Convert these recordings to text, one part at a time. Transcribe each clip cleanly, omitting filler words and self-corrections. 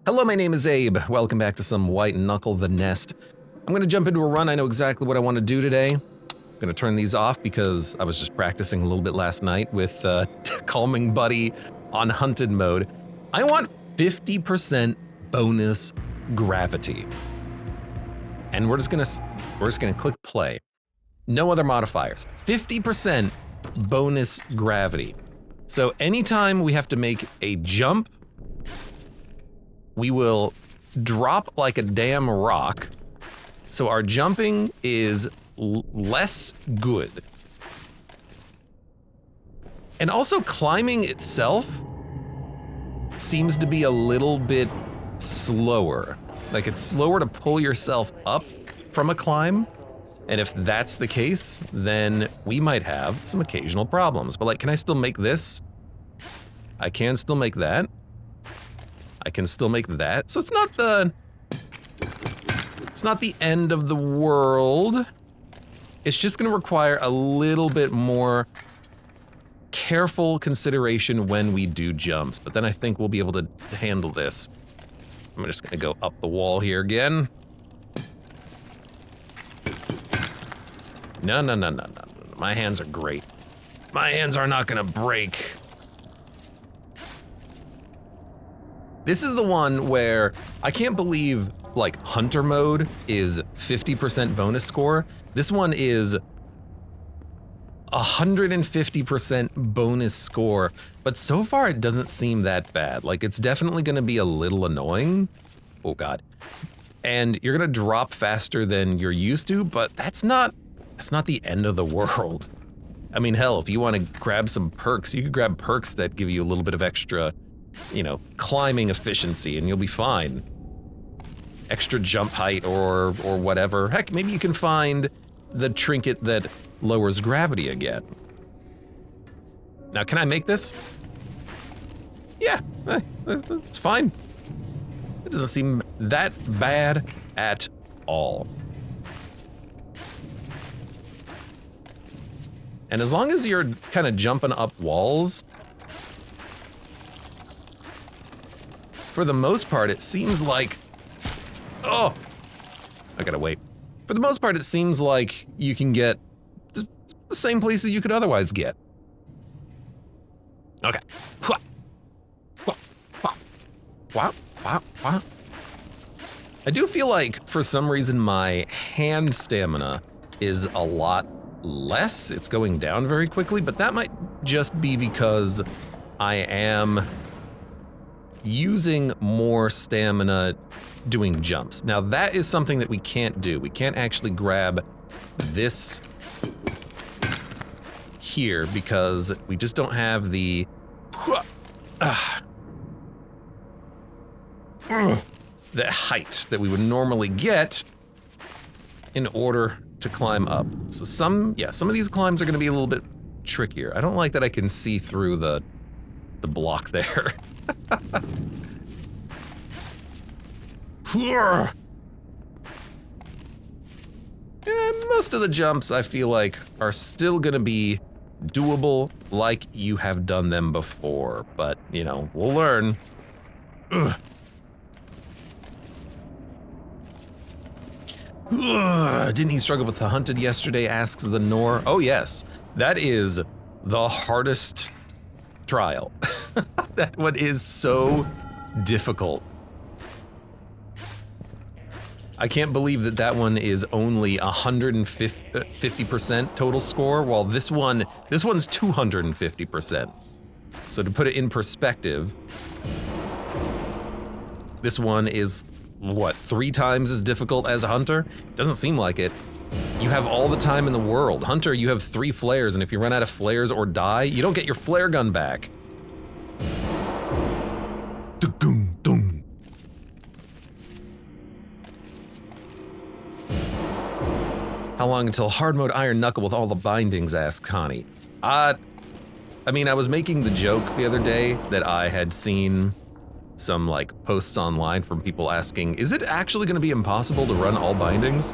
Hello, my name is Abe. Welcome back to some White Knuckle the Nest. I'm gonna jump into a run. I know exactly what I want to do today. I'm gonna turn these off because I was just practicing a little bit last night with Calming Buddy on Hunted mode. I want 50% bonus gravity. And we're just gonna click play. No other modifiers. 50% bonus gravity. So anytime we have to make a jump, we will drop like a damn rock, so our jumping is less good. And also climbing itself seems to be a little bit slower. Like it's slower to pull yourself up from a climb, and if that's the case, then we might have some occasional problems. But like, can I still make this? I can still make that. I can still make that. So it's not the end of the world. It's just gonna require a little bit more careful consideration when we do jumps, but then I think we'll be able to handle this. I'm just gonna go up the wall here again. No. My hands are great. My hands are not gonna break. This is the one where I can't believe like Hunter mode is 50% bonus score. This one is 150% bonus score, but so far it doesn't seem that bad. Like it's definitely gonna be a little annoying. Oh God. And you're gonna drop faster than you're used to, but that's not the end of the world. I mean, hell, if you wanna grab some perks, you could grab perks that give you a little bit of extra, you know, climbing efficiency and you'll be fine. Extra jump height or whatever. Heck, maybe you can find the trinket that lowers gravity again. Now, can I make this? Yeah, it's fine. It doesn't seem that bad at all. And as long as you're kind of jumping up walls, for the most part, it seems like, oh, I gotta wait. For the most part, it seems like you can get the same places you could otherwise get. Okay. I do feel like, for some reason, my hand stamina is a lot less. It's going down very quickly, but that might just be because I am using more stamina doing jumps. Now that is something that we can't do. We can't actually grab this here because we just don't have the height that we would normally get in order to climb up. So some of these climbs are gonna be a little bit trickier. I don't like that I can see through the block there. Most of the jumps I feel like are still gonna be doable like you have done them before, but you know, we'll learn. Didn't he struggle with the hunted yesterday, asks the Nor. Oh yes, that is the hardest trial. That one is so difficult. I can't believe that one is only 150% total score, while this one's 250%. So to put it in perspective, this one is, what, 3 times as difficult as Hunter? Doesn't seem like it. You have all the time in the world. Hunter, you have 3 flares, and if you run out of flares or die, you don't get your flare gun back. How long until hard mode Iron Knuckle with all the bindings, asks Connie. I mean, I was making the joke the other day that I had seen some like posts online from people asking, is it actually gonna be impossible to run all bindings?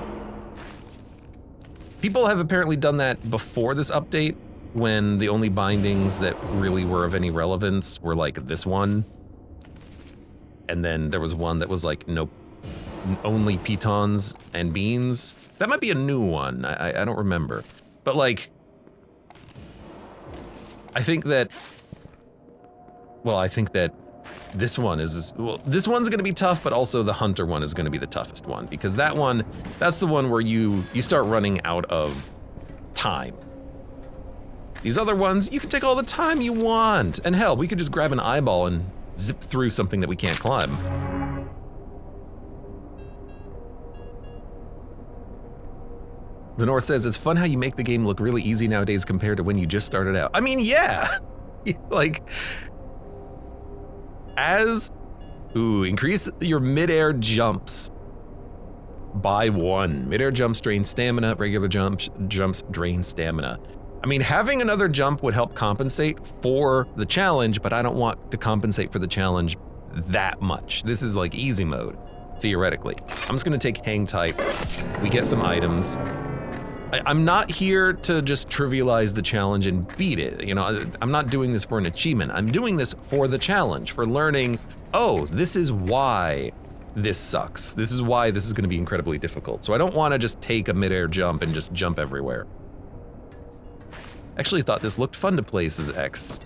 People have apparently done that before this update, when the only bindings that really were of any relevance were like this one. And then there was one that was like, nope, only pitons and beans. That might be a new one. I don't remember. But like, I think that this one is, well, this one's gonna be tough, but also the hunter one is gonna be the toughest one, because that one, that's the one where you start running out of time. These other ones, you can take all the time you want. And hell, we could just grab an eyeball and zip through something that we can't climb. Lenore says, it's fun how you make the game look really easy nowadays compared to when you just started out. I mean, yeah, like, increase your mid-air jumps by 1. Mid-air jumps drain stamina, regular jumps drain stamina. I mean, having another jump would help compensate for the challenge, but I don't want to compensate for the challenge that much. This is like easy mode, theoretically. I'm just gonna take hang type. We get some items. I'm not here to just trivialize the challenge and beat it. You know, I'm not doing this for an achievement. I'm doing this for the challenge, for learning, oh, this is why this sucks. This is why this is gonna be incredibly difficult. So I don't wanna just take a mid-air jump and just jump everywhere. Actually thought this looked fun to play as X.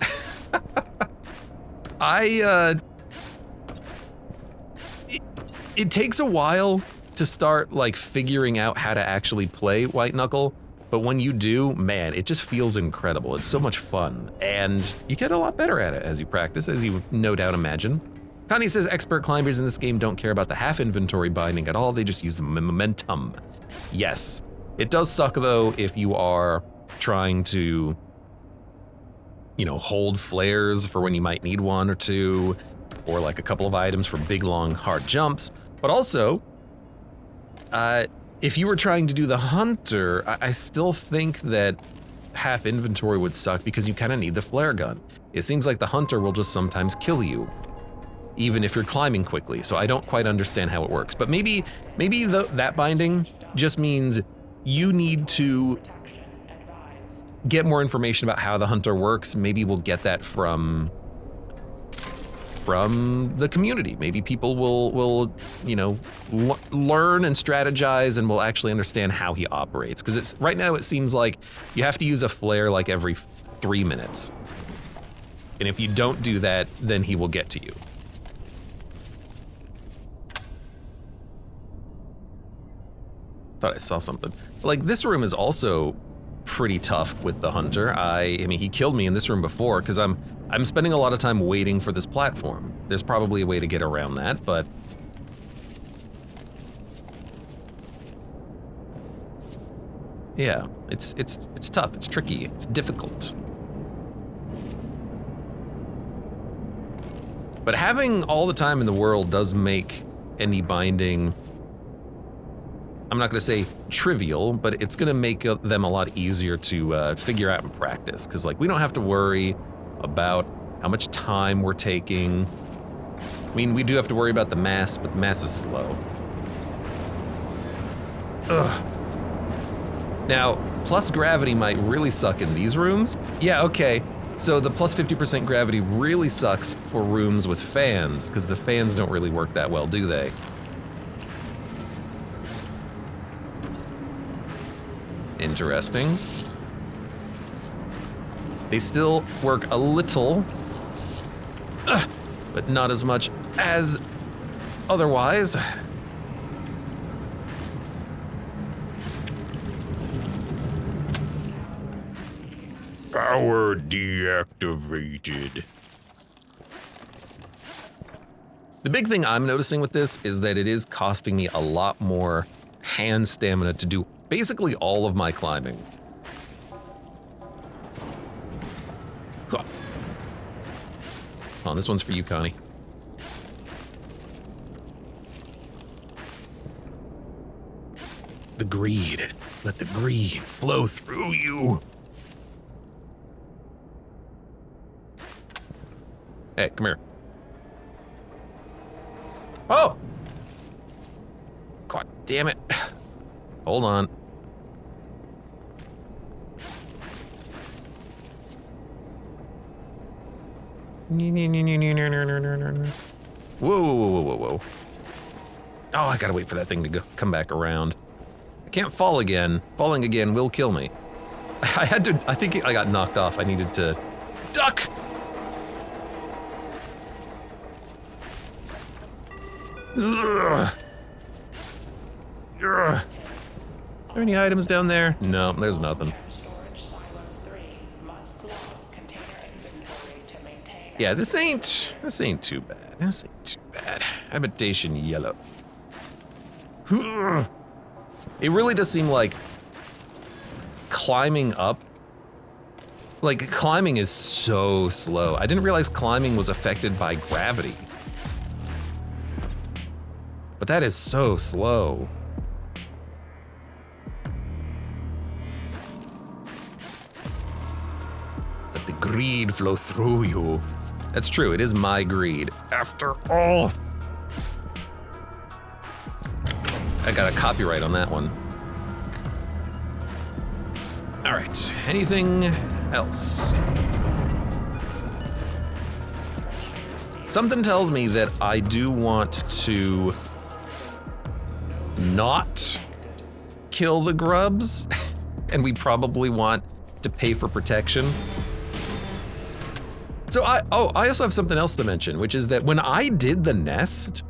It takes a while to start like figuring out how to actually play White Knuckle, but when you do, man, it just feels incredible. It's so much fun, and you get a lot better at it as you practice, as you no doubt imagine. Connie says expert climbers in this game don't care about the half inventory binding at all, they just use the momentum. Yes, it does suck though if you are trying to, you know, hold flares for when you might need one or two, or like a couple of items for big, long, hard jumps. But also, if you were trying to do the hunter, I still think that half inventory would suck because you kind of need the flare gun. It seems like the hunter will just sometimes kill you, even if you're climbing quickly. So I don't quite understand how it works. But maybe that binding just means you need to get more information about how the hunter works. Maybe we'll get that from the community. Maybe people will you know, learn and strategize and will actually understand how he operates. Because it's right now it seems like you have to use a flare like every 3 minutes. And if you don't do that, then he will get to you. Thought I saw something. Like, this room is also pretty tough with the hunter. I mean, he killed me in this room before because I'm spending a lot of time waiting for this platform. There's probably a way to get around that, but yeah, it's tough, it's tricky, it's difficult. But having all the time in the world does make any binding, I'm not gonna say trivial, but it's gonna make them a lot easier to figure out and practice. Cause like, we don't have to worry about how much time we're taking. I mean, we do have to worry about the mass, but the mass is slow. Ugh. Now, plus gravity might really suck in these rooms. Yeah, okay. So the plus 50% gravity really sucks for rooms with fans, because the fans don't really work that well, do they? Interesting. They still work a little, but not as much as otherwise. Power deactivated. The big thing I'm noticing with this is that it is costing me a lot more hand stamina to do basically all of my climbing. Oh, this one's for you, Connie. The greed. Let the greed flow through you. Hey, come here. Oh! God damn it. Hold on. Whoa, whoa, whoa, whoa, whoa. Oh, I gotta wait for that thing to come back around. I can't fall again. Falling again will kill me. I think I got knocked off. I needed to duck. Ugh. Ugh. Are there any items down there? No, there's nothing. Yeah, this ain't too bad. This ain't too bad. Habitation yellow. It really does seem like climbing up, like climbing is so slow. I didn't realize climbing was affected by gravity. But that is so slow. Let the greed flow through you. That's true, it is my greed. After all. I got a copyright on that one. All right, anything else? Something tells me that I do want to not kill the grubs, and we probably want to pay for protection. So I also have something else to mention, which is that when I did the nest,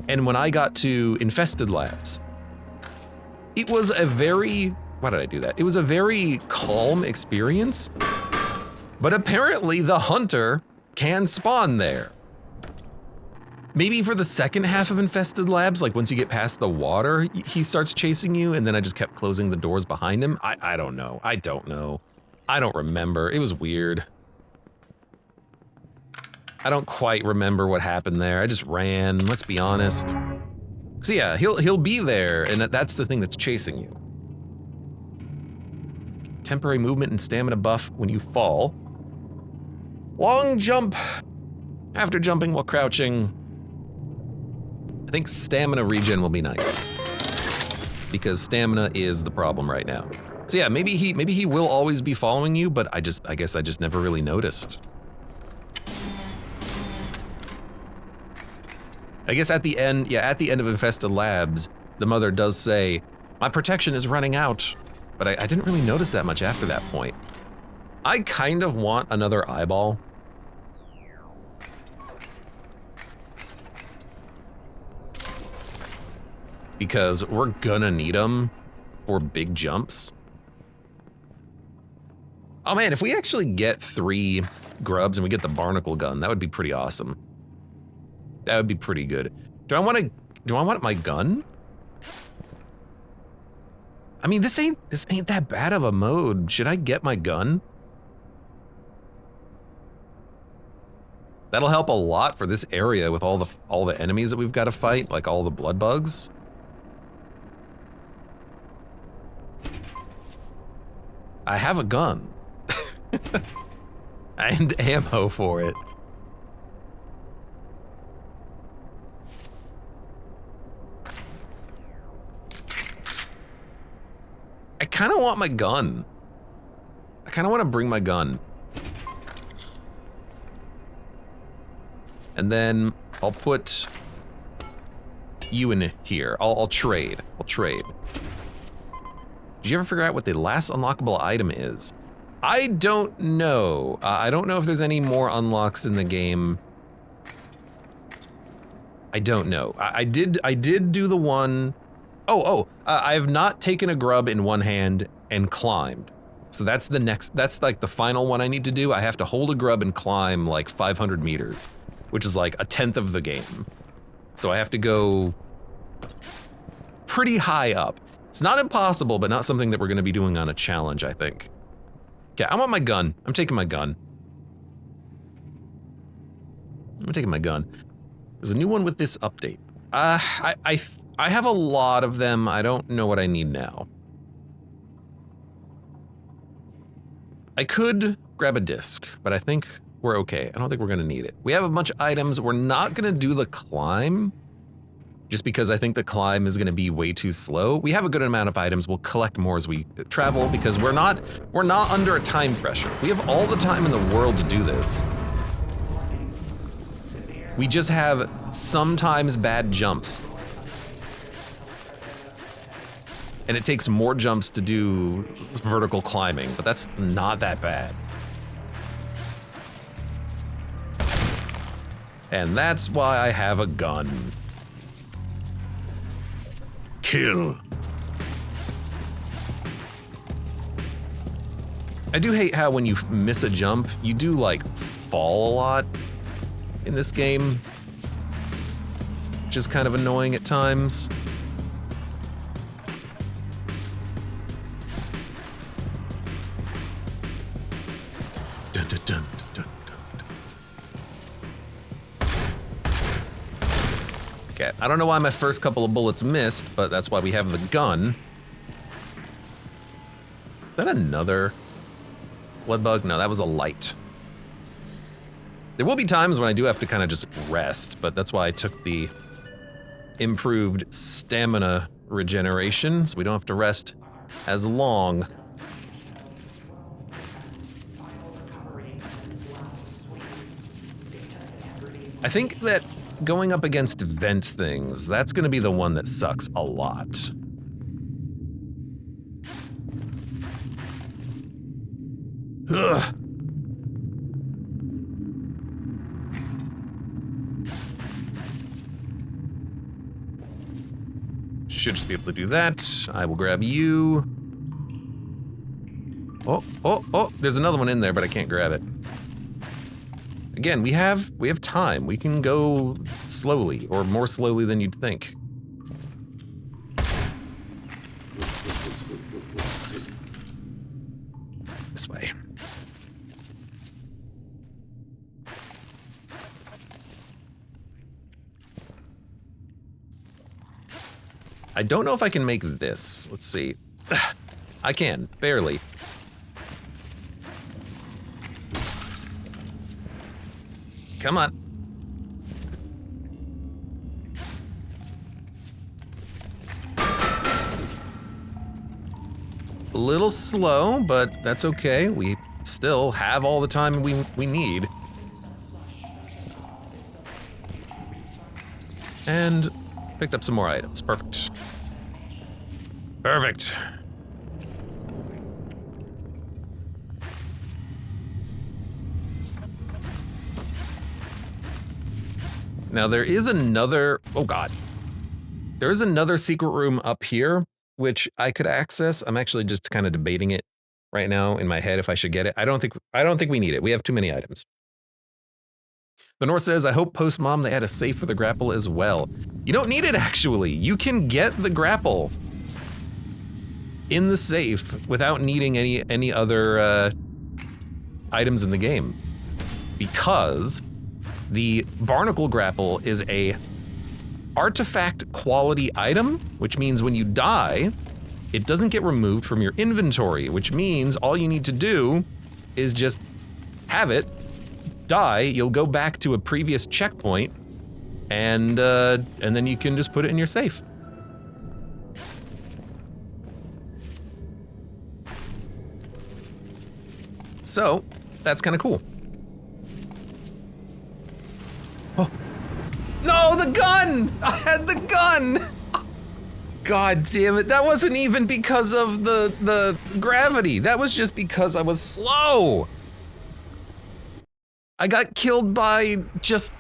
and when I got to infested labs, it was a very, why did I do that? It was a very calm experience, but apparently the hunter can spawn there. Maybe for the second half of infested labs, like once you get past the water, he starts chasing you, and then I just kept closing the doors behind him. I don't know. I don't know. I don't remember. It was weird. I don't quite remember what happened there. I just ran, let's be honest. So yeah, he'll be there, and that's the thing that's chasing you. Temporary movement and stamina buff when you fall. Long jump after jumping while crouching. I think stamina regen will be nice, because stamina is the problem right now. So yeah, maybe he will always be following you, but I guess I just never really noticed. I guess at the end of Infested Labs, the mother does say, my protection is running out, but I didn't really notice that much after that point. I kind of want another eyeball. Because we're gonna need them for big jumps. Oh man, if we actually get 3 grubs and we get the barnacle gun, that would be pretty awesome. That would be pretty good. Do I want my gun? I mean, this ain't that bad of a mode. Should I get my gun? That'll help a lot for this area with all the enemies that we've got to fight, like all the blood bugs. I have a gun. And ammo for it. I kind of want my gun. I kind of want to bring my gun. And then I'll put you in here. I'll trade. I'll trade. Did you ever figure out what the last unlockable item is? I don't know. I don't know if there's any more unlocks in the game. I don't know. I did do the one. I have not taken a grub in one hand and climbed. So that's the next, that's like the final one I need to do. I have to hold a grub and climb like 500 meters, which is like 1/10 of the game. So I have to go pretty high up. It's not impossible, but not something that we're gonna be doing on a challenge, I think. Okay, I want my gun. I'm taking my gun. I'm taking my gun. There's a new one with this update. I have a lot of them. I don't know what I need now. I could grab a disc, but I think we're okay. I don't think we're gonna need it. We have a bunch of items. We're not gonna do the climb, just because I think the climb is gonna be way too slow. We have a good amount of items. We'll collect more as we travel, because we're not under a time pressure. We have all the time in the world to do this. We just have sometimes bad jumps. And it takes more jumps to do vertical climbing, but that's not that bad. And that's why I have a gun. Kill. I do hate how when you miss a jump, you do like fall a lot in this game, which is kind of annoying at times. Dun, dun, dun, dun, dun, dun. Okay, I don't know why my first couple of bullets missed, but that's why we have the gun. Is that another blood bug? No, that was a light. There will be times when I do have to kind of just rest, but that's why I took the improved stamina regeneration, so we don't have to rest as long. I think that going up against vent things, that's gonna be the one that sucks a lot. Ugh. Should just be able to do that. I will grab you. Oh, there's another one in there, but I can't grab it. Again, we have time. We can go slowly, or more slowly than you'd think. This way. I don't know if I can make this. Let's see. I can, barely. Come on. A little slow, but that's okay. We still have all the time we need. And picked up some more items. Perfect. Perfect. Now there is another, oh god. There is another secret room up here, which I could access. I'm actually just kind of debating it right now in my head if I should get it. I don't think we need it. We have too many items. The North says, I hope post-mom they had a safe for the grapple as well. You don't need it actually. You can get the grapple in the safe without needing any other items in the game. Because the barnacle grapple is a artifact quality item, which means when you die, it doesn't get removed from your inventory, which means all you need to do is just have it, die, you'll go back to a previous checkpoint, and then you can just put it in your safe. So, that's kind of cool. Oh. No, the gun! I had the gun! God damn it, that wasn't even because of the gravity. That was just because I was slow. I got killed by just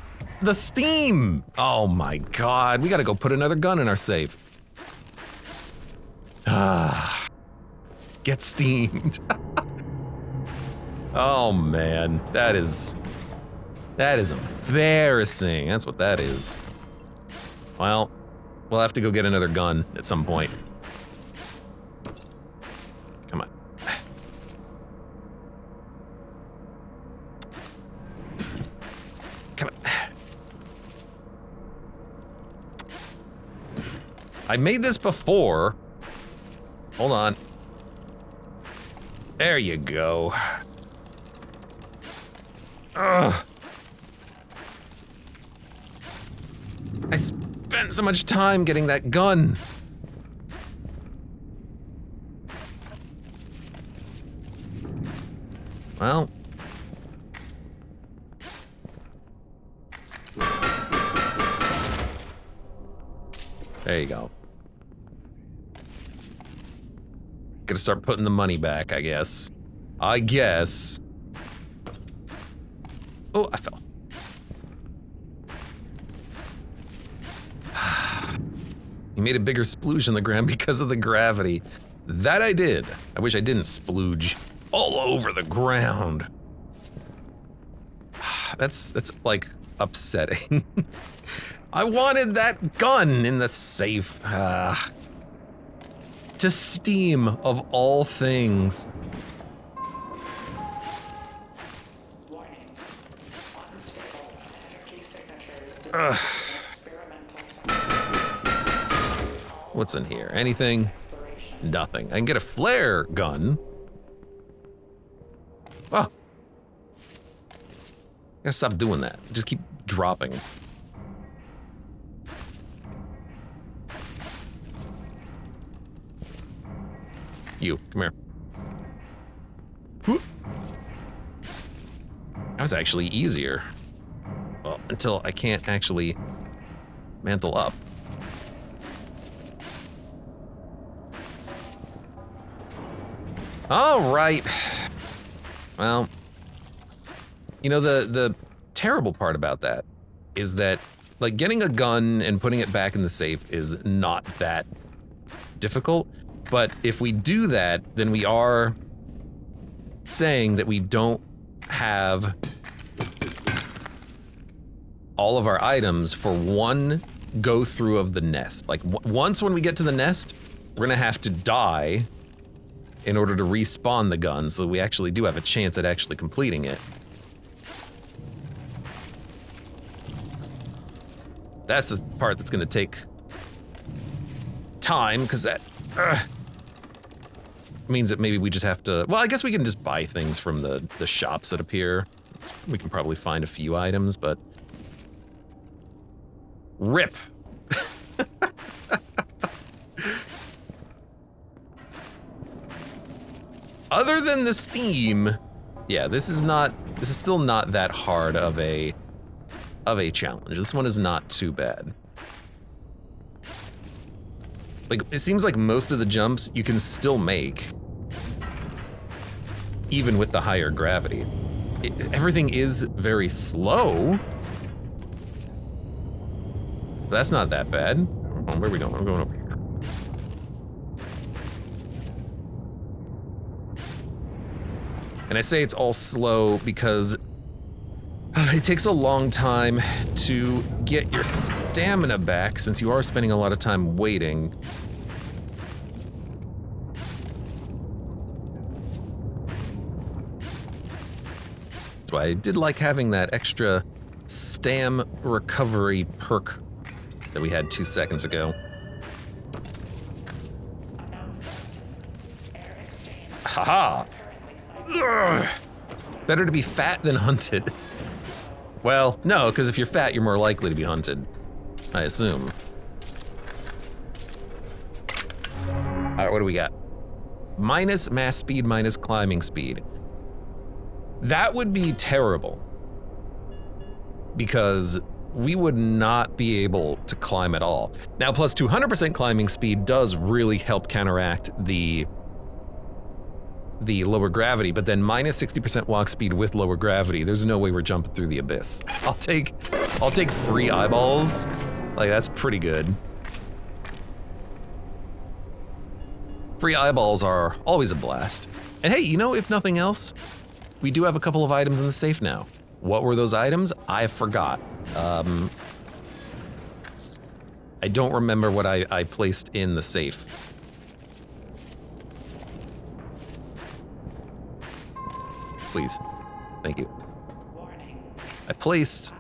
the steam. Oh my god, we gotta go put another gun in our safe. Ah, get steamed. Oh man, that is embarrassing. That's what that is. Well, we'll have to go get another gun at some point. Come on. Come on. I made this before. Hold on. There you go. Ugh. I spent so much time getting that gun. Well. There you go. Gotta start putting the money back, I guess. I guess. Oh, I fell. You made a bigger splooge on the ground because of the gravity. That I did. I wish I didn't splooge all over the ground. That's like upsetting. I wanted that gun in the safe. To Steam, of all things. Ugh. What's in here? Anything? Nothing. I can get a flare gun. Oh. Gotta stop doing that. Just keep dropping. You, come here. Whoop. That was actually easier. Well, until I can't actually mantle up. All right. Well, you know, the terrible part about that is that, like, getting a gun and putting it back in the safe is not that difficult. But if we do that, then we are saying that we don't have all of our items for one go through of the nest. Like, once when we get to the nest, we're gonna have to die in order to respawn the gun, so we actually do have a chance at actually completing it. That's the part that's gonna take time, because that means that maybe we just have to, well, I guess we can just buy things from the shops that appear. We can probably find a few items, but RIP. Other than the Steam, yeah, this is still not that hard of a challenge. This one is not too bad. Like, it seems like most of the jumps you can still make, even with the higher gravity. Everything is very slow, but that's not that bad. Oh, where are we going? I'm going over here. And I say it's all slow because it takes a long time to get your stamina back, since you are spending a lot of time waiting. That's why I did like having that extra stam recovery perk that we had 2 seconds ago. Haha! Ugh. Better to be fat than hunted. Well, no, because if you're fat, you're more likely to be hunted, I assume. Alright, what do we got? Minus mass speed, minus climbing speed. That would be terrible, because we would not be able to climb at all. Now, plus 200% climbing speed does really help counteract the lower gravity, but then minus 60% walk speed with lower gravity, there's no way we're jumping through the abyss. I'll take free eyeballs. Like, that's pretty good. Free eyeballs are always a blast. And hey, you know, if nothing else, we do have a couple of items in the safe now. What were those items? I forgot. I don't remember what I placed in the safe. Please. Thank you. I placed,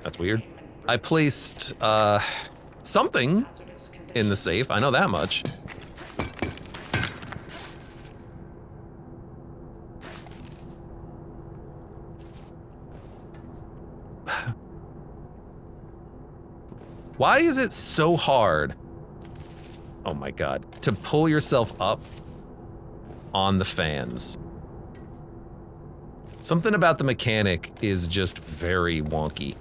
that's weird. I placed, something in the safe, I know that much. Why is it so hard, oh my god, to pull yourself up on the fans? Something about the mechanic is just very wonky.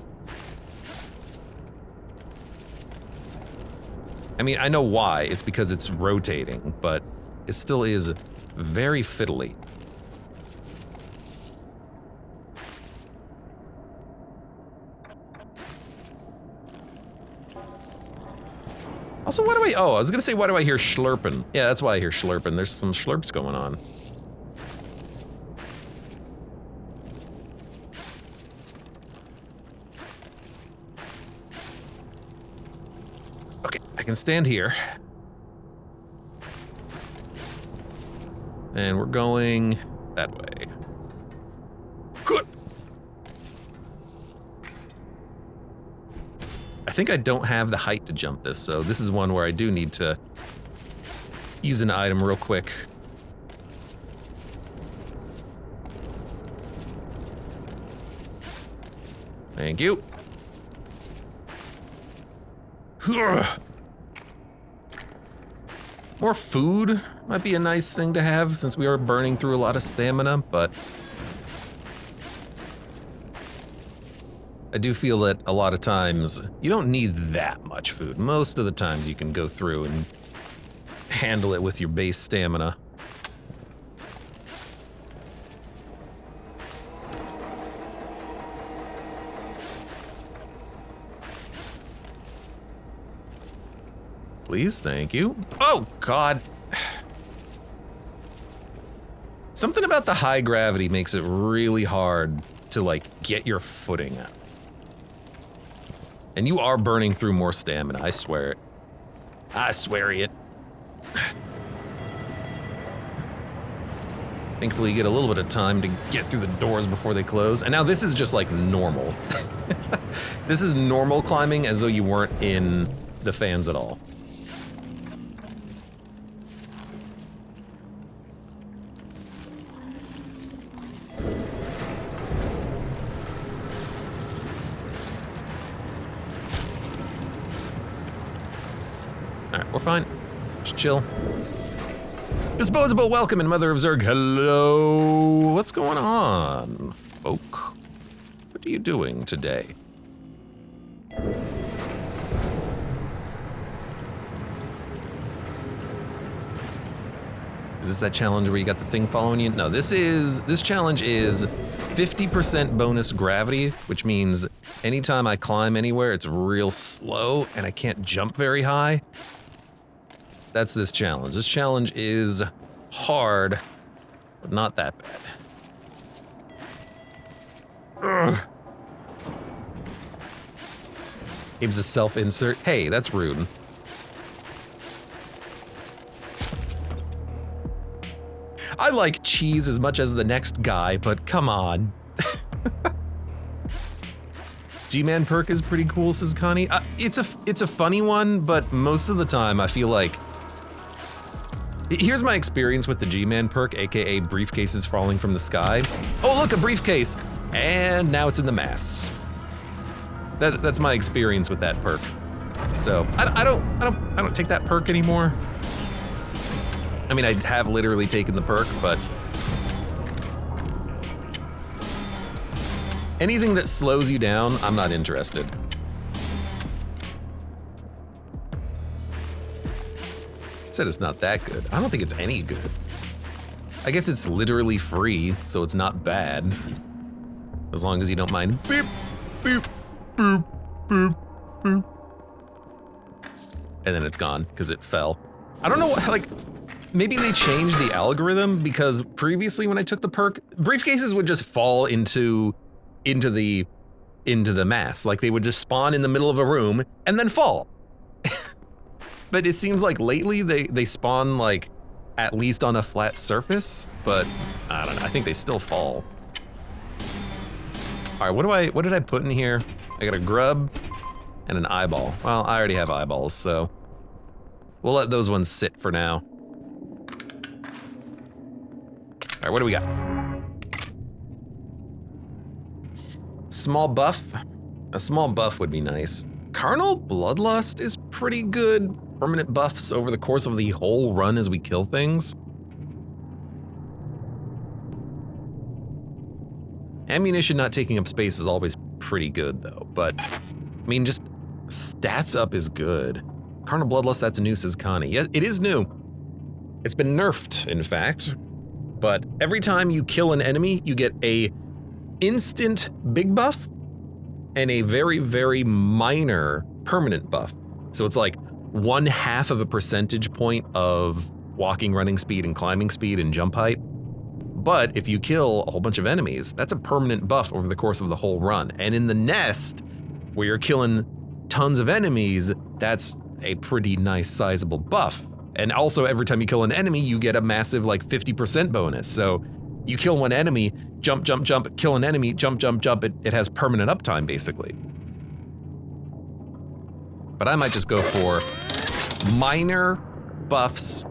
I mean, I know why. It's because it's rotating, but it still is very fiddly. Also, why do I was gonna say, why do I hear slurping? Yeah, that's why I hear slurping. There's some slurps going on. Okay, I can stand here. And we're going that way. Good. I think I don't have the height to jump this, so this is one where I do need to use an item real quick. Thank you. More food might be a nice thing to have since we are burning through a lot of stamina, but I do feel that a lot of times you don't need that much food. Most of the times you can go through and handle it with your base stamina. Please, thank you. Oh, God. Something about the high gravity makes it really hard to, like, get your footing. And you are burning through more stamina, I swear it. I swear it. Thankfully, you get a little bit of time to get through the doors before they close. And now this is just, like, normal. This is normal climbing as though you weren't in the fans at all. Alright, we're fine. Just chill. Disposable welcome and Mother of Zerg, hello! What's going on, folk? What are you doing today? Is this that challenge where you got the thing following you? No, this challenge is 50% bonus gravity, which means anytime I climb anywhere, it's real slow and I can't jump very high. That's this challenge. This challenge is hard, but not that bad. Ugh. Abe's a self-insert. Hey, that's rude. I like cheese as much as the next guy, but come on. G-Man perk is pretty cool, says Connie. It's a funny one, but most of the time I feel like... Here's my experience with the G-Man perk, aka briefcases falling from the sky. Oh look, a briefcase! And now it's in the mass. That's my experience with that perk. So I don't take that perk anymore. I mean, I have literally taken the perk, but anything that slows you down, I'm not interested. Said it's not that good. I don't think it's any good. I guess it's literally free, so it's not bad. As long as you don't mind beep, beep, boop, boop, boop. And then it's gone, because it fell. I don't know what, like, maybe they changed the algorithm, because previously when I took the perk, briefcases would just fall into the mass. Like, they would just spawn in the middle of a room, and then fall. But it seems like lately they spawn like at least on a flat surface, but I don't know, I think they still fall. All right, what did I put in here? I got a grub and an eyeball. Well, I already have eyeballs, so we'll let those ones sit for now. All right, what do we got? Small buff? A small buff would be nice. Carnal Bloodlust is pretty good. Permanent buffs over the course of the whole run as we kill things. Ammunition not taking up space is always pretty good though, but I mean, just stats up is good. Carnal Bloodlust, that's new, says Connie. Yeah, it is new. It's been nerfed, in fact. But every time you kill an enemy, you get a instant big buff and a very, very minor permanent buff. So it's like 1/2 of a percentage point of walking, running speed, and climbing speed and jump height. But if you kill a whole bunch of enemies, that's a permanent buff over the course of the whole run. And in the nest, where you're killing tons of enemies, that's a pretty nice sizable buff. And also every time you kill an enemy, you get a massive like 50% bonus. So you kill one enemy, jump, jump, jump, kill an enemy, jump, jump, jump, it has permanent uptime basically. But I might just go for minor buffs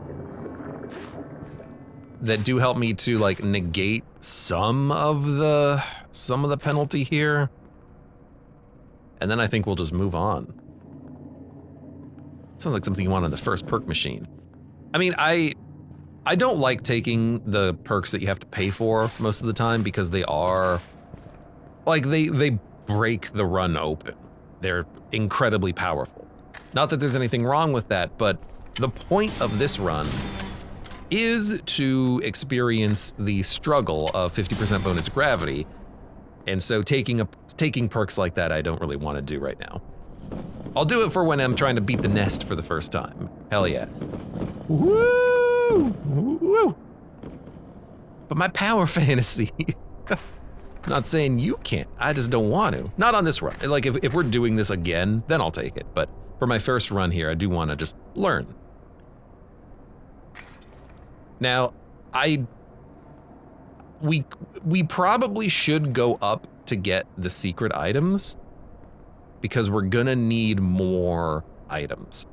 that do help me to like negate some of the penalty here. And then I think we'll just move on. Sounds like something you want on the first perk machine. I mean, I don't like taking the perks that you have to pay for most of the time because they are, like, they break the run open. They're incredibly powerful. Not that there's anything wrong with that, but the point of this run is to experience the struggle of 50% bonus gravity. And so taking perks like that I don't really want to do right now. I'll do it for when I'm trying to beat the nest for the first time. Hell yeah. Woo! Woo! But my power fantasy, not saying you can't, I just don't want to. Not on this run. Like if we're doing this again, then I'll take it. But for my first run here, I do want to just learn. Now, we probably should go up to get the secret items because we're gonna need more items.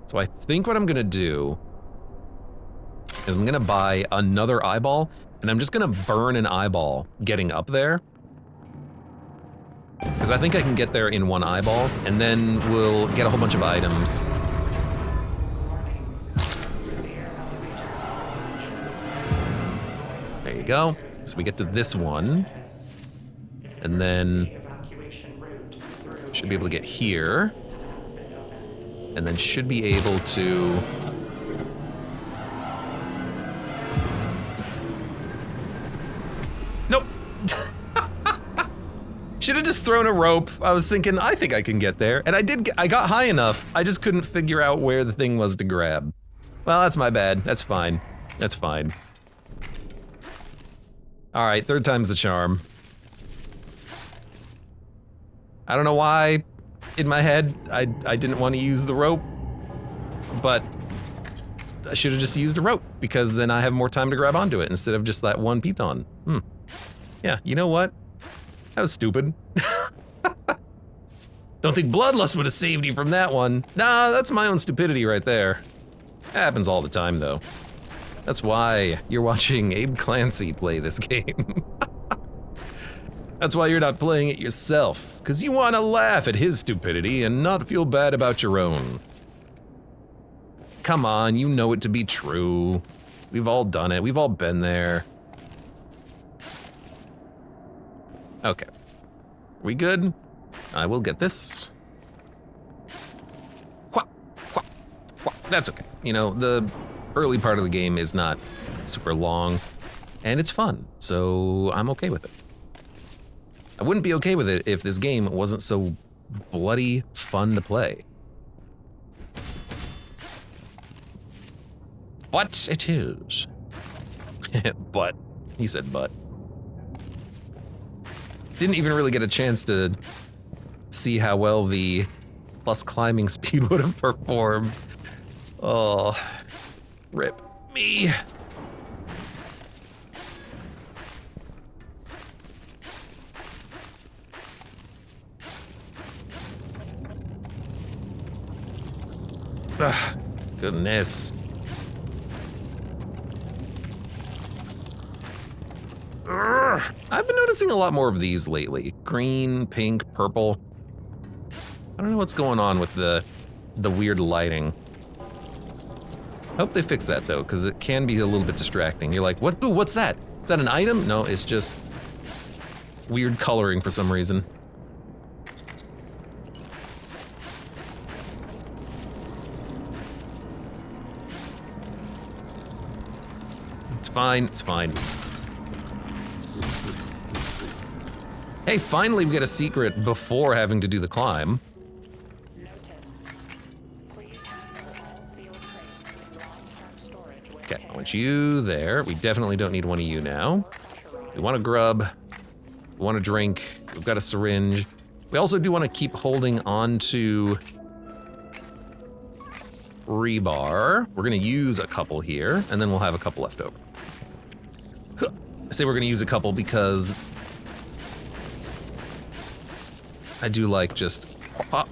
So I think what I'm gonna do is I'm gonna buy another eyeball and I'm just gonna burn an eyeball getting up there. Because I think I can get there in one eyeball and then we'll get a whole bunch of items. There you go. So we get to this one, and then should be able to get here, and then should be able to nope. Should have just thrown a rope. I was thinking, I think I can get there, and I got high enough. I just couldn't figure out where the thing was to grab. Well, that's my bad. That's fine. That's fine. All right, third time's the charm. I don't know why, in my head, I didn't want to use the rope, but I should have just used a rope, because then I have more time to grab onto it instead of just that one python. Yeah, you know what? That was stupid. Don't think Bloodlust would have saved you from that one. Nah, that's my own stupidity right there. Happens all the time, though. That's why you're watching Abe Clancy play this game. That's why you're not playing it yourself, because you want to laugh at his stupidity and not feel bad about your own. Come on, you know it to be true. We've all done it, we've all been there. Okay. We good? I will get this. That's okay. You know, the early part of the game is not super long, and it's fun, so I'm okay with it. I wouldn't be okay with it if this game wasn't so bloody fun to play. But it is. But. He said but. Didn't even really get a chance to see how well the plus climbing speed would have performed. Oh, rip me. Ugh, goodness. Ugh. I've been noticing a lot more of these lately. Green, pink, purple. I don't know what's going on with the weird lighting. I hope they fix that though, because it can be a little bit distracting. You're like, what? Ooh, what's that? Is that an item? No, it's just weird coloring for some reason. fine, it's fine. Hey, finally we get a secret before having to do the climb. Notice. Please handle all sealed crates in long-term storage with Okay, I care. want you there. We definitely don't need one of you now. We want a grub. We want a drink. We've got a syringe. We also do want to keep holding on to rebar. We're gonna use a couple here, and then we'll have a couple left over. I say we're gonna use a couple because I do like just pop.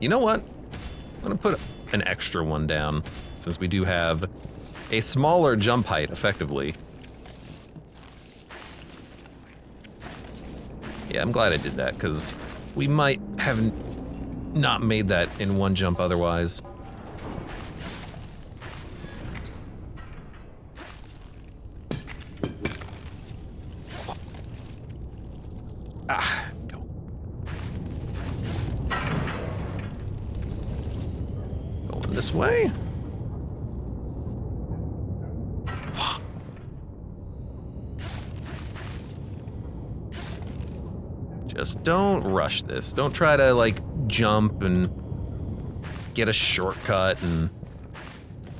You know what? I'm gonna put an extra one down since we do have a smaller jump height, effectively. Yeah, I'm glad I did that because we might have not made that in one jump otherwise. Go. Going this way. Just don't rush this. Don't try to, like, jump and get a shortcut and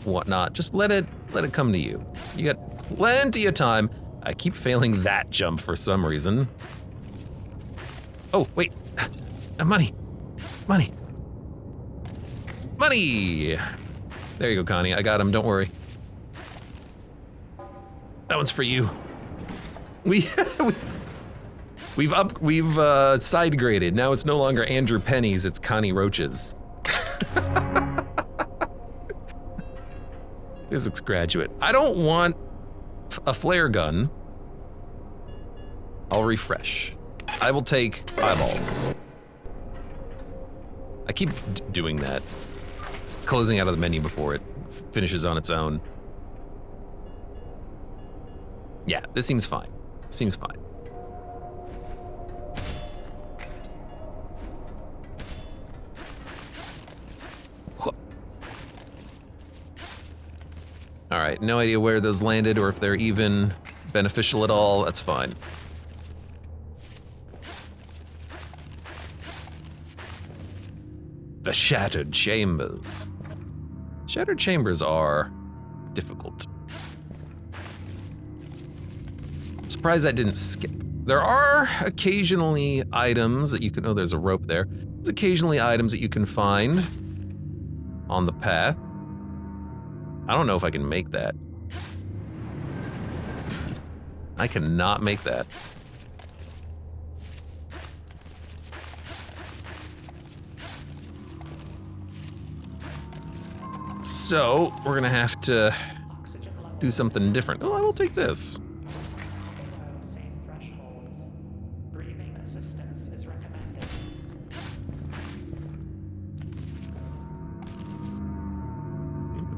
whatnot. Just let it come to you. You got plenty of time. I keep failing that jump for some reason. Oh, wait. Money. Money. Money! There you go, Connie. I got him. Don't worry. That one's for you. We've side graded. Now it's no longer Andrew Pennies, it's Connie Roaches. Physics graduate. I don't want a flare gun. I'll refresh. I will take eyeballs. I keep doing that. Closing out of the menu before it finishes on its own. Yeah, this seems fine. Seems fine. All right, no idea where those landed or if they're even beneficial at all. That's fine. The Shattered Chambers. Shattered Chambers are difficult. I'm surprised I didn't skip. There are occasionally items that you can, oh, there's a rope there. There's occasionally items that you can find on the path. I don't know if I can make that. I cannot make that. So, we're gonna have to do something different. Oh, I will take this. Safe thresholds. Breathing assistance is recommended.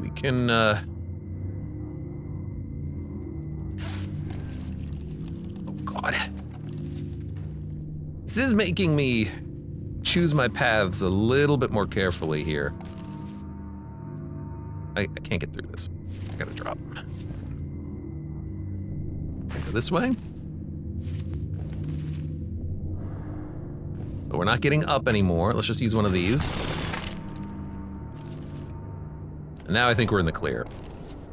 We can, oh God. This is making me choose my paths a little bit more carefully here. I can't get through this. I gotta drop. Can I go this way? But we're not getting up anymore. Let's just use one of these. And now I think we're in the clear.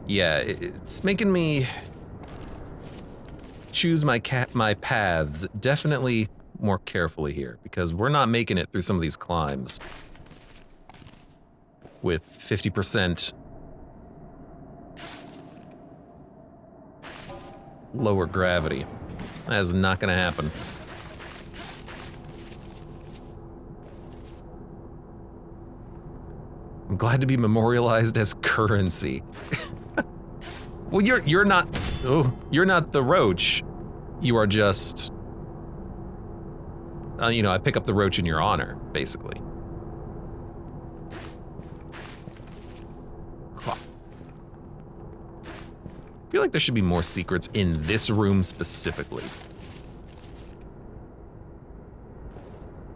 Yeah, it's making me choose my paths definitely more carefully here because we're not making it through some of these climbs with 50% lower gravity. That is not gonna happen. I'm glad to be memorialized as currency. Well, you're not. Oh, you're not the roach. You are just. You know, I pick up the roach in your honor, basically. I feel like there should be more secrets in this room specifically.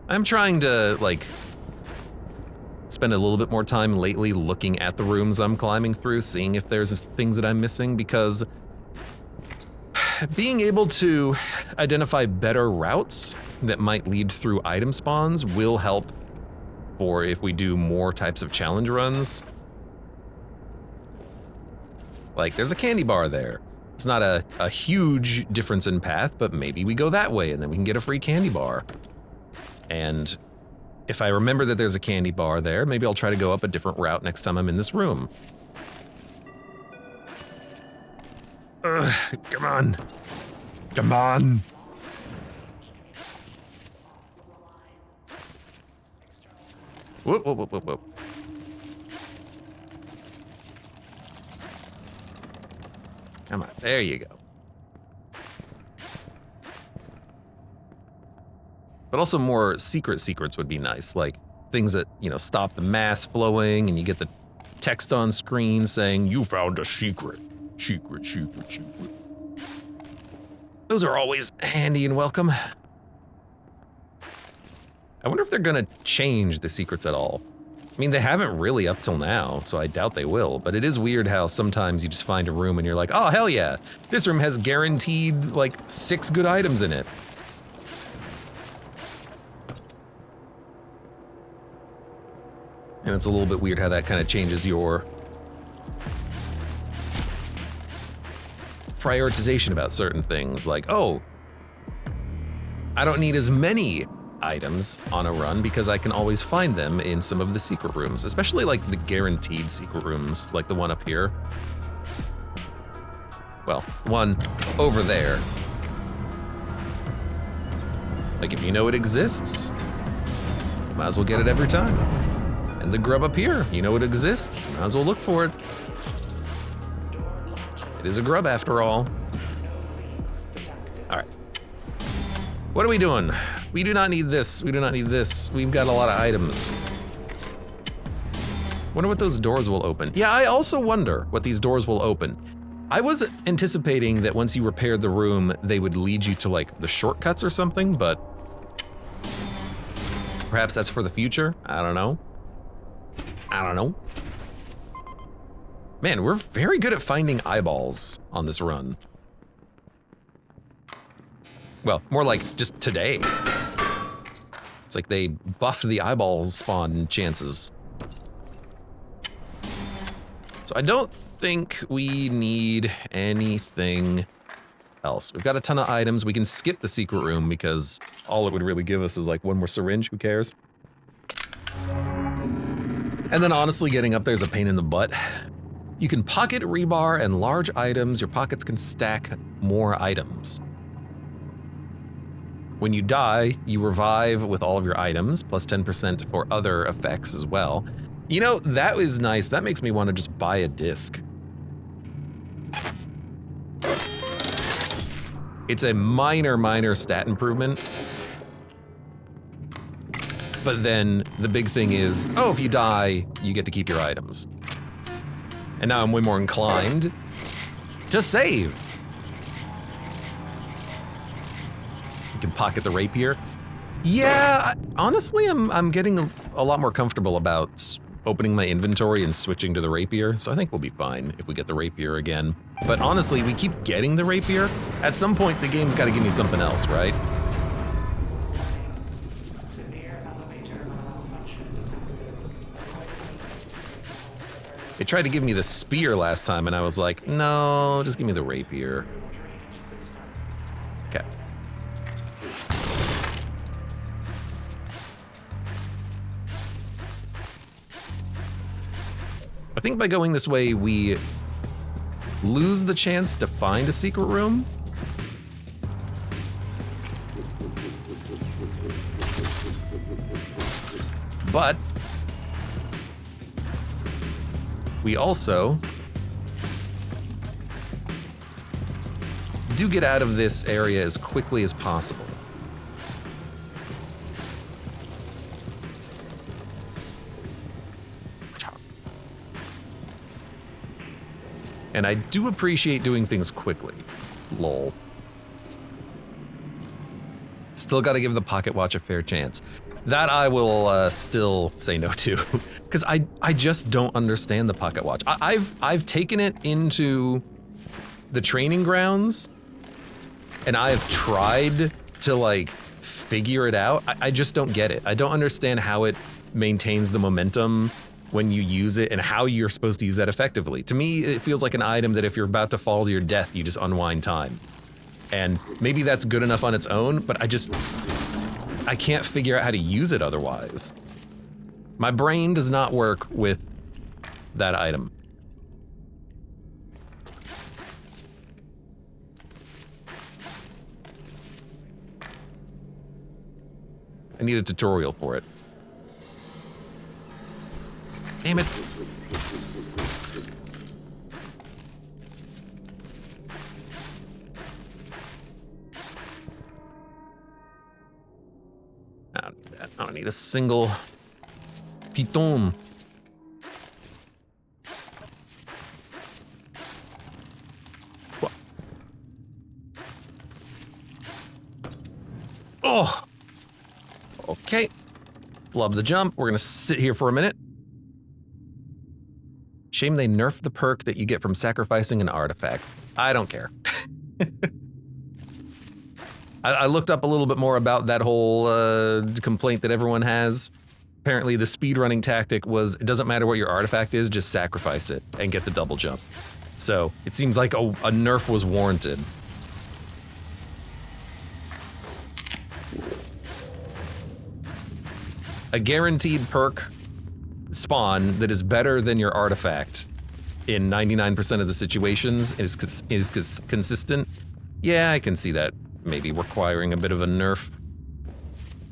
I'm trying to, like, spend a little bit more time lately looking at the rooms I'm climbing through, seeing if there's things that I'm missing, because being able to identify better routes that might lead through item spawns will help for if we do more types of challenge runs. Like, there's a candy bar there. It's not a huge difference in path, but maybe we go that way and then we can get a free candy bar. And if I remember that there's a candy bar there, maybe I'll try to go up a different route next time I'm in this room. Ugh, come on. Come on. Whoop, whoop, whoop, whoop, whoop. Come on, there you go. But also more secrets would be nice, like things that, you know, stop the mass flowing and you get the text on screen saying, "You found a secret. Secret, secret, secret." Those are always handy and welcome. I wonder if they're gonna change the secrets at all. I mean, they haven't really up till now, so I doubt they will, but it is weird how sometimes you just find a room and you're like, oh, hell yeah, this room has guaranteed, like, 6 good items in it. And it's a little bit weird how that kind of changes your prioritization about certain things, like, oh, I don't need as many items on a run because I can always find them in some of the secret rooms, especially like the guaranteed secret rooms, like the one up here. Well, the one over there. Like, if you know it exists, you might as well get it every time. And the grub up here, you know it exists, might as well look for it. It is a grub after all. All right. What are we doing? We do not need this. We do not need this. We've got a lot of items. Wonder what those doors will open. Yeah, I also wonder what these doors will open. I was anticipating that once you repaired the room, they would lead you to like the shortcuts or something, but perhaps that's for the future. I don't know. I don't know. Man, we're very good at finding eyeballs on this run. Well, more like just today. It's like they buffed the eyeball spawn chances. So I don't think we need anything else. We've got a ton of items. We can skip the secret room because all it would really give us is like one more syringe. Who cares? And then honestly, getting up there is a pain in the butt. You can pocket rebar and large items. Your pockets can stack more items. When you die, you revive with all of your items, plus 10% for other effects as well. You know, that is nice. That makes me want to just buy a disc. It's a minor stat improvement. But then the big thing is, oh, if you die, you get to keep your items. And now I'm way more inclined to save. Can pocket the rapier. Yeah, honestly, I'm getting a lot more comfortable about opening my inventory and switching to the rapier, so I think we'll be fine if we get the rapier again. But honestly, we keep getting the rapier. At some point, the game's got to give me something else, right? They tried to give me the spear last time, and I was like, no, just give me the rapier. Okay. I think by going this way, we lose the chance to find a secret room. But we also do get out of this area as quickly as possible. And I do appreciate doing things quickly. Lol. Still gotta give the pocket watch a fair chance. That I will still say no to, because I just don't understand the pocket watch. I've taken it into the training grounds, and I have tried to like figure it out. I just don't get it. I don't understand how it maintains the momentum when you use it and how you're supposed to use that effectively. To me, it feels like an item that if you're about to fall to your death, you just unwind time. And maybe that's good enough on its own, but I can't figure out how to use it otherwise. My brain does not work with that item. I need a tutorial for it. Damn it. I don't need that. I don't need a single piton. What? Oh. Okay. Love the jump. We're gonna sit here for a minute. Shame they nerfed the perk that you get from sacrificing an artifact. I don't care. I looked up a little bit more about that whole complaint that everyone has. Apparently the speedrunning tactic was, it doesn't matter what your artifact is, just sacrifice it and get the double jump. So it seems like a nerf was warranted. A guaranteed perk spawn that is better than your artifact in 99% of the situations is consistent. Yeah, I can see that maybe requiring a bit of a nerf.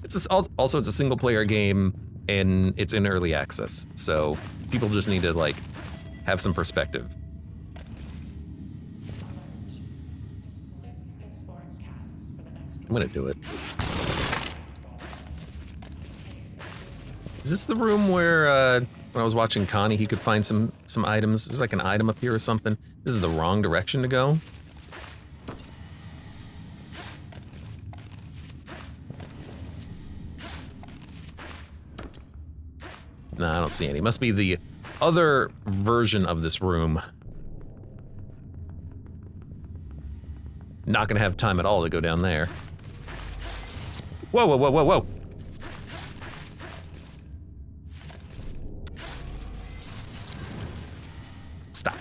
It's also it's a single player game and it's in early access, so people just need to like have some perspective. I'm gonna do it. Is this the room where when I was watching Connie he could find some items? There's like an item up here or something. This is the wrong direction to go. No, I don't see any. Must be the other version of this room. Not gonna have time at all to go down there. Whoa, whoa, whoa, whoa, whoa! Stop.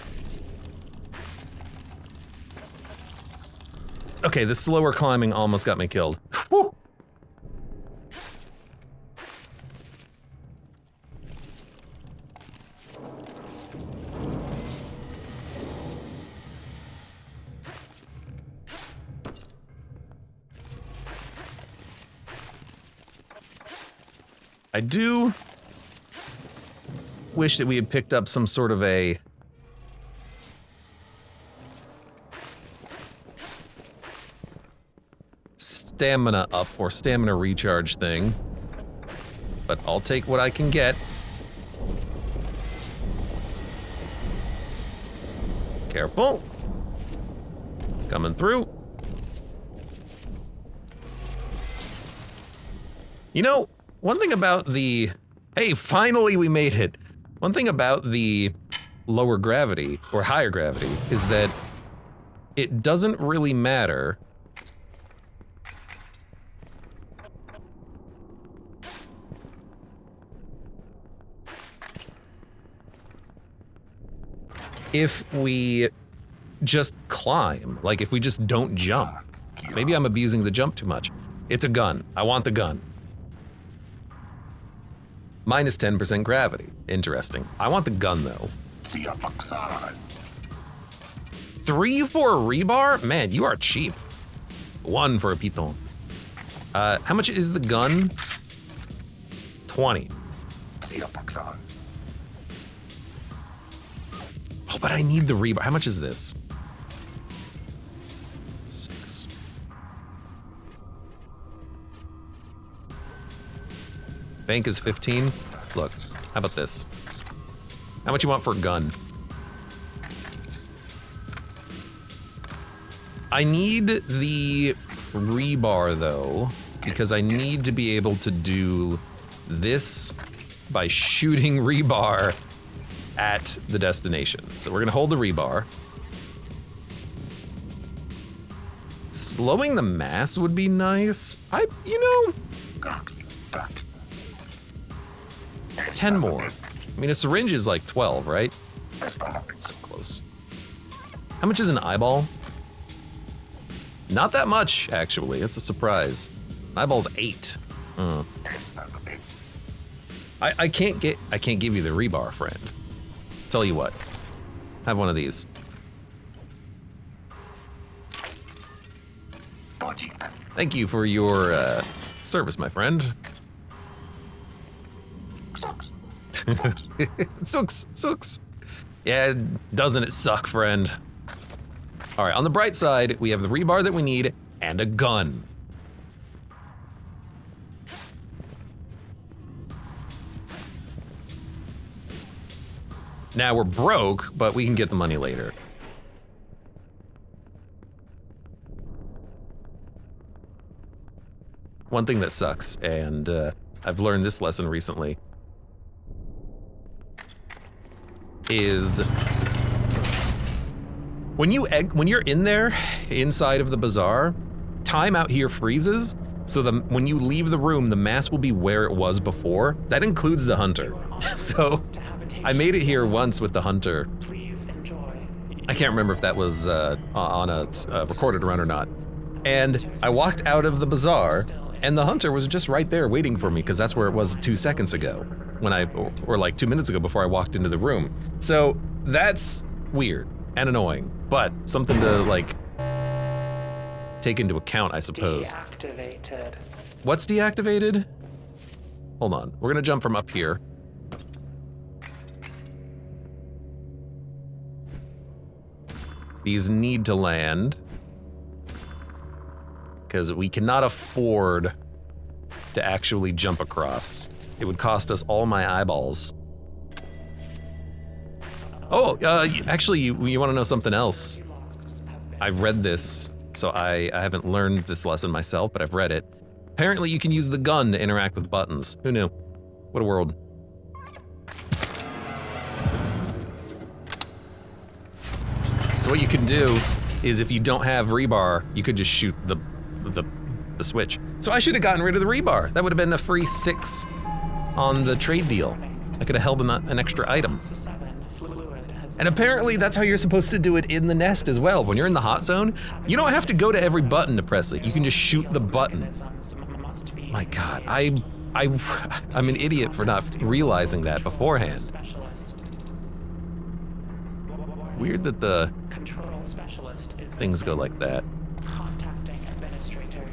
Okay, the slower climbing almost got me killed. Woo! I do wish that we had picked up some sort of a stamina up or stamina recharge thing, but I'll take what I can get. Careful. Coming through. You know, one thing about the... Hey, finally we made it! One thing about the lower gravity, or higher gravity, is that it doesn't really matter if we just climb, like if we just don't jump. Maybe I'm abusing the jump too much. It's a gun. I want the gun. Minus 10% gravity. Interesting. I want the gun though. 3 for a rebar? Man, you are cheap. 1 for a piton. How much is the gun? 20. Oh, but I need the rebar. How much is this? 6. Bank is 15. Look, how about this? How much you want for a gun? I need the rebar though. because I need to be able to do this by shooting rebar at the destination. So we're gonna hold the rebar. Slowing the mass would be nice. You know, 10 more. I mean, a syringe is like 12, right? So close. How much is an eyeball? Not that much, actually. It's a surprise. An eyeball's 8. I can't give you the rebar, friend. Tell you what, have one of these. Thank you for your service, my friend. Sucks. Yeah, doesn't it suck, friend? All right, on the bright side, we have the rebar that we need and a gun. Now we're broke, but we can get the money later. One thing that sucks, and I've learned this lesson recently, is when you're in there, inside of the bazaar, time out here freezes, so when you leave the room, the mass will be where it was before. That includes the hunter. So I made it here once with the hunter. I can't remember if that was on a recorded run or not. And I walked out of the bazaar, and the hunter was just right there waiting for me, because that's where it was 2 seconds ago, or like 2 minutes ago before I walked into the room. So that's weird and annoying, but something to like take into account, I suppose. Deactivated. What's deactivated? Hold on, we're gonna jump from up here. These need to land, because we cannot afford to actually jump across. It would cost us all my eyeballs. Oh, actually, you want to know something else? I've read this, so I haven't learned this lesson myself, but I've read it. Apparently you can use the gun to interact with buttons. Who knew? What a world. So what you can do is, if you don't have rebar, you could just shoot the switch. So I should have gotten rid of the rebar. That would have been a free 6 on the trade deal. I could have held an extra item. And apparently that's how you're supposed to do it in the nest as well. When you're in the hot zone, you don't have to go to every button to press it. You can just shoot the button. My God, I'm an idiot for not realizing that beforehand. Weird that the things go like that. Contacting administrator.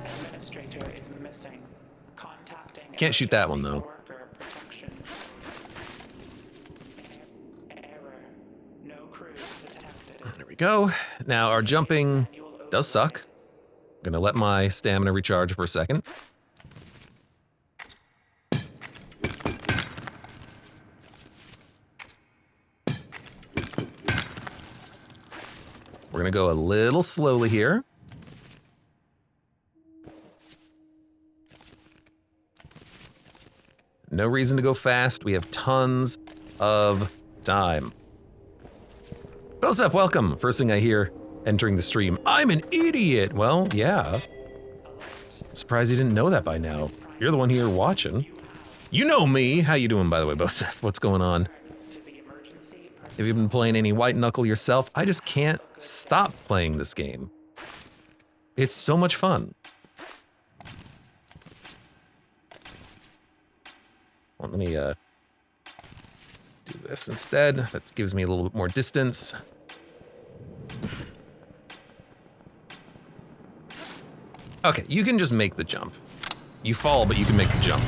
Administrator is missing. Contacting. Can't shoot that one though. Worker protection. Error. No crews detected. There we go. Now our jumping does suck. I'm gonna let my stamina recharge for a second. We're gonna go a little slowly here. No reason to go fast. We have tons of time. Joseph, welcome. First thing I hear entering the stream, I'm an idiot. Well, yeah. I'm surprised you didn't know that by now. You're the one here watching. You know me. How you doing, by the way, Joseph? What's going on? Have you been playing any White Knuckle yourself? I just can't stop playing this game. It's so much fun. Well, let me do this instead. That gives me a little bit more distance. Okay, you can just make the jump. You fall, but you can make the jump.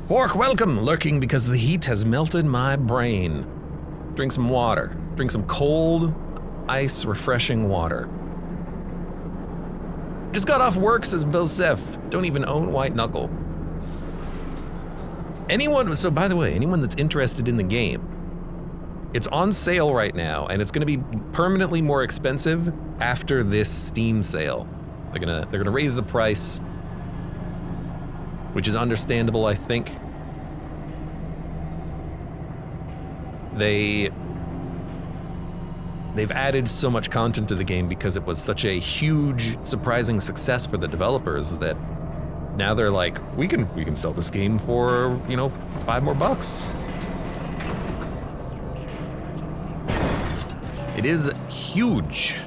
Quark, welcome! Lurking because the heat has melted my brain. Drink some water. Drink some cold, ice, refreshing water. Just got off work, says Bosef. Don't even own White Knuckle. So by the way, anyone that's interested in the game, it's on sale right now, and it's gonna be permanently more expensive after this Steam sale. They're gonna raise the price, which is understandable, I think. They've added so much content to the game because it was such a huge, surprising success for the developers that now they're like, we can sell this game for, you know, $5 more. It is huge.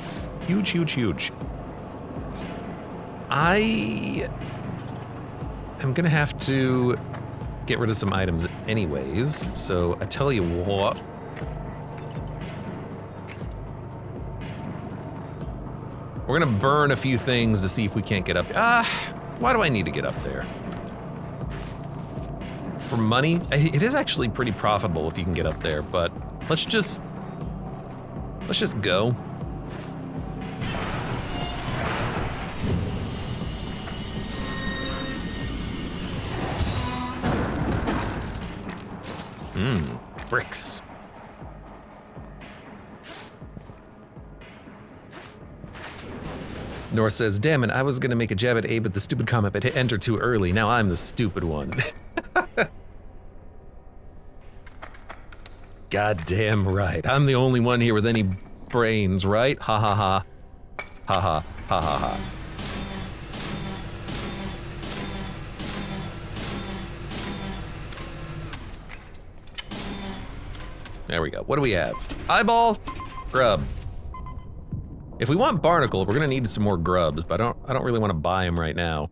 Huge, huge, huge. I am gonna have to get rid of some items anyways, so I tell you what. We're gonna burn a few things to see if we can't get up. Why do I need to get up there? For money? It is actually pretty profitable if you can get up there, but let's just go. Bricks. Nor says, damn it, I was gonna make a jab at Abe with the stupid comment, but hit enter too early. Now I'm the stupid one. Goddamn right. I'm the only one here with any brains, right? Ha ha ha. Ha ha. Ha ha ha. There we go. What do we have? Eyeball, grub. If we want barnacle, we're gonna need some more grubs, but I don't really want to buy them right now.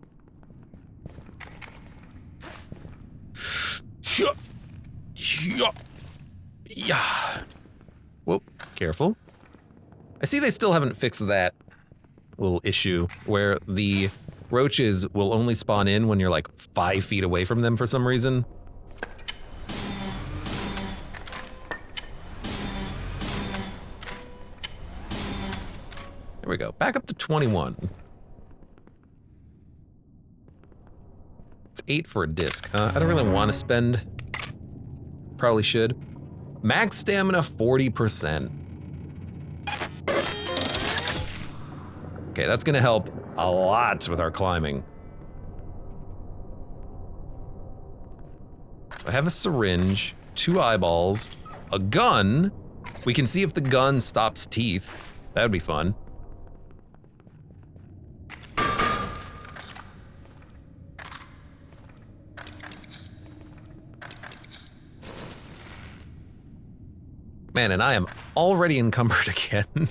Yeah. Whoop, careful. I see they still haven't fixed that little issue where the roaches will only spawn in when you're like 5 feet away from them for some reason. There we go, back up to 21. It's 8 for a disc, huh? I don't really want to spend. Probably should. Max stamina 40%. Okay, that's gonna help a lot with our climbing. So I have a syringe, 2 eyeballs, a gun. We can see if the gun stops teeth. That would be fun. Man, and I am already encumbered again.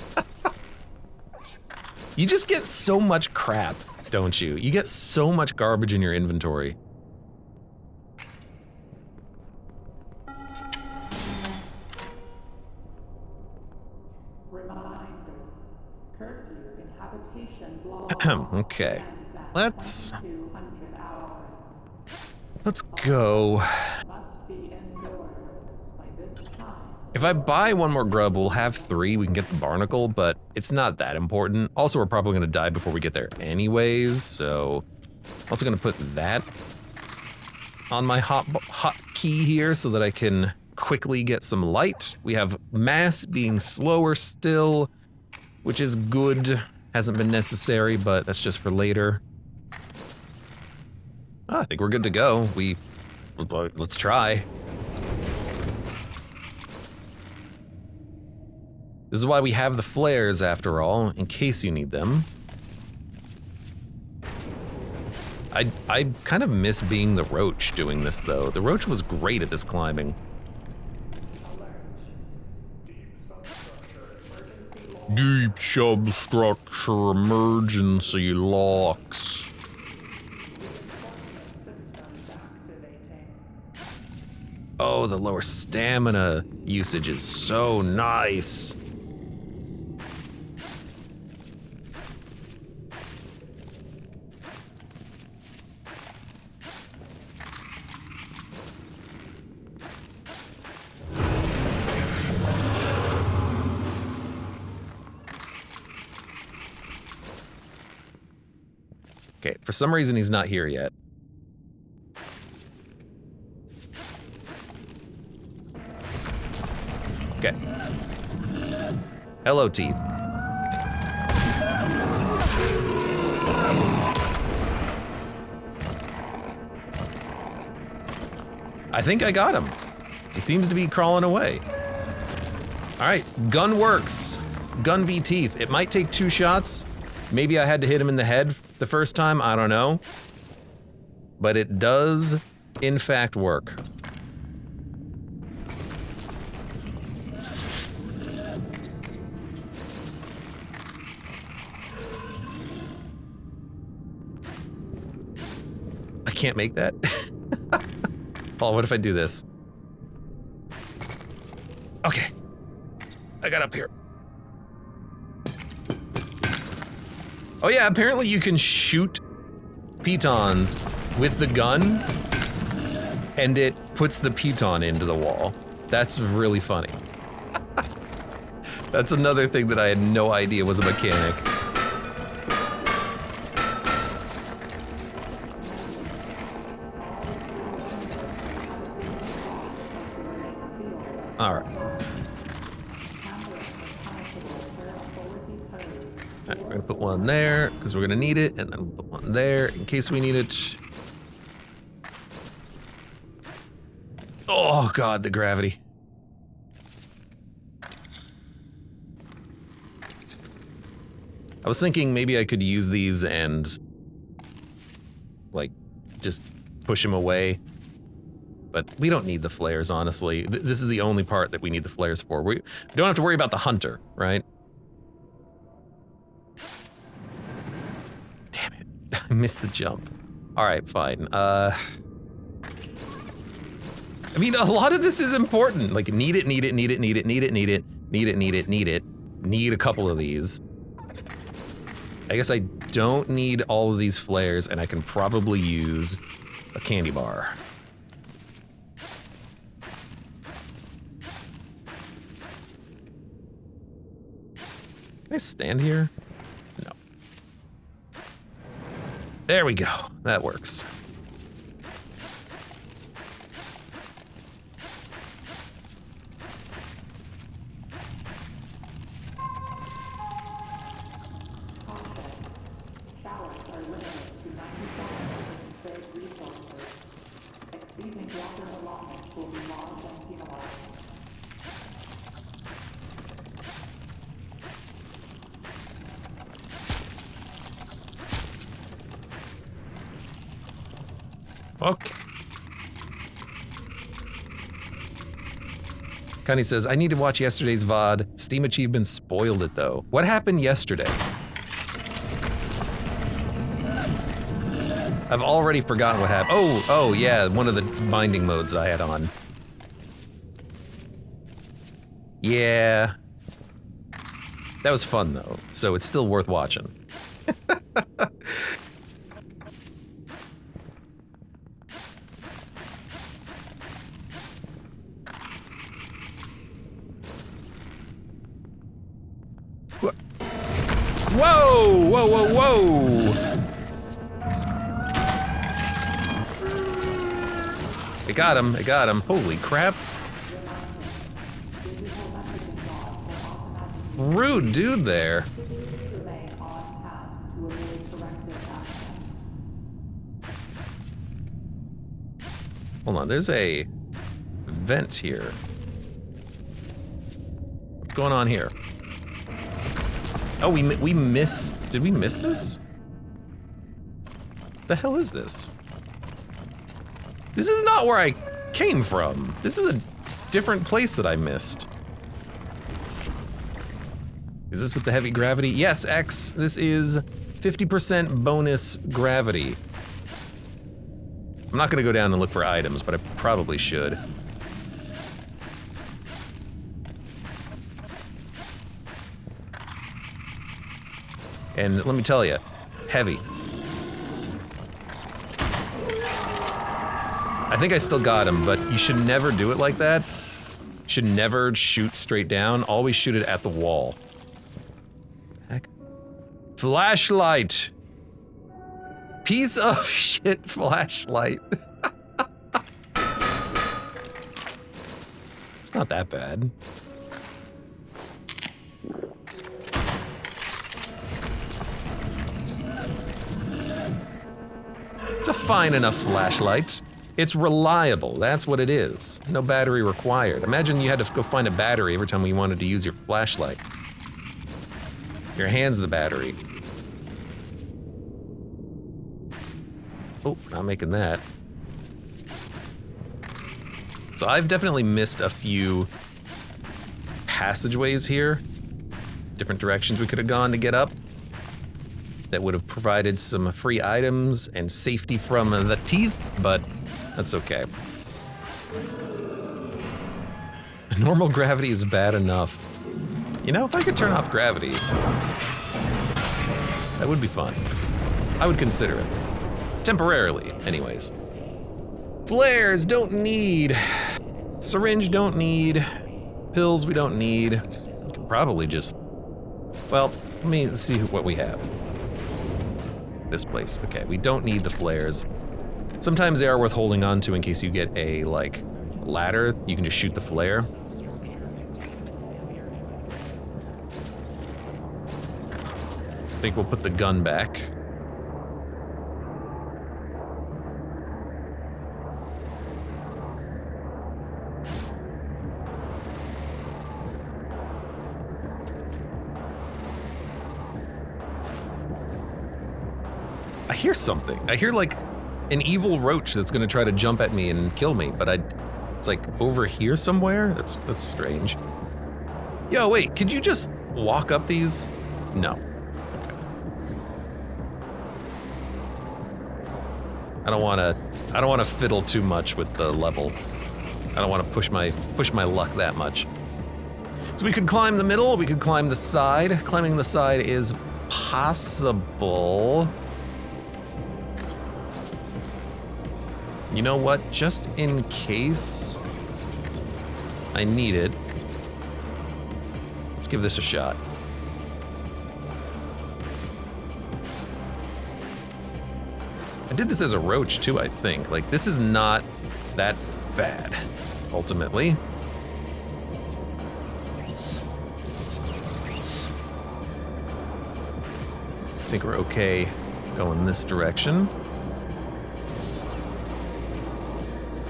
You just get so much crap, don't you? You get so much garbage in your inventory. Okay, let's go. If I buy 1 more grub, we'll have 3, we can get the barnacle, but it's not that important. Also, we're probably gonna die before we get there anyways, so... Also gonna put that on my hot key here so that I can quickly get some light. We have mass being slower still, which is good. Hasn't been necessary, but that's just for later. I think we're good to go. Let's try. This is why we have the flares, after all, in case you need them. I kind of miss being the roach doing this, though. The roach was great at this climbing. Deep substructure emergency locks. Oh, the lower stamina usage is so nice. Okay, for some reason he's not here yet. Okay. Hello, teeth. I think I got him. He seems to be crawling away. All right, gun works. Gun v teeth. It might take 2 shots. Maybe I had to hit him in the head the first time, I don't know. But it does, in fact, work. I can't make that. Paul, what if I do this? Okay. I got up here. Oh yeah, apparently you can shoot pitons with the gun, and it puts the piton into the wall. That's really funny. That's another thing that I had no idea was a mechanic. All right. Alright, we're gonna put one there, because we're gonna need it, and then we'll put one there, in case we need it. Oh god, the gravity. I was thinking maybe I could use these and, like, just push him away. But we don't need the flares, honestly. This is the only part that we need the flares for. We don't have to worry about the hunter, right? Damn it. I missed the jump. Alright, fine. I mean, a lot of this is important. Like, need it, need it, need it, need it, need it, need it, need it, need it, need it. Need a couple of these. I guess I don't need all of these flares, and I can probably use a candy bar. Can I stand here? No. There we go. That works. Showers are limited to 97 conserved resources. Exceeding water allotments will be logged and penalized. Okay. Connie says, I need to watch yesterday's VOD. Steam achievements spoiled it though. What happened yesterday? I've already forgotten what happened. Oh yeah, one of the binding modes I had on. Yeah. That was fun though, so it's still worth watching. Whoa! Whoa, whoa, whoa! I got him, I got him. Holy crap. Rude dude there. Hold on, there's a vent here. What's going on here? Oh, we missed. Did we miss this? The hell is this? This is not where I came from. This is a different place that I missed. Is this with the heavy gravity? Yes, X. This is 50% bonus gravity. I'm not gonna go down and look for items, but I probably should. And let me tell you, heavy. I think I still got him, but you should never do it like that. You should never shoot straight down. Always shoot it at the wall. Heck. Flashlight. Piece of shit flashlight. It's not that bad. It's a fine enough flashlight. It's reliable, that's what it is. No battery required. Imagine you had to go find a battery every time you wanted to use your flashlight. Your hand's the battery. Oh, not making that. So I've definitely missed a few passageways here. Different directions we could have gone to get up. That would have provided some free items and safety from the teeth, but that's okay. Normal gravity is bad enough. You know, if I could turn off gravity, that would be fun. I would consider it. Temporarily, anyways. Flares don't need. Syringe don't need. Pills we don't need. We can probably just, well, let me see what we have. This place, okay, we don't need the flares. Sometimes they are worth holding on to in case you get a, like, ladder. You can just shoot the flare. I think we'll put the gun back. I hear something. I hear like an evil roach that's gonna try to jump at me and kill me, but it's like over here somewhere? That's strange. Yo, wait, could you just walk up these? No. Okay. I don't wanna fiddle too much with the level. I don't wanna push my luck that much. So we could climb the middle, we could climb the side. Climbing the side is possible. You know what? Just in case I need it, let's give this a shot. I did this as a roach too, I think. Like, this is not that bad, ultimately. I think we're okay going this direction.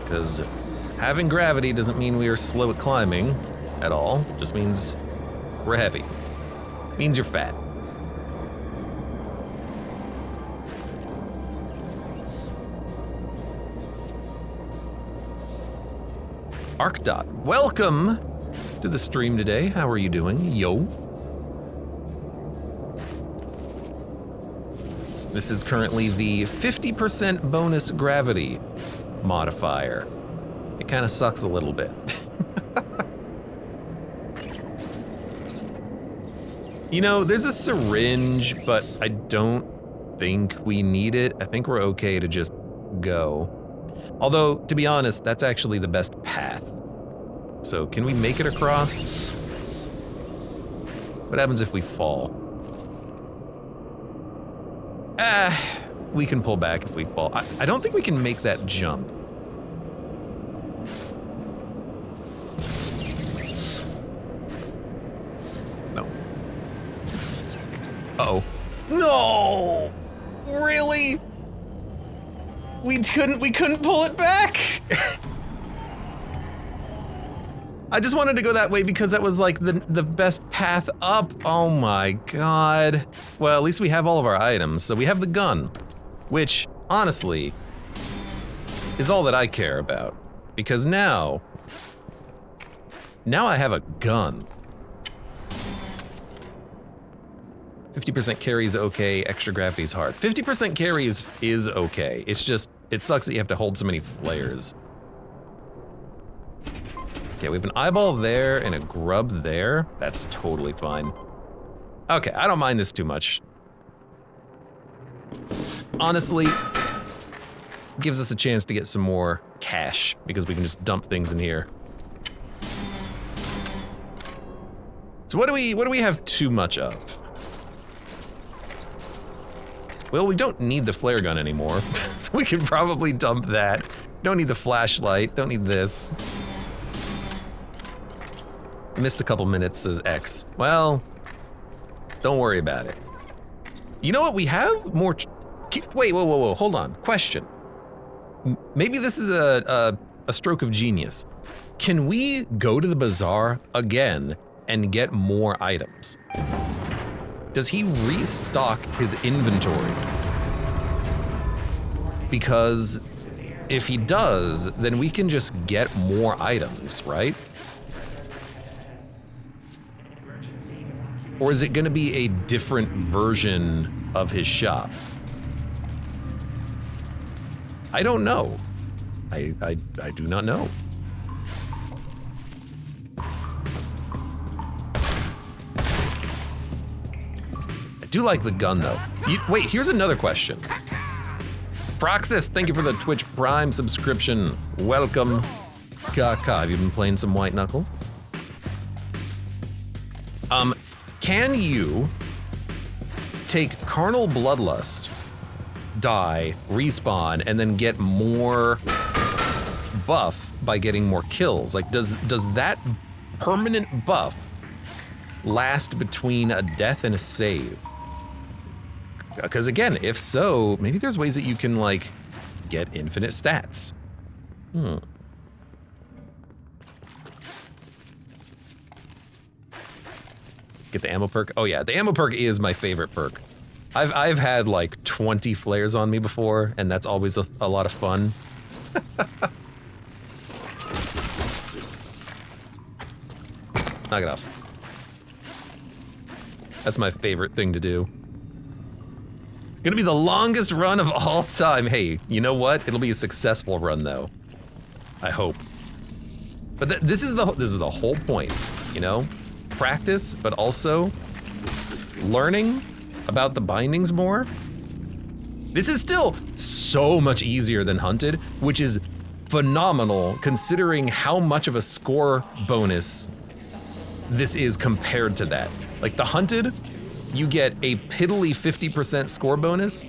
Because having gravity doesn't mean we are slow at climbing at all. Just means we're heavy. Means you're fat. ArcDot, welcome to the stream today. How are you doing? Yo. This is currently the 50% bonus gravity modifier. It kind of sucks a little bit. You know, there's a syringe, but I don't think we need it. I think we're okay to just go. Although, to be honest, that's actually the best path. So, can we make it across? What happens if we fall? We can pull back if we fall. I don't think we can make that jump. No. Uh-oh. No! Really? We couldn't pull it back? I just wanted to go that way because that was like the best path up. Oh my god. Well, at least we have all of our items. So we have the gun, which honestly is all that I care about, because now I have a gun. 50% carry is okay, extra gravity is hard. 50% carry is okay. It's just, it sucks that you have to hold so many flares. Okay, we have an eyeball there and a grub there. That's totally fine. Okay, I don't mind this too much. Honestly, gives us a chance to get some more cash because we can just dump things in here. So what do we have too much of? Well, we don't need the flare gun anymore, so we can probably dump that. Don't need the flashlight, don't need this. Missed a couple minutes, says X. Well, don't worry about it. You know what, we have more, wait, whoa, hold on, question. maybe this is a stroke of genius. Can we go to the bazaar again and get more items? Does he restock his inventory? Because if he does, then we can just get more items, right? Or is it gonna be a different version of his shop? I don't know. I do not know. I do like the gun though. Wait, here's another question. Proxys, thank you for the Twitch Prime subscription. Welcome. Kaka, have you been playing some White Knuckle? Can you take Carnal Bloodlust, die, respawn, and then get more buff by getting more kills? Like, does that permanent buff last between a death and a save? Because again, if so, maybe there's ways that you can, like, get infinite stats. Get the ammo perk? Oh yeah, the ammo perk is my favorite perk. I've had like 20 flares on me before, and that's always a lot of fun. Knock it off. That's my favorite thing to do. Gonna be the longest run of all time. Hey, you know what? It'll be a successful run though. I hope. But this is the whole point, you know? Practice, but also learning about the bindings more. This is still so much easier than Hunted, which is phenomenal considering how much of a score bonus this is compared to that. Like the Hunted, you get a piddly 50% score bonus,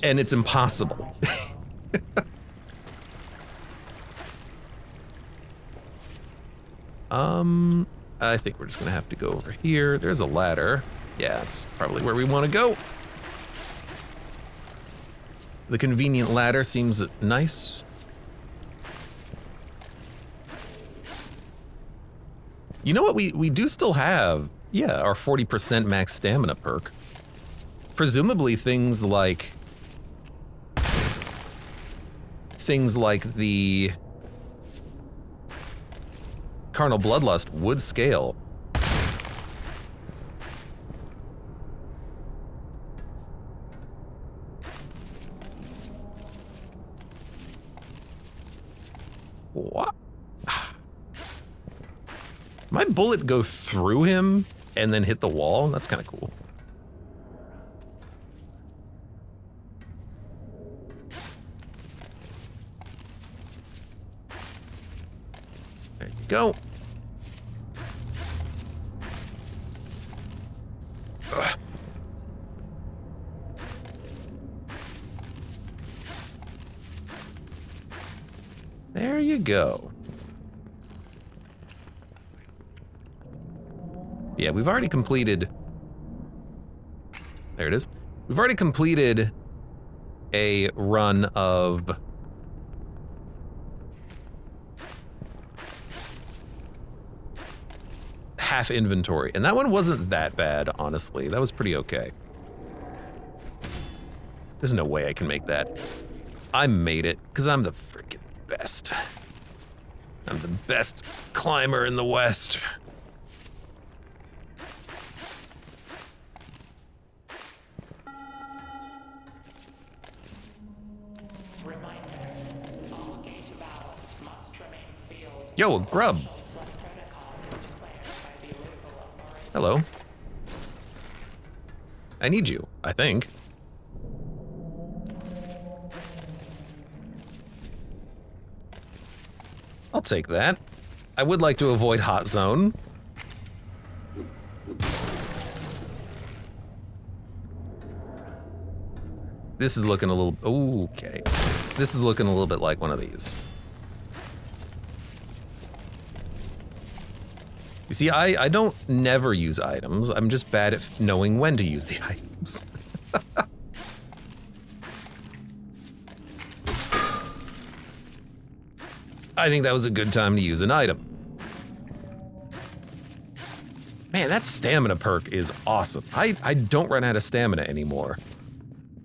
and it's impossible. I think we're just gonna have to go over here. There's a ladder. Yeah, that's probably where we want to go. The convenient ladder seems nice. You know what? We do still have, yeah, our 40% max stamina perk. Presumably things like the Carnal Bloodlust would scale. What? My bullet go through him and then hit the wall? That's kind of cool. There you go. Ugh. There you go. Yeah, we've already completed... There it is. We've already completed a run of... half inventory, and that one wasn't that bad, honestly. That was pretty okay. There's no way I can make that. I made it, because I'm the freaking best. I'm the best climber in the West. Yo, grub. Hello. I need you, I think. I'll take that. I would like to avoid hot zone. This is looking a little... okay. This is looking a little bit like one of these. You see, I don't never use items. I'm just bad at knowing when to use the items. I think that was a good time to use an item. Man, that stamina perk is awesome. I don't run out of stamina anymore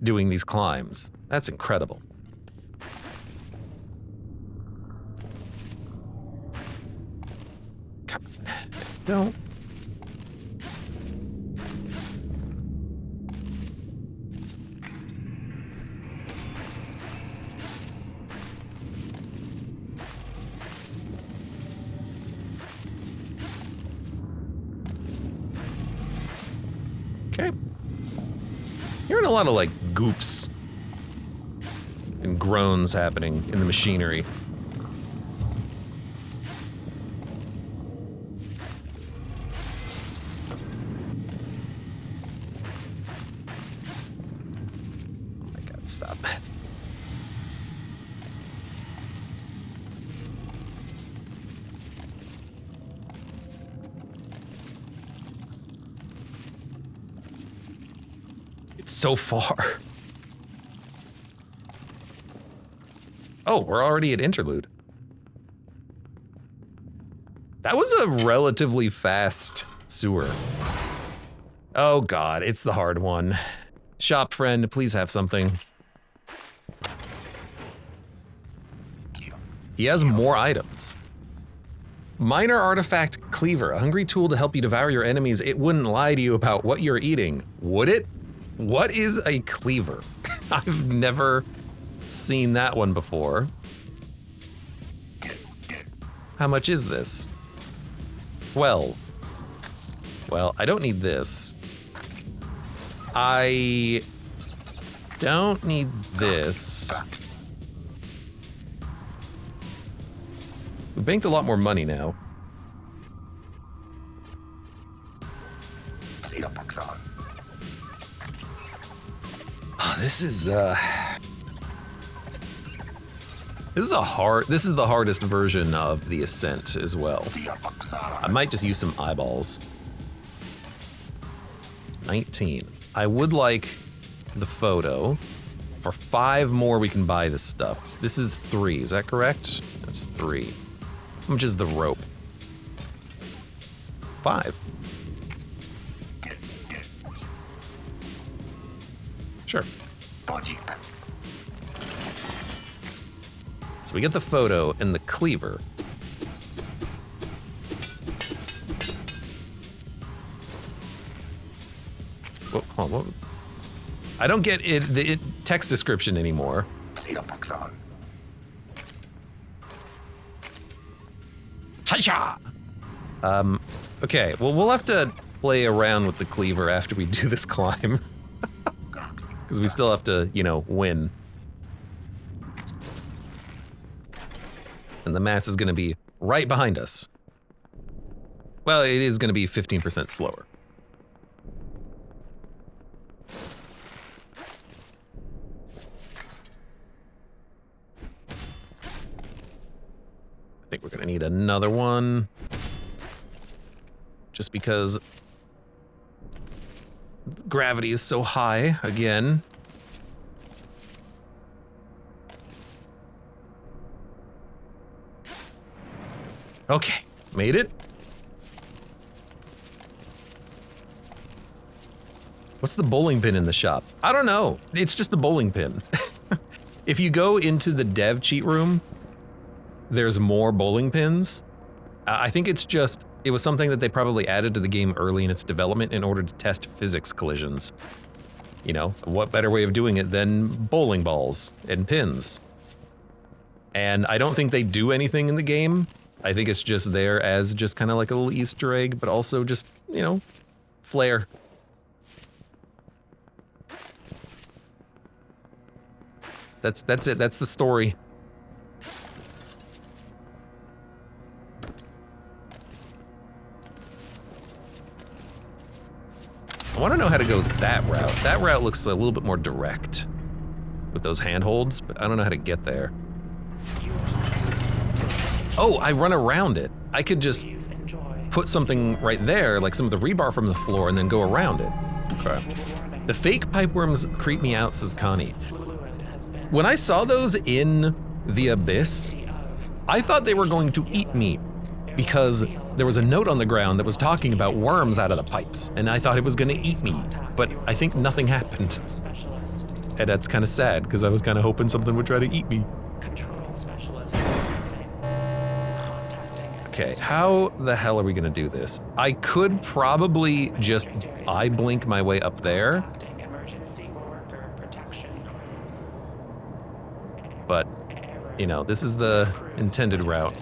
doing these climbs. That's incredible. No. Okay. Hearing a lot of like goops and groans happening in the machinery. Oh my god, stop. So far. Oh, we're already at interlude. That was a relatively fast sewer. Oh god, it's the hard one. Shop friend, please have something. He has more items. Minor artifact cleaver, a hungry tool to help you devour your enemies. It wouldn't lie to you about what you're eating, would it? What is a cleaver? I've never seen that one before. How much is this? 12. Well, I don't need this. I don't need this. We banked a lot more money now. Oh, this is the hardest version of the Ascent as well. I might just use some eyeballs. 19. I would like the photo. For 5 more, we can buy this stuff. This is 3, is that correct? That's 3. How much is the rope? 5. Sure. So we get the photo and the cleaver. Whoa, hold on, I don't get the text description anymore. Hi-ya! Okay, well, we'll have to play around with the cleaver after we do this climb. Because we still have to, you know, win. And the mass is going to be right behind us. Well, it is going to be 15% slower. I think we're going to need another one. Just because gravity is so high again. Okay, made it. What's the bowling pin in the shop? I don't know. It's just a bowling pin. If you go into the dev cheat room, there's more bowling pins. I think it's just, it was something that they probably added to the game early in its development in order to test physics collisions. You know, what better way of doing it than bowling balls and pins? And I don't think they do anything in the game. I think it's just there as just kind of like a little Easter egg, but also just, you know, flair. That's it, that's the story. I want to know how to go that route. That route looks a little bit more direct with those handholds, but I don't know how to get there. Oh, I run around it. I could just put something right there, like some of the rebar from the floor, and then go around it. Okay. The fake pipeworms creep me out, says Connie. When I saw those in the Abyss, I thought they were going to eat me because there was a note on the ground that was talking about worms out of the pipes, and I thought it was gonna eat me, but I think nothing happened. And that's kind of sad, because I was kind of hoping something would try to eat me. Okay, how the hell are we gonna do this? I could probably just eye blink my way up there. But, you know, this is the intended route.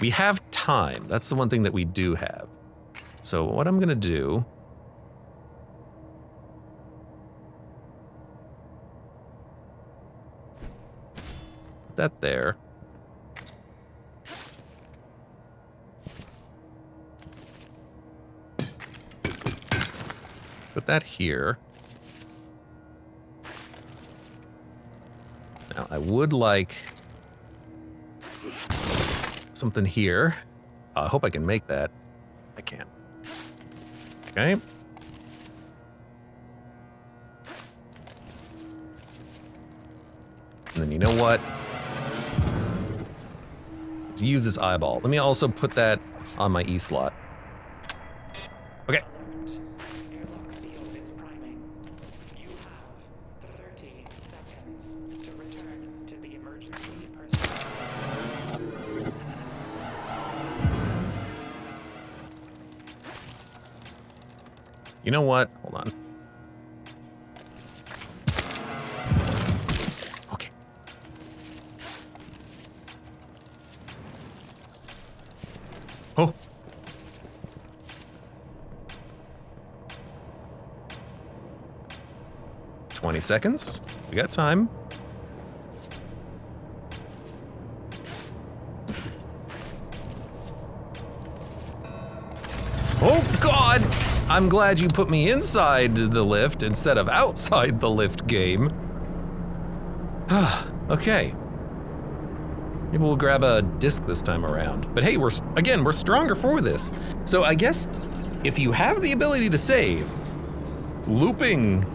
We have time. That's the one thing that we do have. So what I'm gonna do... Put that there. Put that here. Now I would like... something here. I hope I can make that. I can. Okay. And then you know what? Let's use this eyeball. Let me also put that on my E slot. Okay. You know what? Hold on. Okay. Oh. "20 seconds. We got time. Oh, God! I'm glad you put me inside the lift instead of outside the lift game. Okay. Maybe we'll grab a disc this time around. But hey, we're stronger for this. So I guess if you have the ability to save, looping,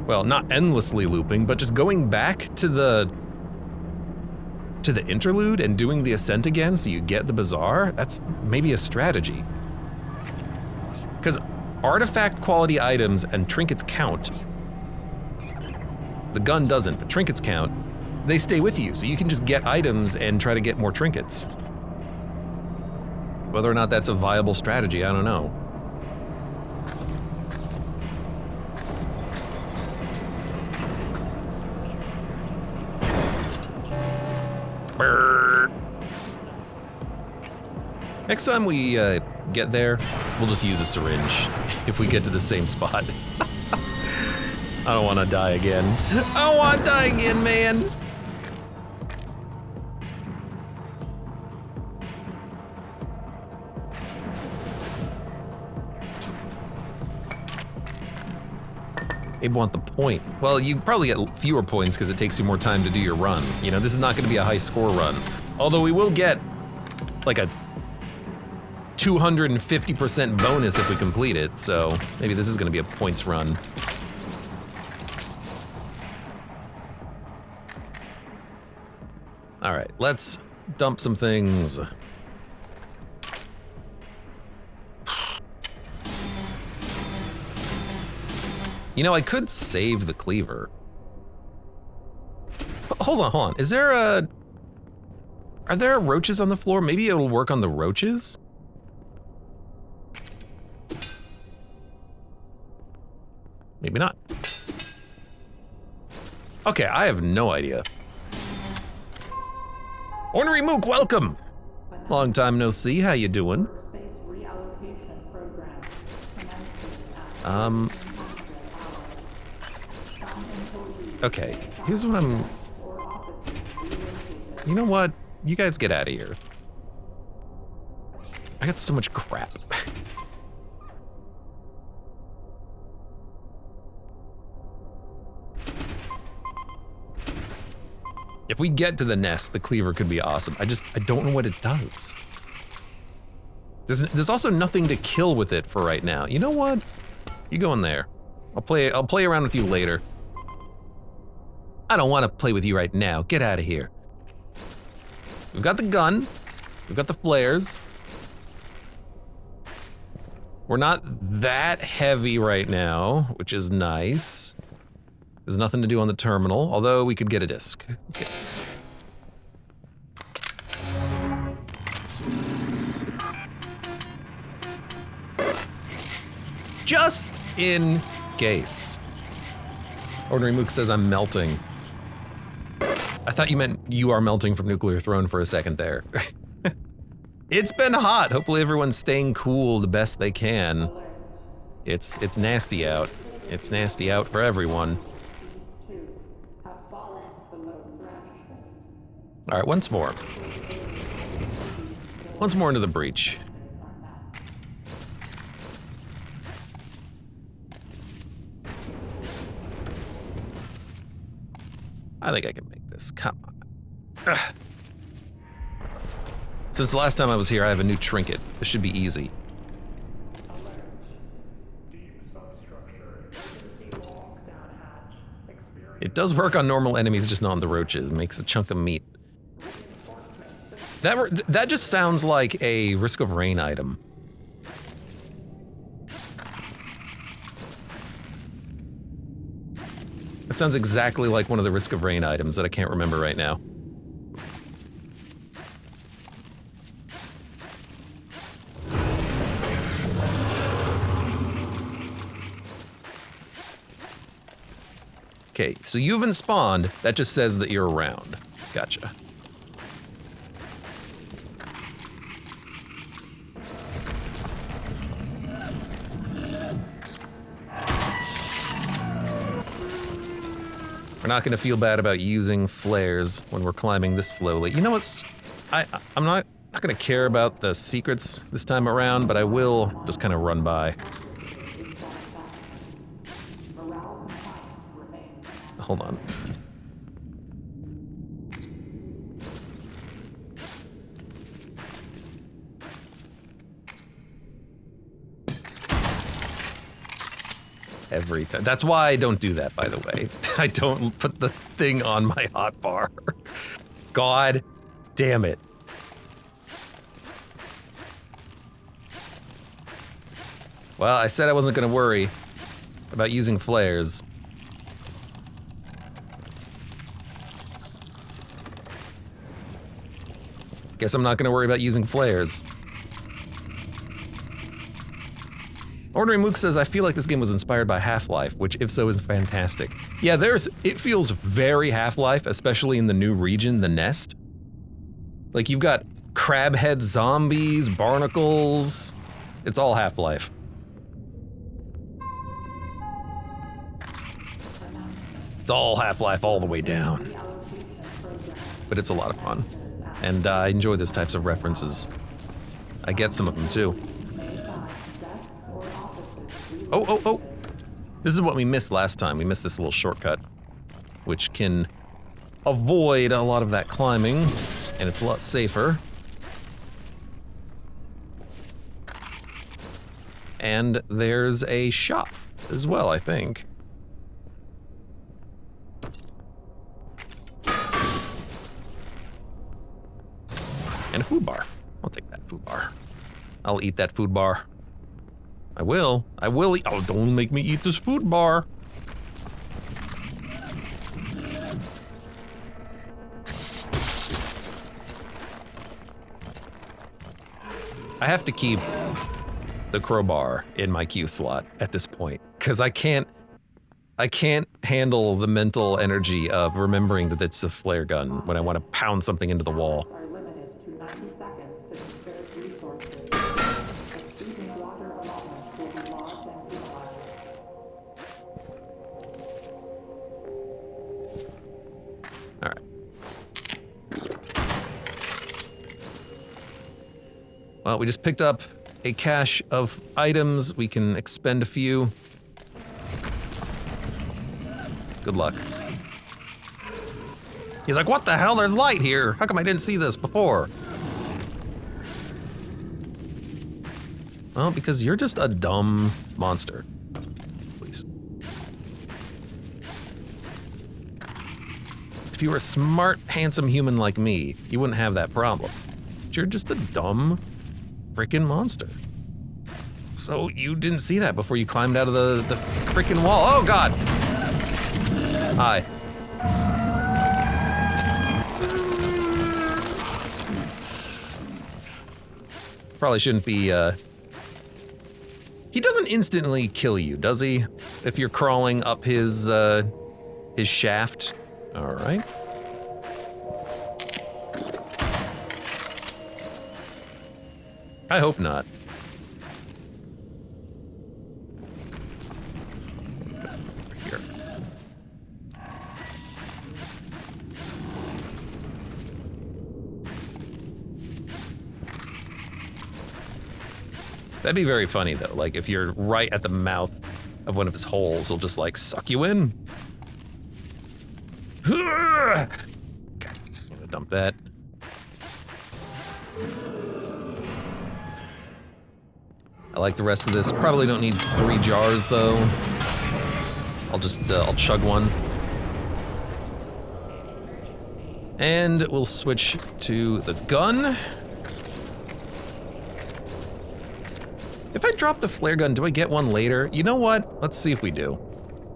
well, not endlessly looping, but just going back to the interlude and doing the ascent again so you get the bazaar, that's maybe a strategy. Because artifact quality items and trinkets count. The gun doesn't, but trinkets count. They stay with you, so you can just get items and try to get more trinkets. Whether or not that's a viable strategy, I don't know. Brrr. Next time we get there, we'll just use a syringe if we get to the same spot. I don't want to die again. I don't want to die again, man. Abe want the point. Well, you probably get fewer points because it takes you more time to do your run. You know, this is not going to be a high score run. Although we will get like a 250% bonus if we complete it, so maybe this is going to be a points run. All right, let's dump some things. You know, I could save the cleaver. Hold on. Is there a... Are there roaches on the floor? Maybe it'll work on the roaches? Maybe not. Okay, I have no idea. Ornery Mook, welcome! Long time no see, how you doing? Okay, here's what I'm... You know what? You guys get out of here. I got so much crap. If we get to the nest, the cleaver could be awesome. I don't know what it does. There's also nothing to kill with it for right now. You know what? You go in there. I'll play around with you later. I don't want to play with you right now. Get out of here. We've got the gun. We've got the flares. We're not that heavy right now, which is nice. There's nothing to do on the terminal, although we could get a disc. Get a disc. Just in case. Ordinary Mook says I'm melting. I thought you meant you are melting from Nuclear Throne for a second there. It's been hot. Hopefully everyone's staying cool the best they can. It's nasty out. It's nasty out for everyone. All right, once more. Once more into the breach. I think I can make this. Come on. Ugh. Since the last time I was here, I have a new trinket. This should be easy. It does work on normal enemies, just not on the roaches. It makes a chunk of meat. That just sounds like a Risk of Rain item. It sounds exactly like one of the Risk of Rain items that I can't remember right now. Okay, so you haven't spawned. That just says that you're around. Gotcha. We're not gonna feel bad about using flares when we're climbing this slowly. You know what's... I'm not gonna care about the secrets this time around, but I will just kind of run by. Hold on. Every time. That's why I don't do that, by the way. I don't put the thing on my hotbar. God damn it. Well, I said I wasn't gonna worry about using flares. Guess I'm not gonna worry about using flares. Ordinary Mook says, I feel like this game was inspired by Half-Life, which if so is fantastic. Yeah, it feels very Half-Life, especially in the new region, the Nest. Like you've got crabhead zombies, barnacles, it's all Half-Life. It's all Half-Life all the way down. But it's a lot of fun. And I enjoy these types of references. I get some of them too. Oh! This is what we missed last time. We missed this little shortcut, which can avoid a lot of that climbing, and it's a lot safer. And there's a shop as well, I think. And a food bar. I'll take that food bar. I'll eat that food bar. I will eat. Oh, don't make me eat this food bar. I have to keep the crowbar in my Q slot at this point, because I can't handle the mental energy of remembering that it's a flare gun when I want to pound something into the wall. Alright. Well, we just picked up a cache of items. We can expend a few. Good luck. He's like, what the hell? There's light here. How come I didn't see this before? Well, because you're just a dumb monster. Please. If you were a smart, handsome human like me, you wouldn't have that problem. But you're just a dumb, freaking monster. So you didn't see that before you climbed out of the freaking wall. Oh, God! Hi. Probably shouldn't be, He doesn't instantly kill you, does he? If you're crawling up his shaft. All right. I hope not. Here. That'd be very funny though, like if you're right at the mouth of one of his holes, he'll just like suck you in. Okay, I'm gonna dump that. I like the rest of this. Probably don't need 3 jars though. I'll just, I'll chug one. And we'll switch to the gun. If I drop the flare gun, do I get one later? You know what? Let's see if we do.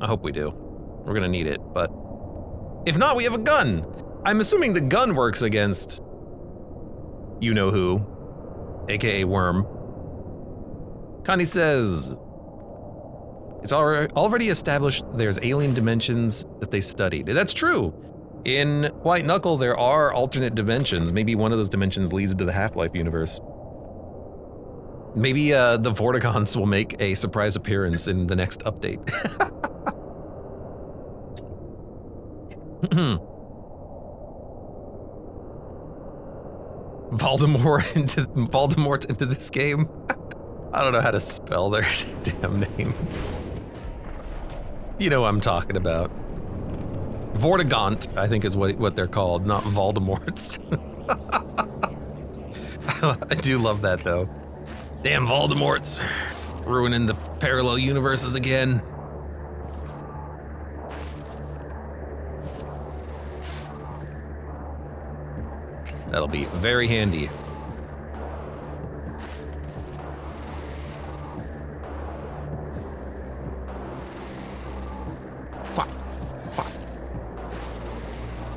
I hope we do. We're gonna need it, but if not, we have a gun. I'm assuming the gun works against you-know-who, aka Worm. Connie says, it's already established there's alien dimensions that they studied. That's true. In White Knuckle, there are alternate dimensions. Maybe one of those dimensions leads to the Half-Life universe. Maybe the Vortigons will make a surprise appearance in the next update. Voldemort into this game? I don't know how to spell their damn name. You know what I'm talking about. Vortigaunt, I think is what they're called, not Voldemorts. I do love that though. Damn Voldemorts, ruining the parallel universes again. That'll be very handy.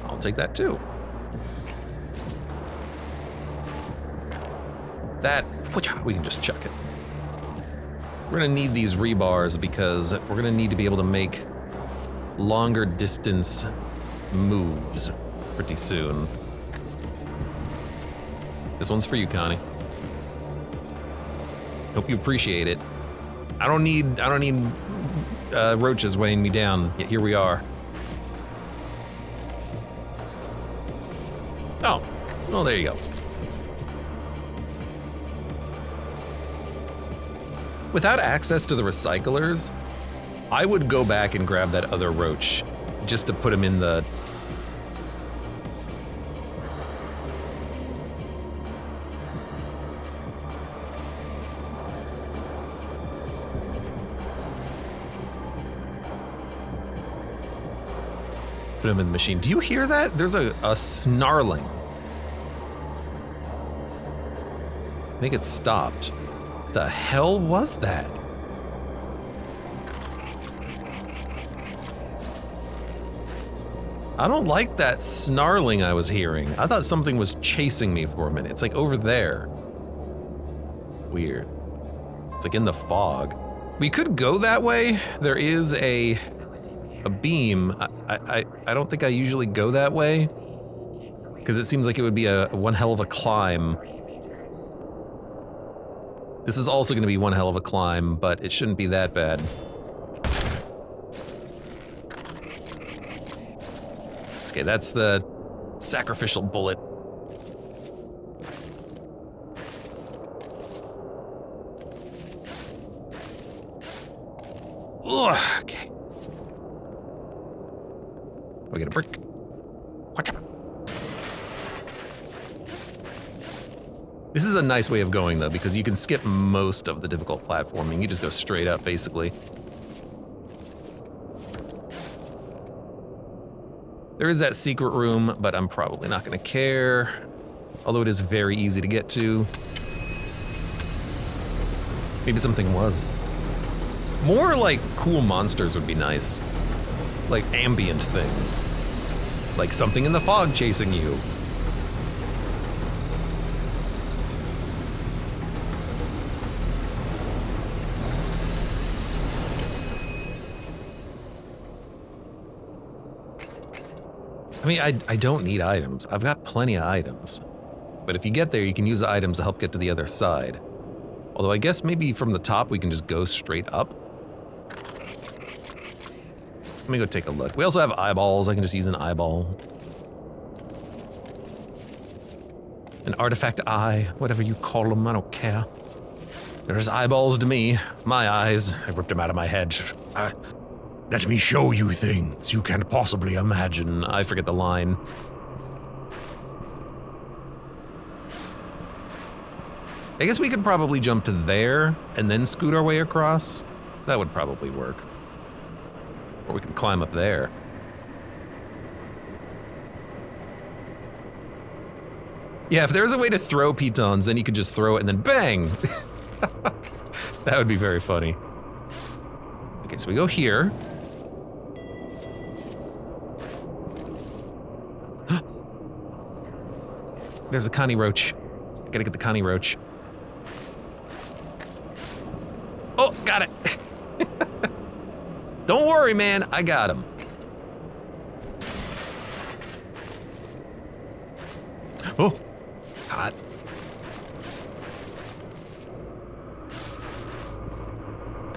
I'll take that too. That, we can just chuck it. We're gonna need these rebars because we're gonna need to be able to make longer distance moves pretty soon. This one's for you, Connie. Hope you appreciate it. I don't need roaches weighing me down, yet here we are. Oh, well there you go. Without access to the recyclers, I would go back and grab that other roach just to put him in the... Put him in the machine. Do you hear that? There's a snarling. I think it stopped. The hell was that? I don't like that snarling I was hearing. I thought something was chasing me for a minute. It's like over there. Weird. It's like in the fog. We could go that way. There is a beam. I don't think I usually go that way because it seems like it would be a one hell of a climb. This is also going to be one hell of a climb, but it shouldn't be that bad. Okay, that's the sacrificial bullet. Ugh, okay. We get a brick. Watch out. This is a nice way of going, though, because you can skip most of the difficult platforming. You just go straight up, basically. There is that secret room, but I'm probably not going to care. Although it is very easy to get to. Maybe something was. More like cool monsters would be nice. Like ambient things. Like something in the fog chasing you. I mean, I don't need items. I've got plenty of items. But if you get there, you can use the items to help get to the other side. Although I guess maybe from the top we can just go straight up. Let me go take a look. We also have eyeballs. I can just use an eyeball. An artifact eye, whatever you call them, I don't care. There's eyeballs to me. My eyes. I ripped them out of my head. Let me show you things you can't possibly imagine. I forget the line. I guess we could probably jump to there and then scoot our way across. That would probably work. Or we could climb up there. Yeah, if there was a way to throw pitons, then you could just throw it and then bang! That would be very funny. Okay, so we go here. There's a Connie Roach. I gotta get the Connie Roach. Oh, got it! Don't worry, man, I got him. Oh, hot.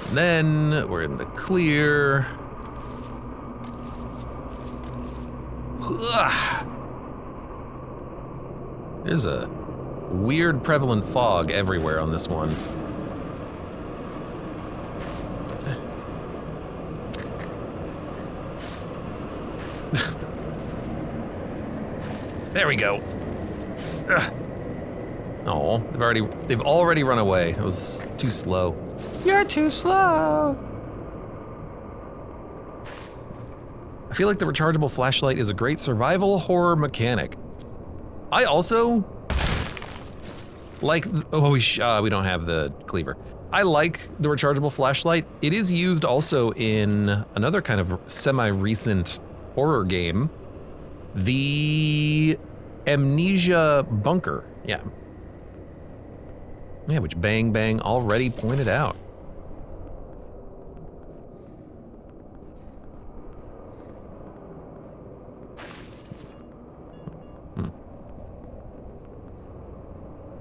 And then we're in the clear. Ugh. There's a weird prevalent fog everywhere on this one. There we go. Oh, they've already run away. It was too slow. You're too slow. I feel like the rechargeable flashlight is a great survival horror mechanic. I also like, we don't have the cleaver. I like the rechargeable flashlight. It is used also in another kind of semi-recent horror game, the Amnesia Bunker. Yeah, which Bang Bang already pointed out.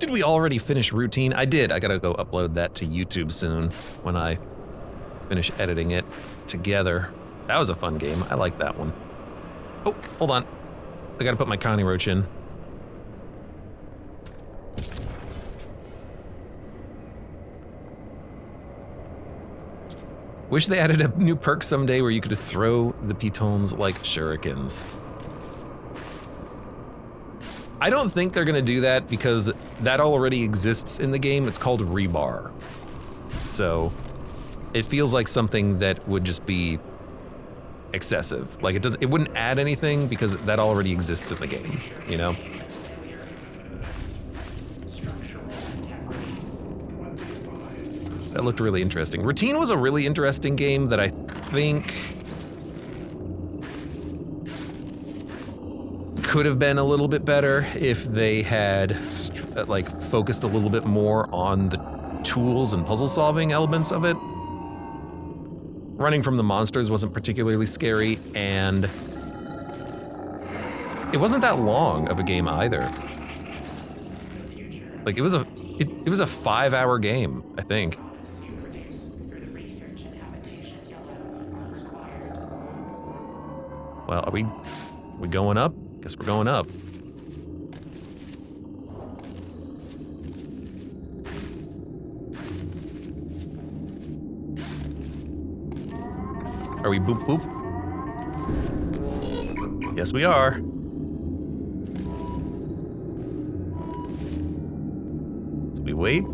Did we already finish routine? I did. I gotta go upload that to YouTube soon when I finish editing it together. That was a fun game. I like that one. Oh, hold on. I gotta put my Connie Roach in. Wish they added a new perk someday where you could throw the pitons like shurikens. I don't think they're gonna do that because that already exists in the game. It's called rebar. So it feels like something that would just be excessive. Like it wouldn't add anything because that already exists in the game, you know? That looked really interesting. Routine was a really interesting game that I think could have been a little bit better if they had like focused a little bit more on the tools and puzzle solving elements of it. Running from the monsters wasn't particularly scary, and it wasn't that long of a game either. Like it was a 5-hour game, I think. Well, are we going up? Guess we're going up. Are we boop boop? Yes, we are. wait.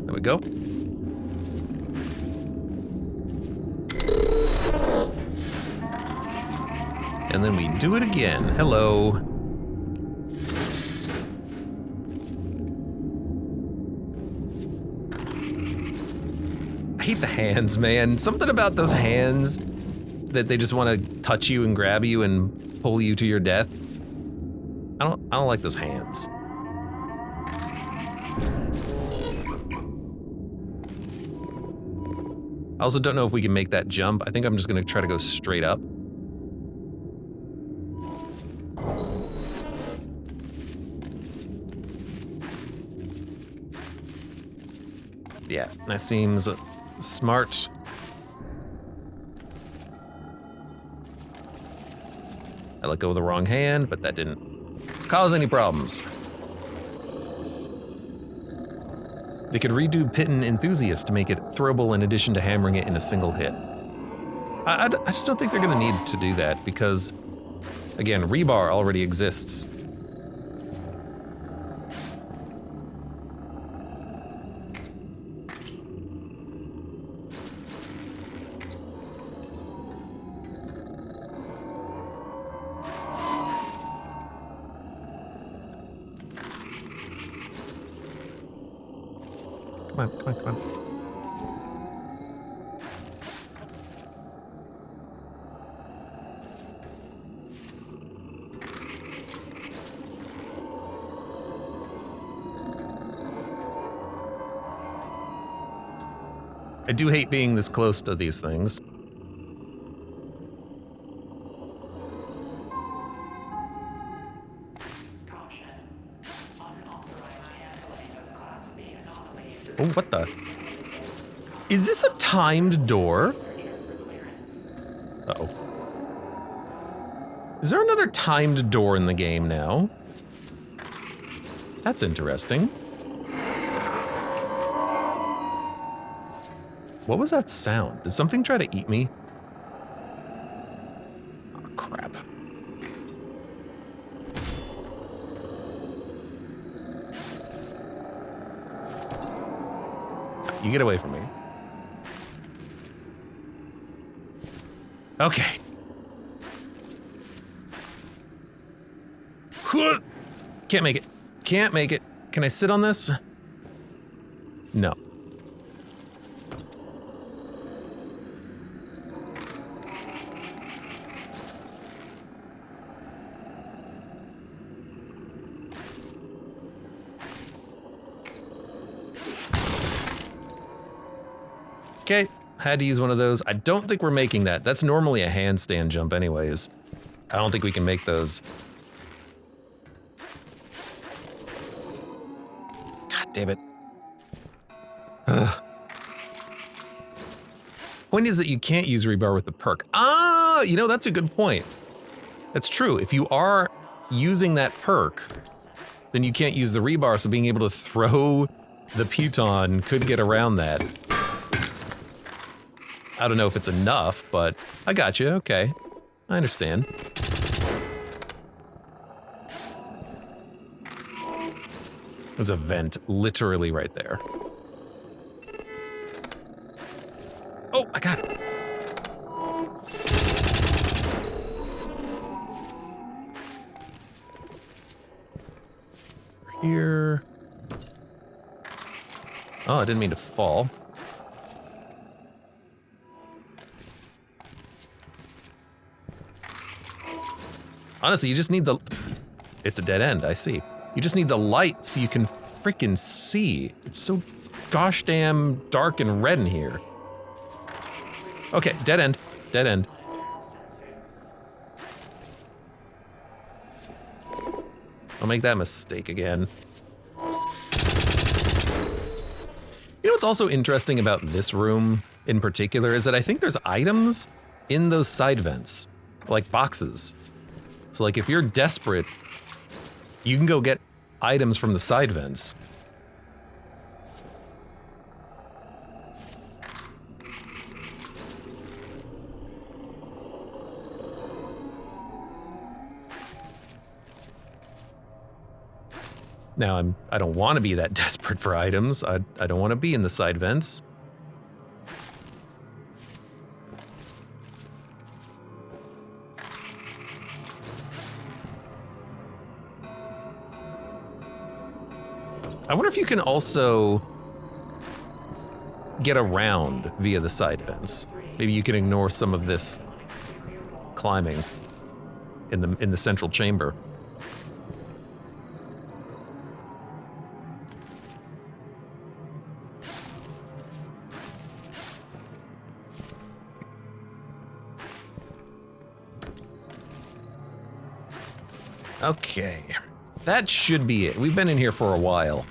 There we go. And then we do it again. Hello. I hate the hands, man. Something about those hands that they just want to touch you and grab you and pull you to your death. I don't like those hands. I also don't know if we can make that jump. I think I'm just gonna try to go straight up. Yeah, that seems smart. I let go of the wrong hand, but that didn't cause any problems. They could redo Pitten Enthusiast to make it throwable in addition to hammering it in a single hit. I just don't think they're gonna need to do that because, again, rebar already exists. Come on, come on, come on. I do hate being this close to these things. Oh, what the? Is this a timed door? Uh-oh. Is there another timed door in the game now? That's interesting. What was that sound? Did something try to eat me? Oh, crap. You get away from me. Okay. Can't make it. Can't make it. Can I sit on this? No. Okay, had to use one of those. I don't think we're making that. That's normally a handstand jump anyways. I don't think we can make those. God damn it. Ugh. Point is that you can't use rebar with the perk. Ah, you know, that's a good point. That's true. If you are using that perk, then you can't use the rebar, so being able to throw the piton could get around that. I don't know if it's enough, but I got you. Okay, I understand. There's a vent literally right there. Oh, I got it. Here. Oh, I didn't mean to fall. Honestly, you just need the... It's a dead end, I see. You just need the light so you can freaking see. It's so gosh damn dark and red in here. Okay, dead end. Dead end. I'll make that mistake again. You know what's also interesting about this room in particular is that I think there's items in those side vents, like boxes. So like if you're desperate, you can go get items from the side vents. Now I don't want to be that desperate for items. I don't want to be in the side vents. I wonder if you can also get around via the side vents. Maybe you can ignore some of this climbing in the central chamber. Okay, that should be it. We've been in here for a while.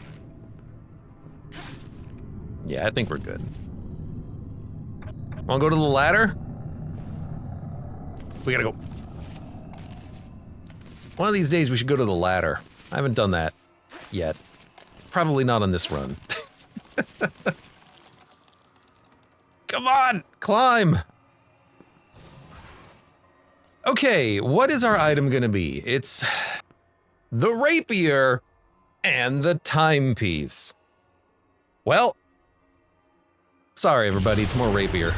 Yeah, I think we're good. Wanna go to the ladder? We gotta go. One of these days we should go to the ladder. I haven't done that yet. Probably not on this run. Come on, climb! Okay, what is our item gonna be? It's the rapier and the timepiece. Well, sorry everybody, it's more rapier.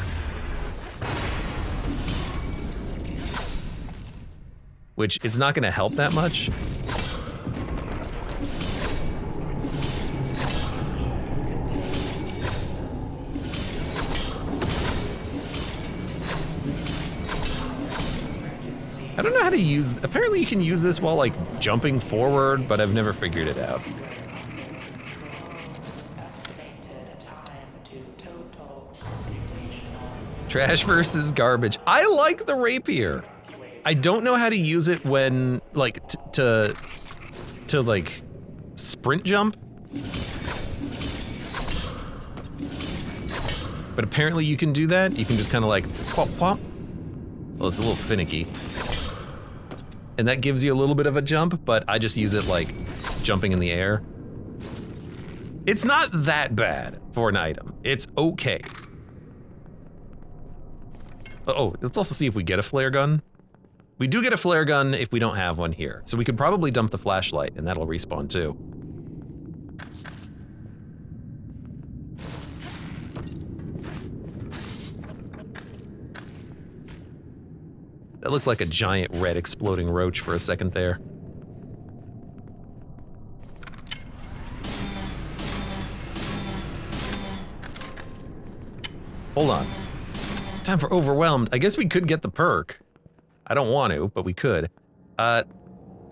Which is not gonna help that much. I don't know how to use, apparently you can use this while like jumping forward, but I've never figured it out. Trash versus garbage. I like the rapier. I don't know how to use it when like to like sprint jump. But apparently you can do that. You can just kind of like whop whop. Well, it's a little finicky. And that gives you a little bit of a jump, but I just use it like jumping in the air. It's not that bad for an item. It's okay. Oh, let's also see if we get a flare gun. We do get a flare gun if we don't have one here. So we could probably dump the flashlight and that'll respawn too. That looked like a giant red exploding roach for a second there. Hold on. Time for overwhelmed. I guess we could get the perk. I don't want to, but we could. I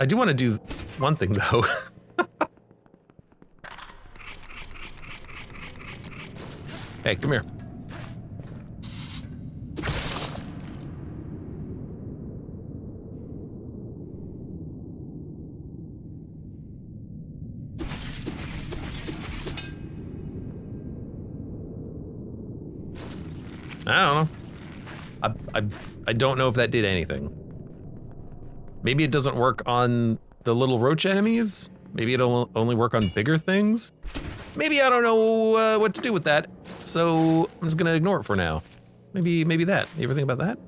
do want to do one thing though. Hey, come here. I don't know. I don't know if that did anything. Maybe it doesn't work on the little roach enemies? Maybe it'll only work on bigger things? Maybe I don't know what to do with that, so I'm just gonna ignore it for now. Maybe that. You ever think about that?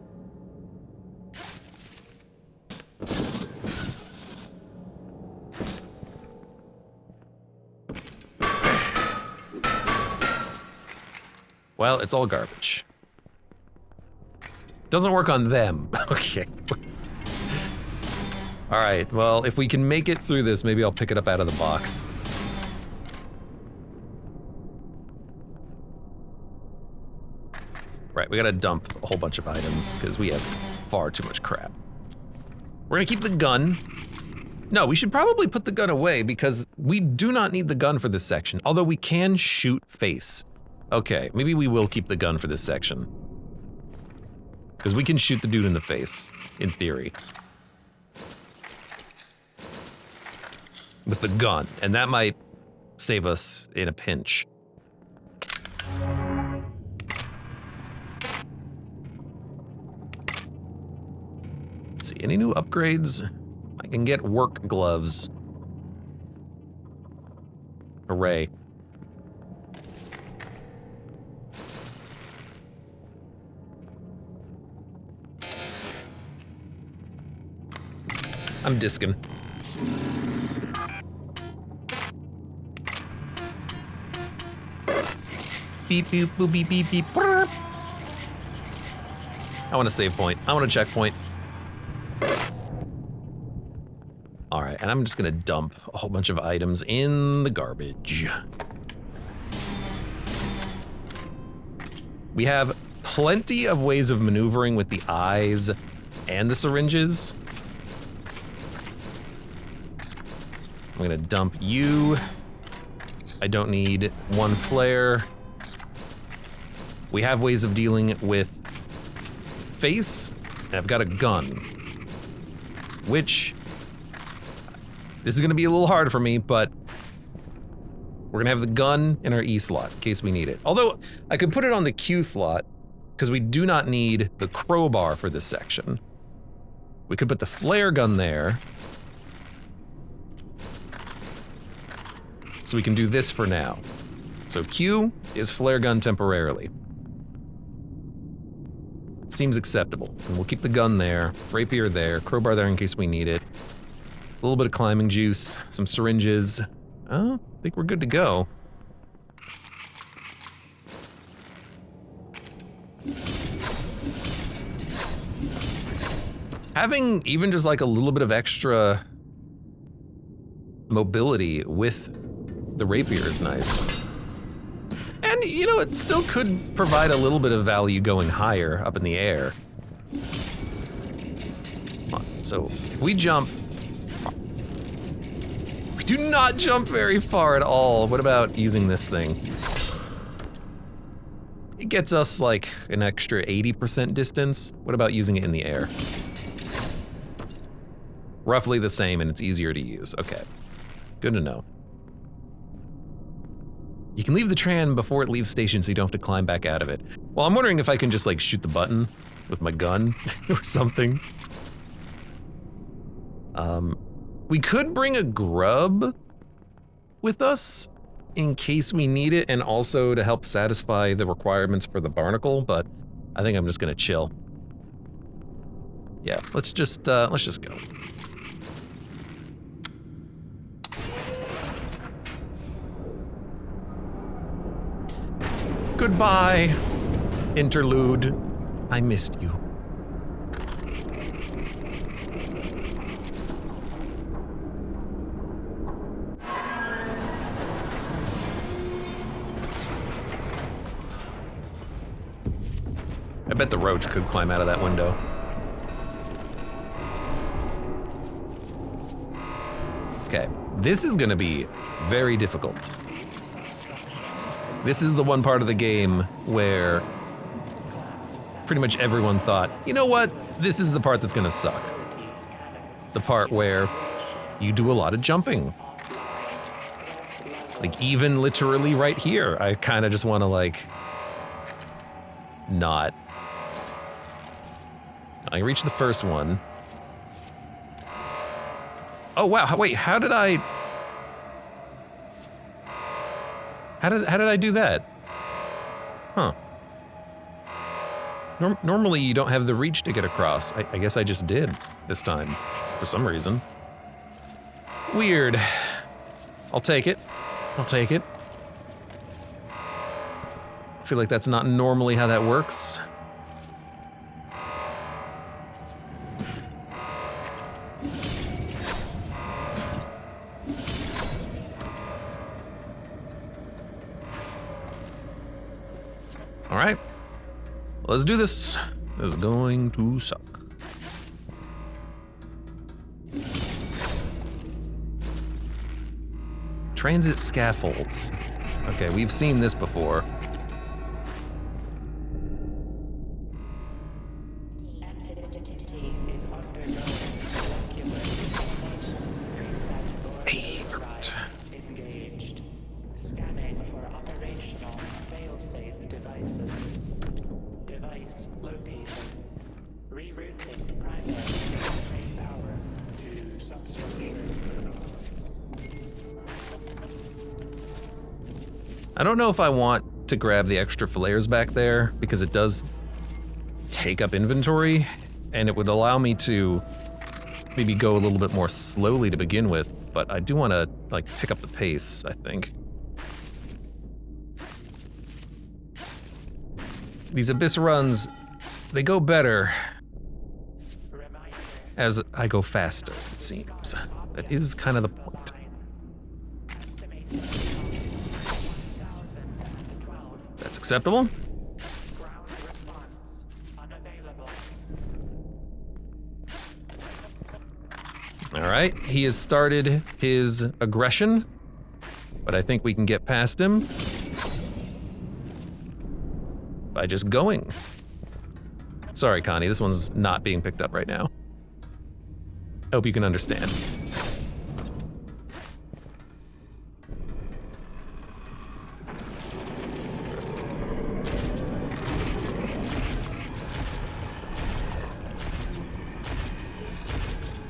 Well, it's all garbage. Doesn't work on them. Okay. Alright, well, if we can make it through this, maybe I'll pick it up out of the box. Right, we gotta dump a whole bunch of items, because we have far too much crap. We're gonna keep the gun. No, we should probably put the gun away, because we do not need the gun for this section, although we can shoot face. Okay, maybe we will keep the gun for this section. Because we can shoot the dude in the face, in theory. With the gun, and that might save us in a pinch. Let's see, any new upgrades? I can get work gloves. Hooray. I'm disking. Beep, beep, boop, beep, beep, beep. Brrr. I want a save point. I want a checkpoint. All right, and I'm just gonna dump a whole bunch of items in the garbage. We have plenty of ways of maneuvering with the eyes and the syringes. I'm gonna dump you. I don't need one flare. We have ways of dealing with face, and I've got a gun. Which, this is gonna be a little hard for me, but we're gonna have the gun in our E slot in case we need it. Although, I could put it on the Q slot, because we do not need the crowbar for this section. We could put the flare gun there. So we can do this for now. So Q is flare gun temporarily. Seems acceptable. And we'll keep the gun there, rapier there, crowbar there in case we need it. A little bit of climbing juice, some syringes. Oh, I think we're good to go. Having even just like a little bit of extra mobility with the rapier is nice. And, you know, it still could provide a little bit of value going higher up in the air. So, if we jump... We do not jump very far at all. What about using this thing? It gets us like an extra 80% distance. What about using it in the air? Roughly the same, and it's easier to use. Okay, good to know. You can leave the tram before it leaves station so you don't have to climb back out of it. Well, I'm wondering if I can just like shoot the button with my gun or something. We could bring a grub with us in case we need it, and also to help satisfy the requirements for the barnacle, but I think I'm just gonna chill. Yeah, let's just go. Goodbye, interlude. I missed you. I bet the roach could climb out of that window. Okay, this is gonna be very difficult. This is the one part of the game where pretty much everyone thought, you know what, this is the part that's gonna suck. The part where you do a lot of jumping. Like even literally right here, I kinda just wanna like, not. I reached the first one. Oh wow, wait, how did I do that? Huh. Normally you don't have the reach to get across. I guess I just did this time, for some reason. Weird. I'll take it. I'll take it. I feel like that's not normally how that works. All right, let's do this. This is going to suck. Transit scaffolds. Okay, we've seen this before. I don't know if I want to grab the extra flares back there because it does take up inventory, and it would allow me to maybe go a little bit more slowly to begin with, but I do want to like pick up the pace, I think. These abyss runs, they go better as I go faster, it seems. That is kind of the point. That's acceptable. All right, he has started his aggression, but I think we can get past him by just going. Sorry, Connie, this one's not being picked up right now. Hope you can understand.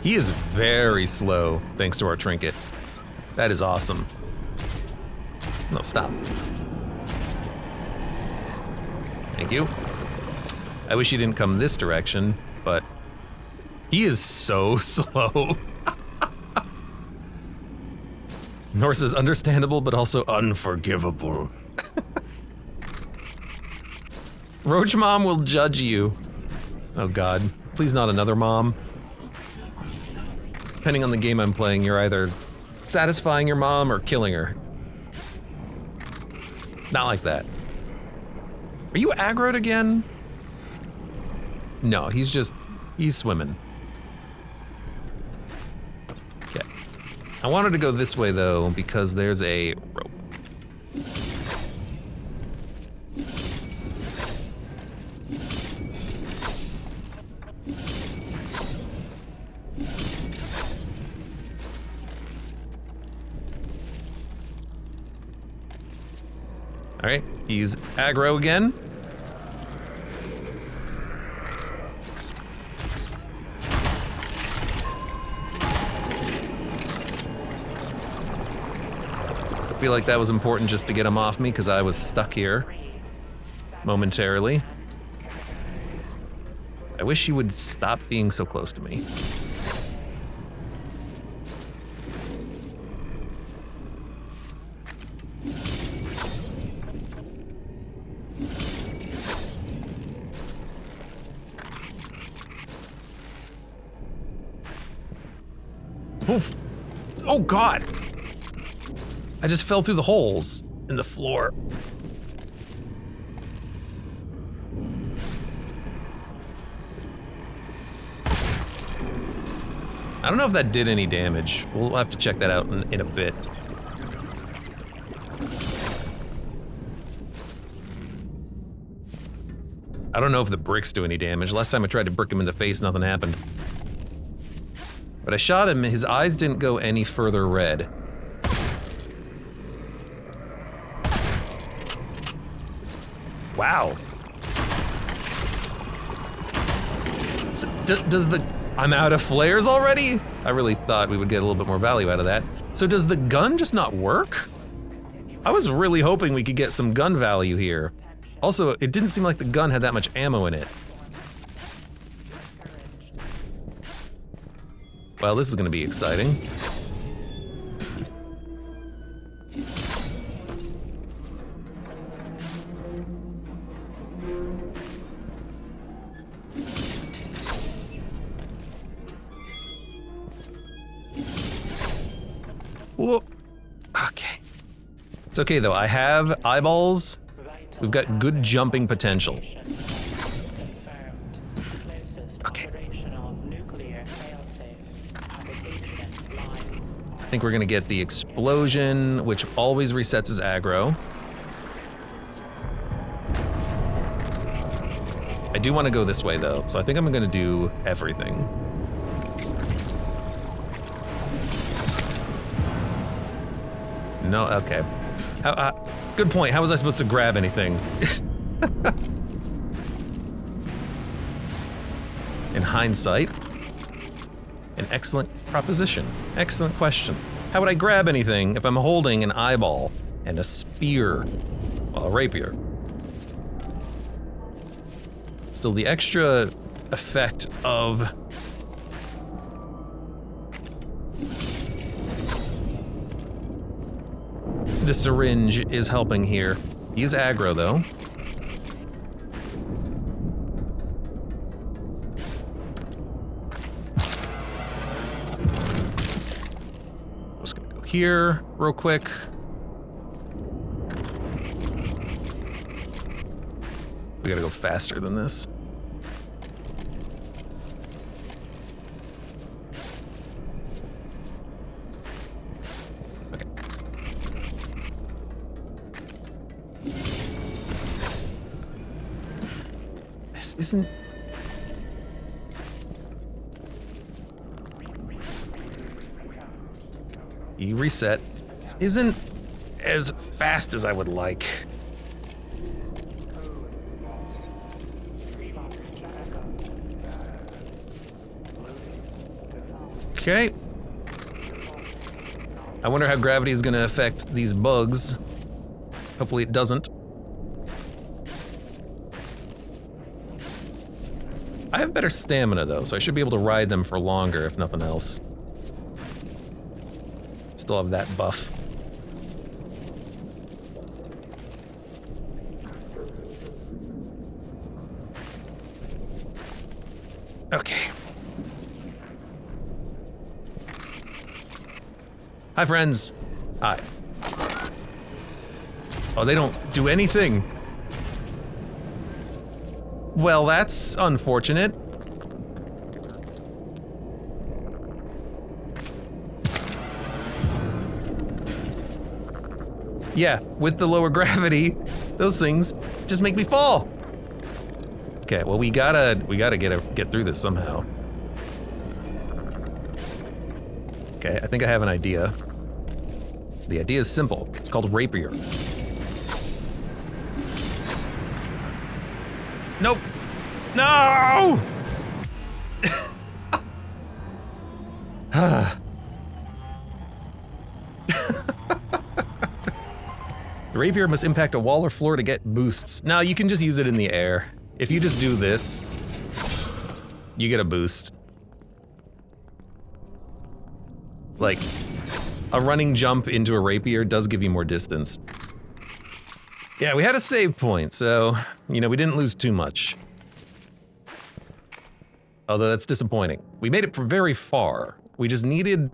He is very slow, thanks to our trinket. That is awesome. No, stop. Thank you. I wish he didn't come this direction, but he is so slow. Norse is understandable, but also unforgivable. Roach Mom will judge you. Oh God, please not another mom. Depending on the game I'm playing, you're either satisfying your mom or killing her. Not like that. Are you aggroed again? No, he's swimming. Okay. I wanted to go this way though, because there's a rope. All right, he's aggro again. I feel like that was important just to get him off me because I was stuck here momentarily. I wish you would stop being so close to me. Oof. Oh God! I just fell through the holes in the floor. I don't know if that did any damage. We'll have to check that out in a bit. I don't know if the bricks do any damage. Last time I tried to brick him in the face, nothing happened. But I shot him, his eyes didn't go any further red. Wow. So, does the... I'm out of flares already? I really thought we would get a little bit more value out of that. So does the gun just not work? I was really hoping we could get some gun value here. Also, it didn't seem like the gun had that much ammo in it. Well, this is gonna be exciting. Whoa. Okay. It's okay though, I have eyeballs. We've got good jumping potential. Okay. I think we're gonna get the explosion, which always resets his aggro. I do want to go this way though, so I think I'm gonna do everything. No, okay. Good point, how was I supposed to grab anything? In hindsight, an excellent proposition. Excellent question. How would I grab anything if I'm holding an eyeball and a spear? Well, a rapier. Still, the extra effect of the syringe is helping here. He's aggro though. here real quick. We gotta go faster than this. Okay. This isn't... You reset. This isn't as fast as I would like. Okay. I wonder how gravity is going to affect these bugs. Hopefully it doesn't. I have better stamina though, so I should be able to ride them for longer if nothing else. Still have that buff. Okay. Hi, friends. Hi. Oh, they don't do anything. Well, that's unfortunate. Yeah, with the lower gravity, those things just make me fall. Okay, well we gotta get through this somehow. Okay, I think I have an idea. The idea is simple. It's called rapier. Nope. No! The rapier must impact a wall or floor to get boosts. No, you can just use it in the air. If you just do this, you get a boost. Like, a running jump into a rapier does give you more distance. Yeah, we had a save point, so, you know, we didn't lose too much. Although that's disappointing. We made it very far. We just needed...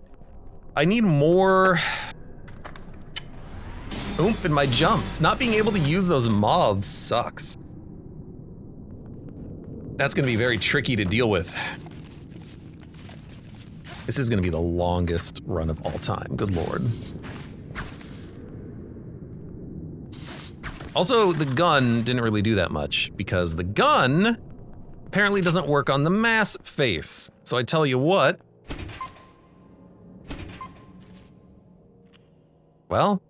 I need more... oomph in my jumps. Not being able to use those moths sucks. That's gonna be very tricky to deal with. This is gonna be the longest run of all time, good lord. Also, the gun didn't really do that much, because the gun apparently doesn't work on the mass face. So I tell you what. Well,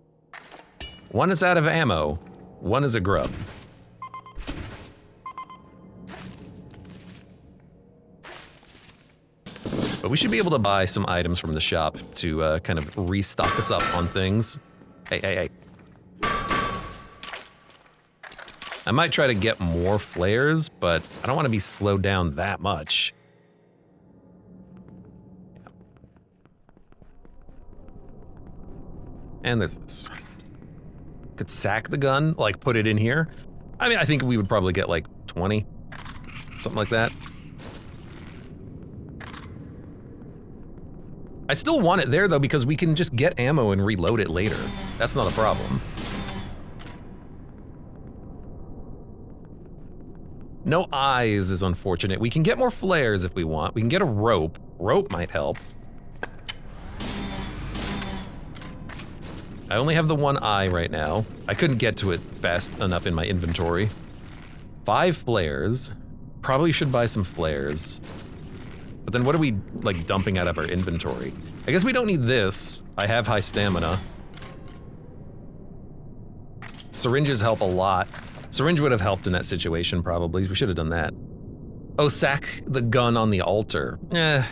one is out of ammo, one is a grub. But we should be able to buy some items from the shop to kind of restock us up on things. Hey, hey, hey. I might try to get more flares, but I don't want to be slowed down that much. And there's this. Could sack the gun, like put it in here. I mean, I think we would probably get like 20, something like that. I still want it there though because we can just get ammo and reload it later. That's not a problem. No eyes is unfortunate. We can get more flares if we want. We can get a rope. Rope might help. I only have the one eye right now. I couldn't get to it fast enough in my inventory. 5 flares. Probably should buy some flares. But then what are we, like, dumping out of our inventory? I guess we don't need this. I have high stamina. Syringes help a lot. Syringe would have helped in that situation, probably. We should have done that. Oh, sack the gun on the altar. Eh.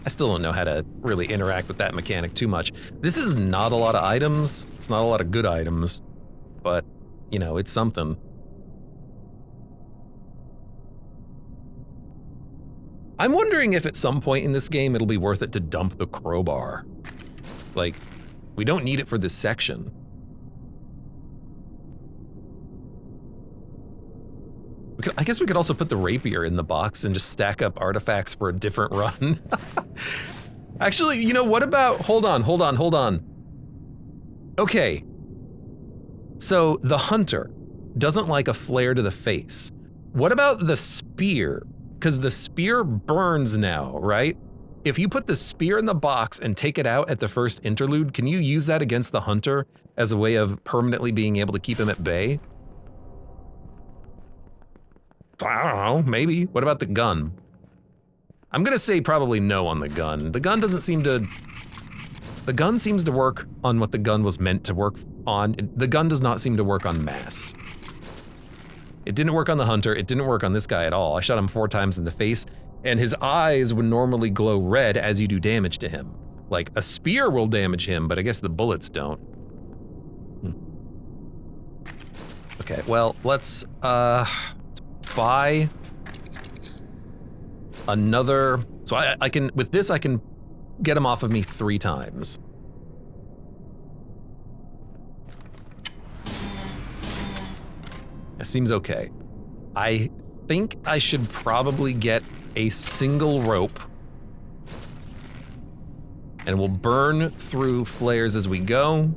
I still don't know how to really interact with that mechanic too much. This is not a lot of items. It's not a lot of good items. But, you know, it's something. I'm wondering if at some point in this game it'll be worth it to dump the crowbar. Like, we don't need it for this section. I guess we could also put the rapier in the box and just stack up artifacts for a different run. Actually, you know, what about, hold on. Okay. So the hunter doesn't like a flare to the face. What about the spear? Because the spear burns now, right? If you put the spear in the box and take it out at the first interlude, can you use that against the hunter as a way of permanently being able to keep him at bay? I don't know, maybe. What about the gun? I'm gonna say probably no on the gun. The gun doesn't seem to... The gun seems to work on what the gun was meant to work on. The gun does not seem to work on mass. It didn't work on the hunter, it didn't work on this guy at all. I shot him 4 times in the face, and his eyes would normally glow red as you do damage to him. Like, a spear will damage him, but I guess the bullets don't. Okay, well, let's buy another... So I can, with this I can get him off of me 3 times. That seems okay. I think I should probably get a single rope, and we'll burn through flares as we go.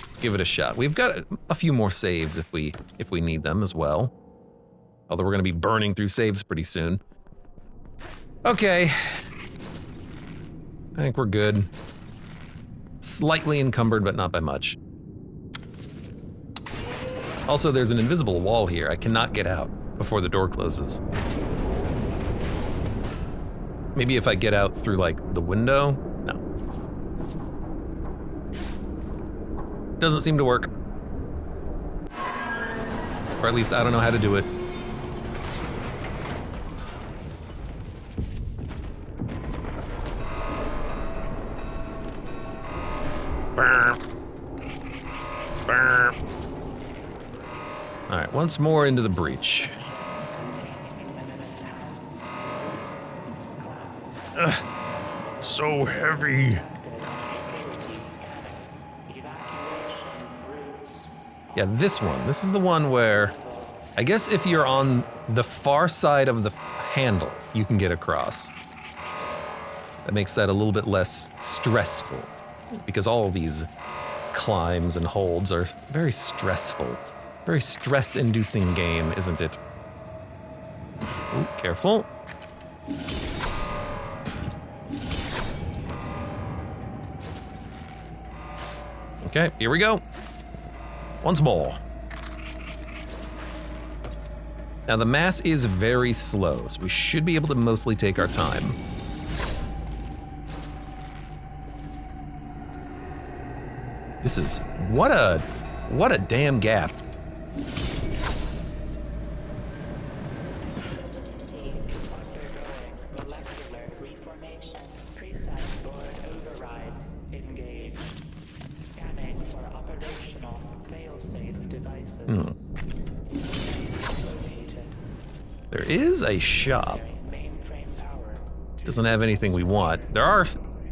Let's give it a shot. We've got a few more saves if we need them as well. Although we're gonna be burning through saves pretty soon. Okay. I think we're good. Slightly encumbered, but not by much. Also, there's an invisible wall here. I cannot get out before the door closes. Maybe if I get out through, like, the window? No. Doesn't seem to work. Or at least I don't know how to do it. All right, once more into the breach. So heavy. Yeah, this one. This is the one where, I guess if you're on the far side of the handle, you can get across. That makes that a little bit less stressful, because all of these climbs and holds are very stressful. Very stress-inducing game, isn't it? Ooh, careful. Okay, here we go. Once more. Now the mass is very slow, so we should be able to mostly take our time. This is, what a damn gap. There is a shop. Doesn't have anything we want. There are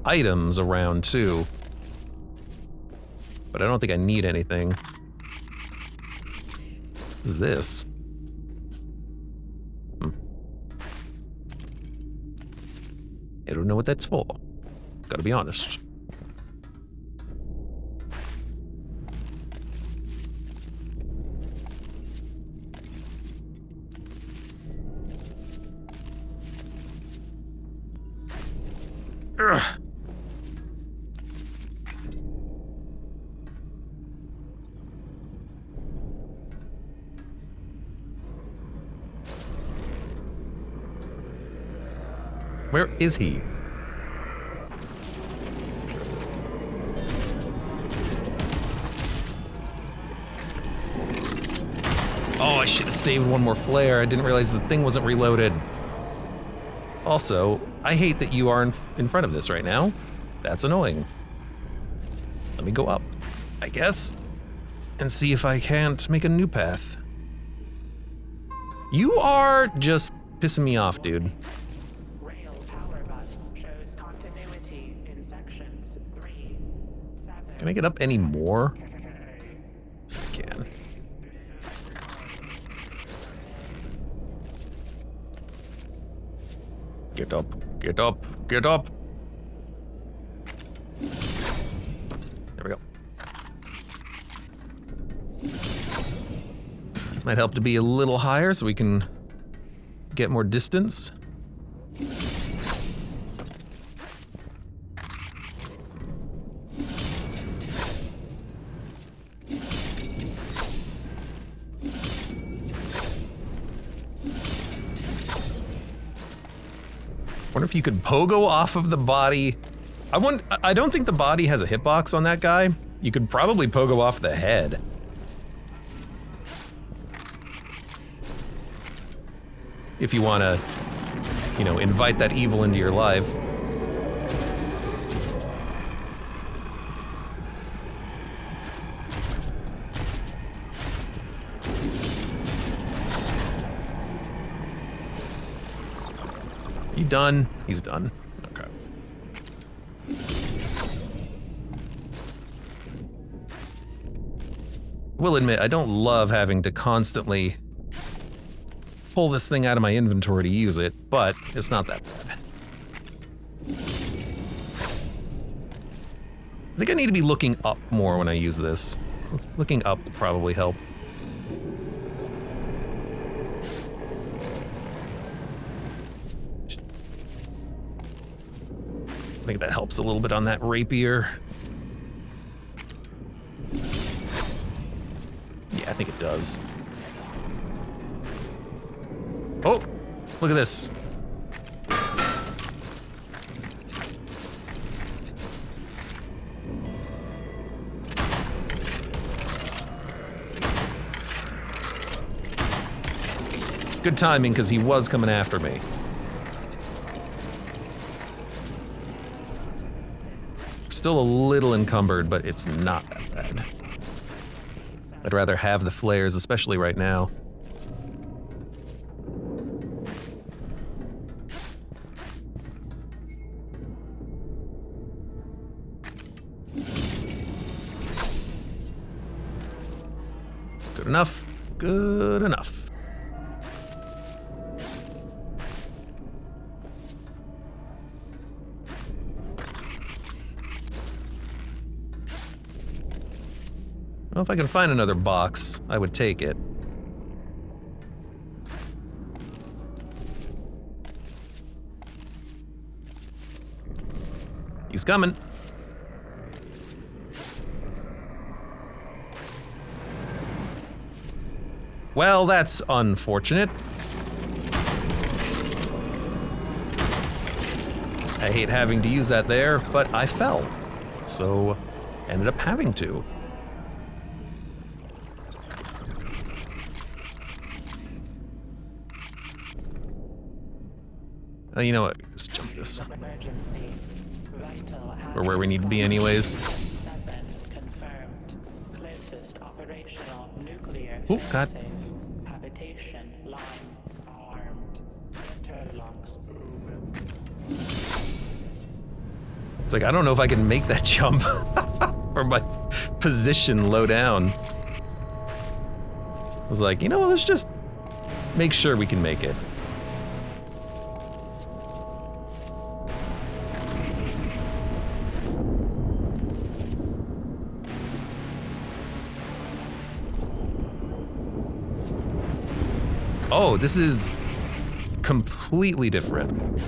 items around too, but I don't think I need anything. What is this? I don't know what that's for. Gotta be honest. Ugh. Where is he? Oh, I should have saved one more flare. I didn't realize the thing wasn't reloaded. Also, I hate that you are in front of this right now. That's annoying. Let me go up, I guess, and see if I can't make a new path. You are just pissing me off, dude. Can I get up any more? Yes, I can. Get up, get up, get up. There we go. Might help to be a little higher so we can get more distance. Wonder if you could pogo off of the body. I don't think the body has a hitbox on that guy. You could probably pogo off the head. If you want to, you know, invite that evil into your life. You done? He's done. Okay. Will admit, I don't love having to constantly pull this thing out of my inventory to use it, but it's not that bad. I think I need to be looking up more when I use this. Looking up will probably help. I think that helps a little bit on that rapier. Yeah, I think it does. Oh, look at this. Good timing, because he was coming after me. Still a little encumbered, but it's not that bad. I'd rather have the flares, especially right now. Good enough. Good enough. Well, if I can find another box, I would take it. He's coming. Well, that's unfortunate. I hate having to use that there, but I fell. So, ended up having to. You know what? Just jump this. Or where we need to be anyways. Oh, God. Habitation line armed. Interlocks. It's like, I don't know if I can make that jump. Or my position low down. I was like, you know what, let's just make sure we can make it. Oh, this is completely different.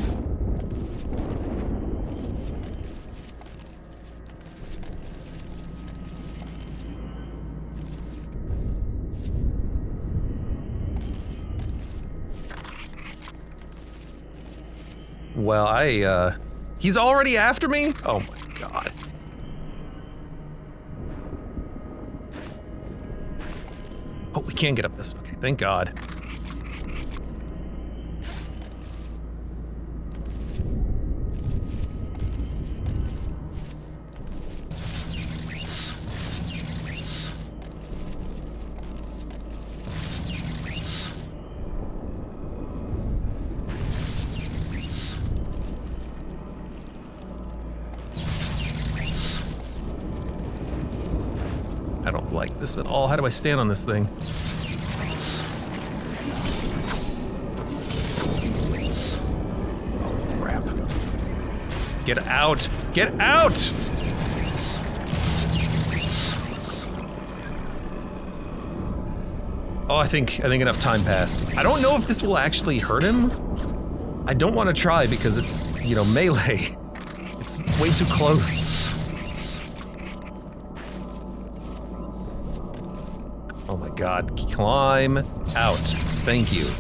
Well, he's already after me? Oh my God. Oh, we can get up this. Okay, thank God. I don't like this at all. How do I stand on this thing? Get out! Get out! Oh, I think enough time passed. I don't know if this will actually hurt him. I don't want to try because it's, you know, melee. It's way too close. Oh my god, climb out. Thank you.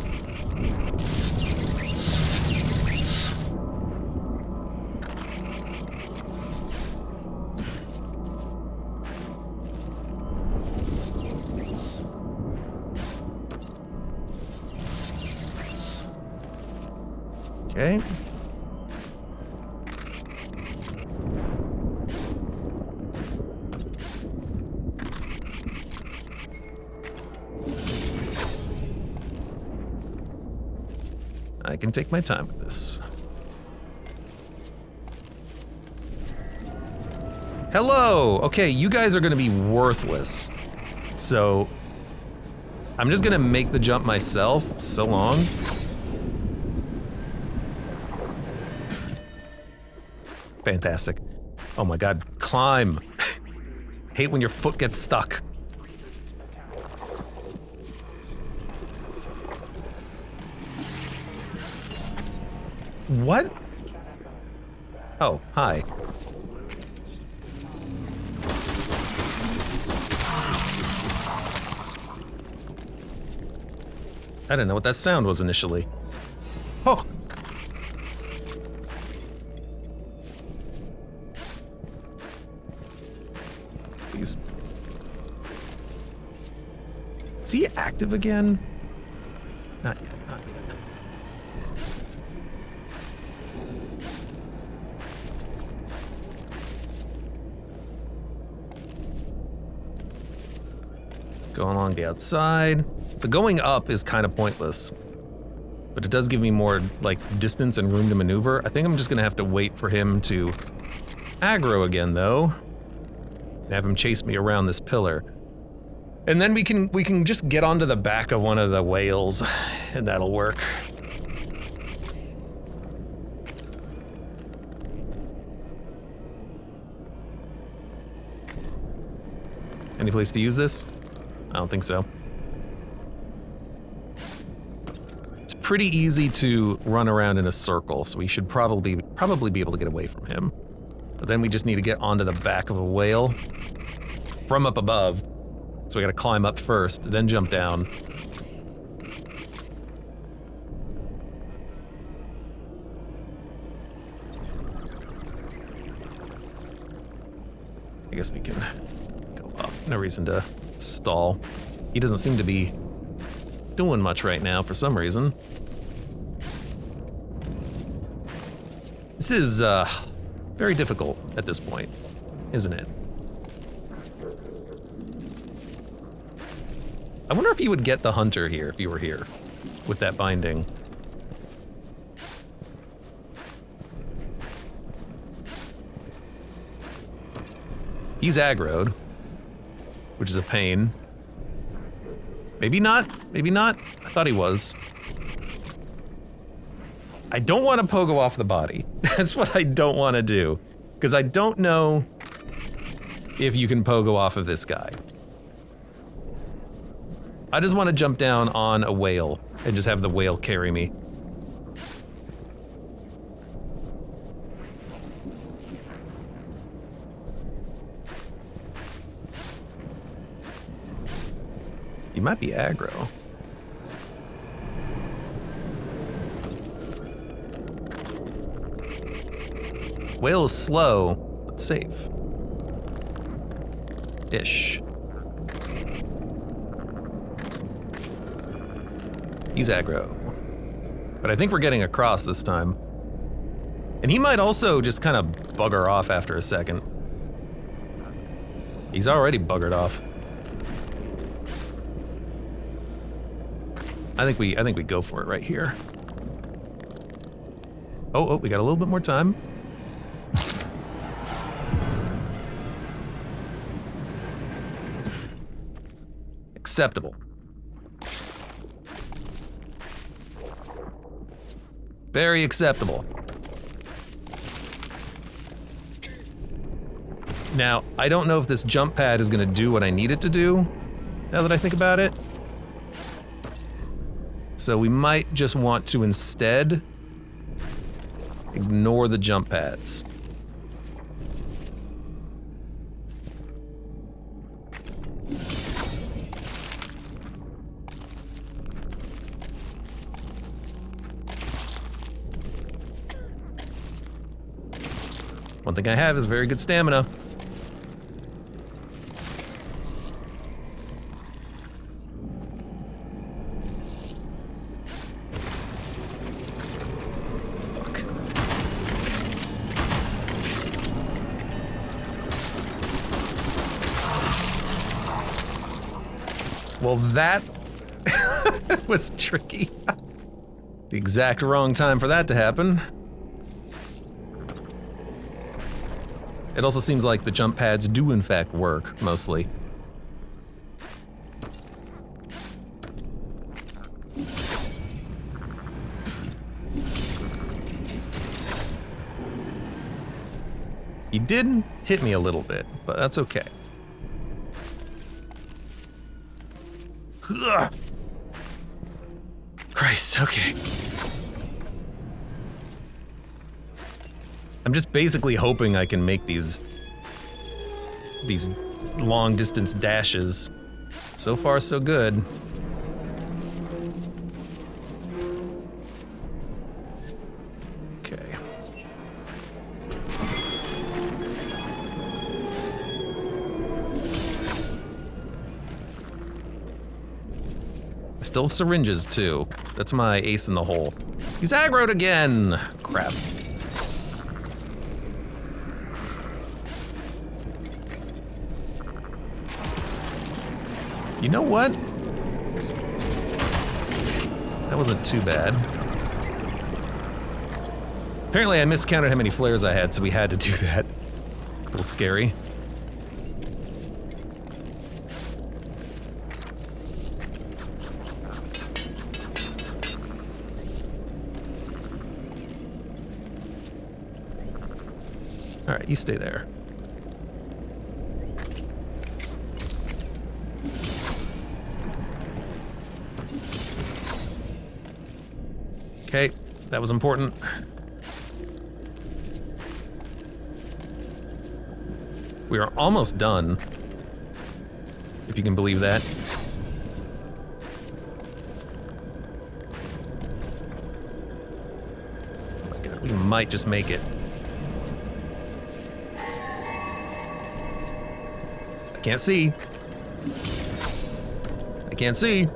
Okay. I can take my time with this. Hello! Okay, you guys are gonna be worthless. So, I'm just gonna make the jump myself. So long. Fantastic. Oh my god, climb. Hate when your foot gets stuck. What? Oh, hi. I didn't know what that sound was initially. Oh! Please. Is he active again? Not yet, not yet. Go along the outside. So going up is kind of pointless, but it does give me more, like, distance and room to maneuver. I think I'm just gonna have to wait for him to aggro again, though, and have him chase me around this pillar. And then we can just get onto the back of one of the whales, and that'll work. Any place to use this? I don't think so. It's pretty easy to run around in a circle, so we should probably be able to get away from him. But then we just need to get onto the back of a whale from up above. So we gotta climb up first, then jump down. I guess we can go up. No reason to stall. He doesn't seem to be doing much right now for some reason. This is very difficult at this point, isn't it? I wonder if you would get the hunter here if you were here with that binding. He's aggroed, which is a pain. Maybe not, maybe not. I thought he was. I don't want to pogo off the body. That's what I don't want to do. Because I don't know if you can pogo off of this guy. I just want to jump down on a whale and just have the whale carry me. You might be aggro. Whale is slow, but safe. Ish. He's aggro. But I think we're getting across this time. And he might also just kind of bugger off after a second. He's already buggered off. I think we go for it right here. Oh, we got a little bit more time. Acceptable. Very acceptable. Now, I don't know if this jump pad is gonna do what I need it to do, now that I think about it. So we might just want to instead ignore the jump pads. One thing I have is very good stamina. Fuck. Well, that was tricky. The exact wrong time for that to happen. It also seems like the jump pads do in fact work, mostly. He did hit me a little bit, but that's okay. Ugh. Christ, okay. I'm just basically hoping I can make these long distance dashes. So far, so good. Okay. I still have syringes too. That's my ace in the hole. He's aggroed again! Crap. You know what? That wasn't too bad. Apparently I miscounted how many flares I had, so we had to do that. A little scary. Alright, you stay there. Okay, that was important. We are almost done, if you can believe that. Oh my God, we might just make it. I can't see. I can't see.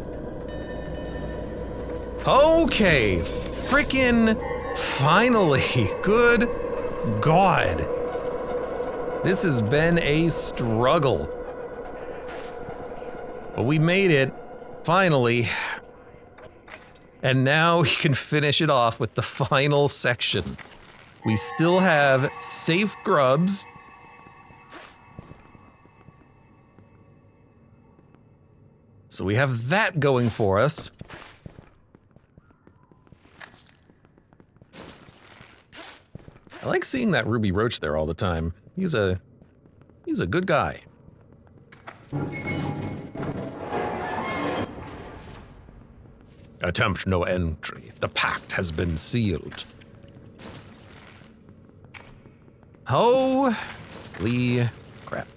Okay. Frickin' finally, good God. This has been a struggle. But we made it, finally. And now we can finish it off with the final section. We still have safe grubs. So we have that going for us. I like seeing that Ruby Roach there all the time. He's a good guy. Attempt no entry. The pact has been sealed. Holy crap.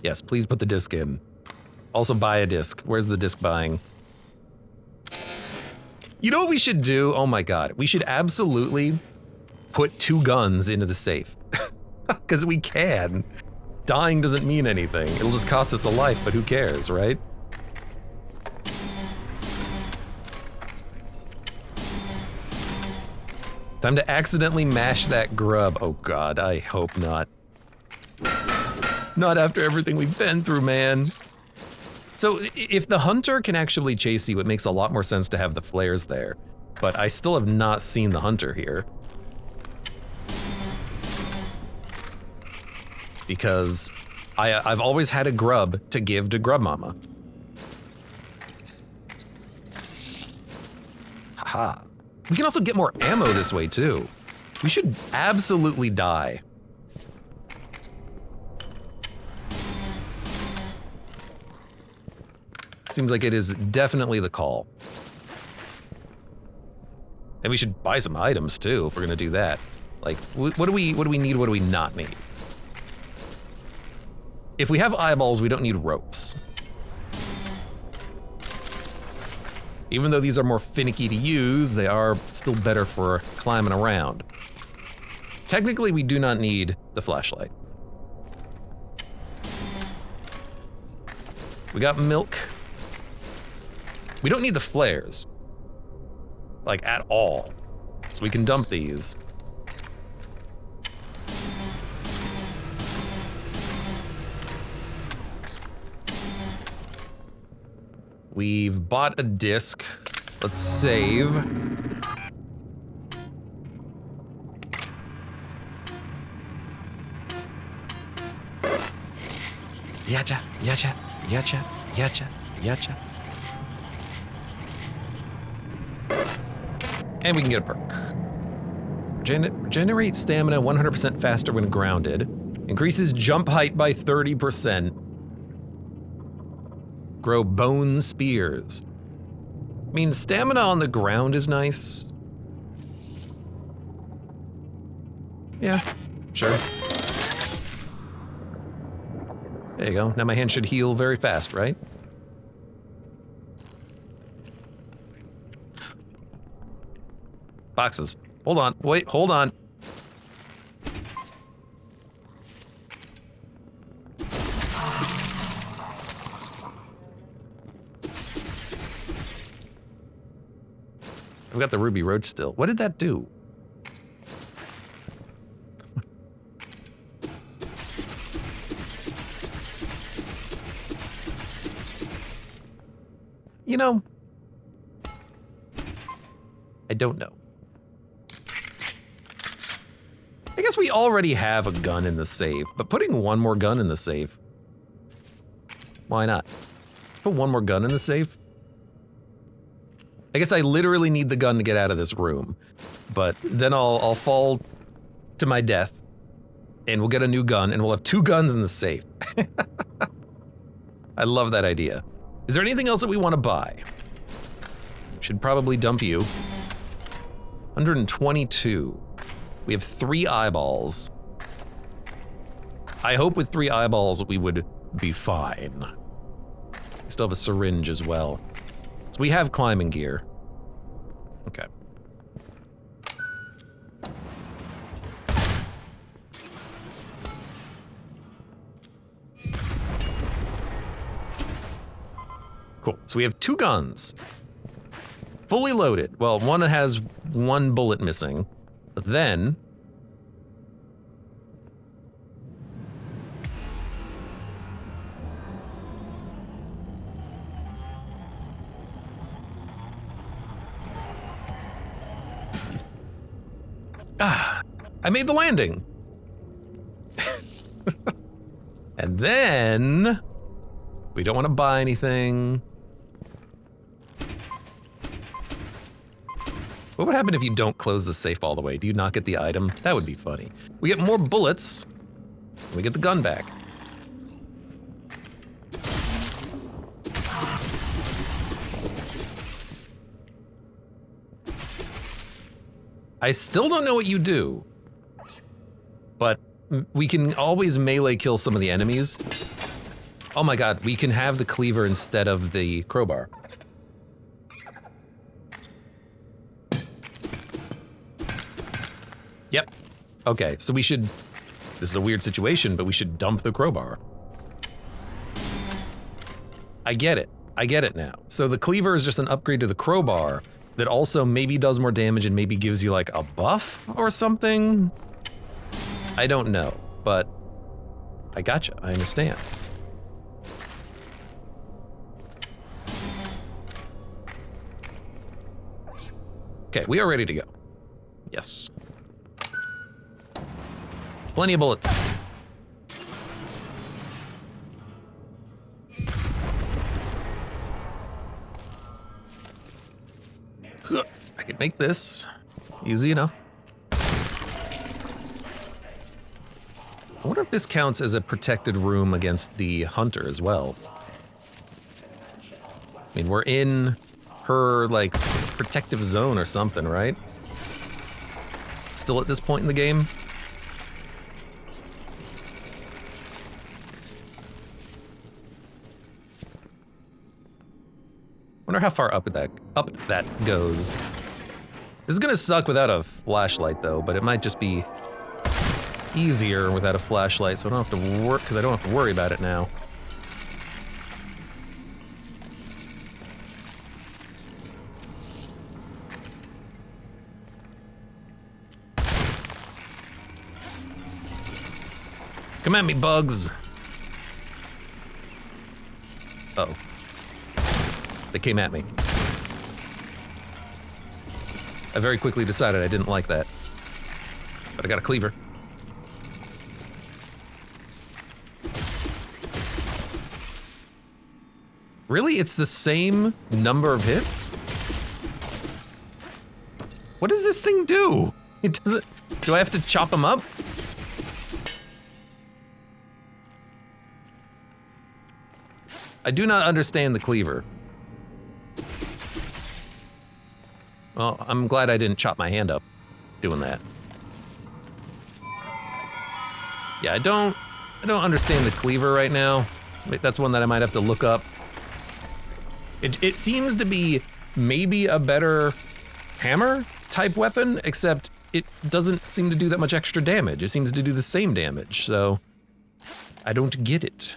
Yes, please put the disc in. Also buy a disc. Where's the disc buying? You know what we should do? Oh my God. We should absolutely put 2 guns into the safe. Because we can. Dying doesn't mean anything. It'll just cost us a life, but who cares, right? Time to accidentally mash that grub. Oh God, I hope not. Not after everything we've been through, man. So if the hunter can actually chase you, it makes a lot more sense to have the flares there. But I still have not seen the hunter here. Because I've always had a grub to give to Grub Mama. Haha. We can also get more ammo this way too. We should absolutely die. Seems like it is definitely the call. And we should buy some items too if we're gonna do that. Like, what do we need, what do we not need? If we have eyeballs, we don't need ropes. Even though these are more finicky to use, they are still better for climbing around. Technically, we do not need the flashlight. We got milk. We don't need the flares. Like, at all. So we can dump these. We've bought a disc. Let's save. Yacha, yacha, yacha, yacha, yacha. And we can get a perk. Regenerate stamina 100% faster when grounded. Increases jump height by 30%. Grow bone spears. I mean, stamina on the ground is nice. Yeah, sure. There you go. Now my hand should heal very fast, right? Boxes. Hold on. Wait, hold on. I've got the ruby roach still. What did that do? You know, I don't know. I guess we already have a gun in the safe, but putting one more gun in the safe, why not? Let's put one more gun in the safe. I guess I literally need the gun to get out of this room, but then I'll fall to my death, and we'll get a new gun, and we'll have 2 guns in the safe. I love that idea. Is there anything else that we want to buy? Should probably dump you. 122. We have 3 eyeballs. I hope with 3 eyeballs we would be fine. We still have a syringe as well. So we have climbing gear. Okay. Cool. So we have 2 guns. Fully loaded. Well, one has 1 bullet missing. But then... I made the landing. And then... we don't want to buy anything. What would happen if you don't close the safe all the way? Do you not get the item? That would be funny. We get more bullets, and we get the gun back. I still don't know what you do, but we can always melee kill some of the enemies. Oh my god, we can have the cleaver instead of the crowbar. Yep. Okay, so we should... this is a weird situation, but we should dump the crowbar. I get it. I get it now. So the cleaver is just an upgrade to the crowbar that also maybe does more damage and maybe gives you like a buff or something? I don't know, but I gotcha. I understand. Okay, we are ready to go. Yes. Plenty of bullets. I can make this easy enough. I wonder if this counts as a protected room against the hunter as well. I mean, we're in her, like, protective zone or something, right? Still at this point in the game? Wonder how far up that goes. This is gonna suck without a flashlight though, but it might just be easier without a flashlight, so I don't have to work, because I don't have to worry about it now. Come at me, bugs. Uh-oh. They came at me. I very quickly decided I didn't like that. But I got a cleaver. Really? It's the same number of hits? What does this thing do? It doesn't... Do I have to chop them up? I do not understand the cleaver. Well, I'm glad I didn't chop my hand up doing that. Yeah, I don't understand the cleaver right now. That's one that I might have to look up. It seems to be maybe a better hammer type weapon, except it doesn't seem to do that much extra damage. It seems to do the same damage, so I don't get it.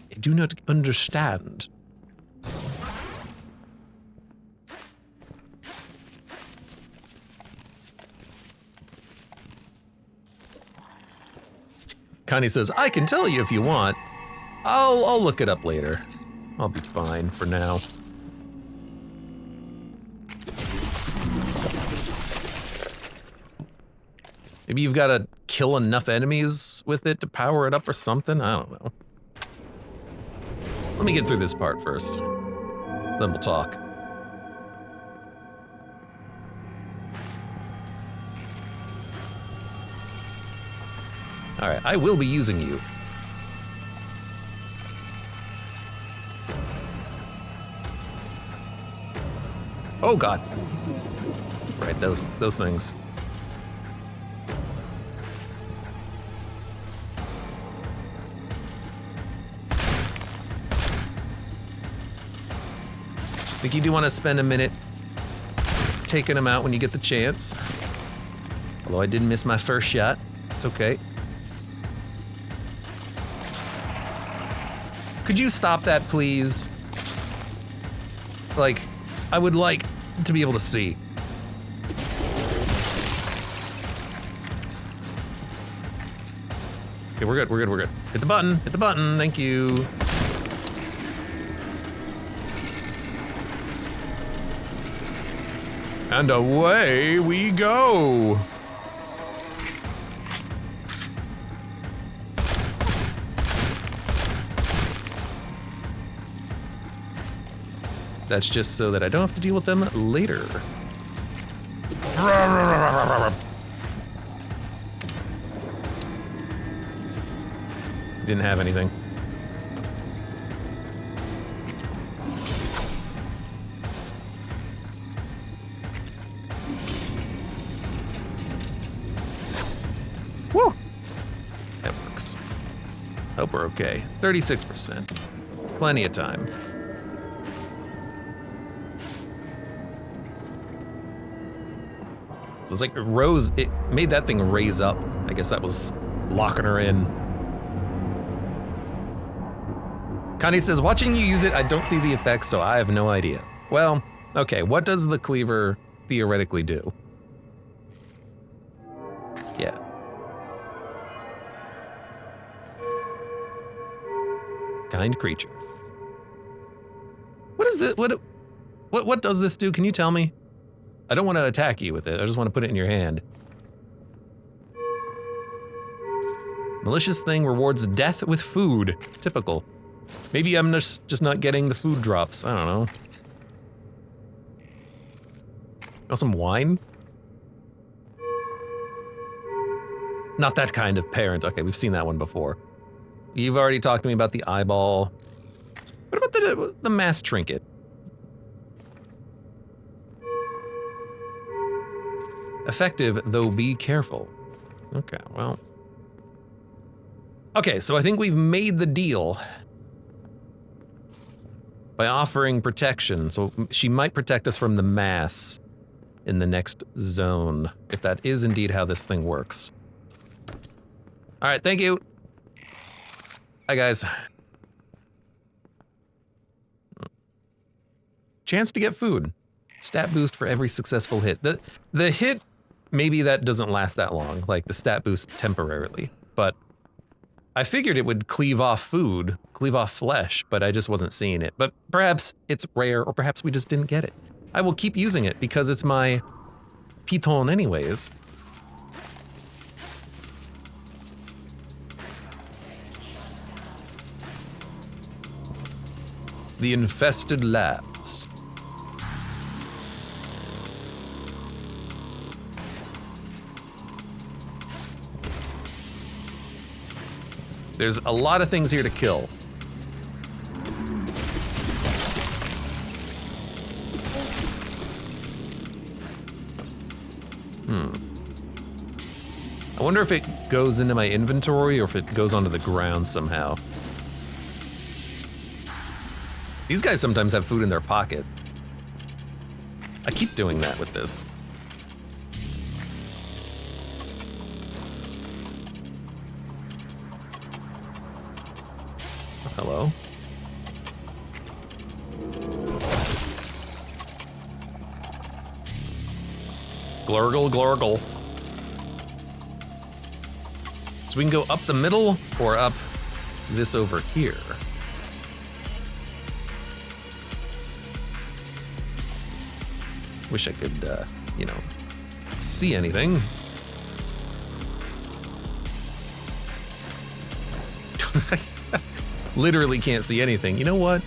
I do not understand. Connie says, I can tell you if you want. I'll look it up later. I'll be fine for now. Maybe you've got to kill enough enemies with it to power it up or something? I don't know. Let me get through this part first. Then we'll talk. Alright, I will be using you. Oh god. Right, those things. I think you do want to spend a minute taking them out when you get the chance. Although I did miss my first shot. It's okay. Could you stop that, please? Like, I would like to be able to see. Okay, we're good, we're good, we're good. Hit the button, thank you. And away we go. That's just so that I don't have to deal with them later. Didn't have anything. Woo! That works. Hope we're okay. 36%. Plenty of time. So it's like it made that thing raise up. I guess that was locking her in. Connie says, watching you use it, I don't see the effects, so I have no idea. Well, okay, what does the cleaver theoretically do? Yeah. Kind creature. What is it? What does this do? Can you tell me? I don't want to attack you with it, I just want to put it in your hand. Malicious thing rewards death with food. Typical. Maybe I'm just not getting the food drops, I don't know. Oh, some wine? Not that kind of parent. Okay, we've seen that one before. You've already talked to me about the eyeball. What about the mass trinket. Effective, though be careful. Okay, well. Okay, so I think we've made the deal by offering protection. So she might protect us from the mass in the next zone, if that is indeed how this thing works. All right, thank you. Hi, guys. Chance to get food. Stat boost for every successful hit. The hit, maybe that doesn't last that long, like the stat boost temporarily, but I figured it would cleave off food, cleave off flesh, but I just wasn't seeing it. But perhaps it's rare, or perhaps we just didn't get it. I will keep using it because it's my piton anyways. The infested labs. There's a lot of things here to kill. I wonder if it goes into my inventory or if it goes onto the ground somehow. These guys sometimes have food in their pocket. I keep doing that with this. Hello? Glurgle, glurgle. So we can go up the middle or up this over here. Wish I could, you know, see anything. Literally can't see anything. You know what?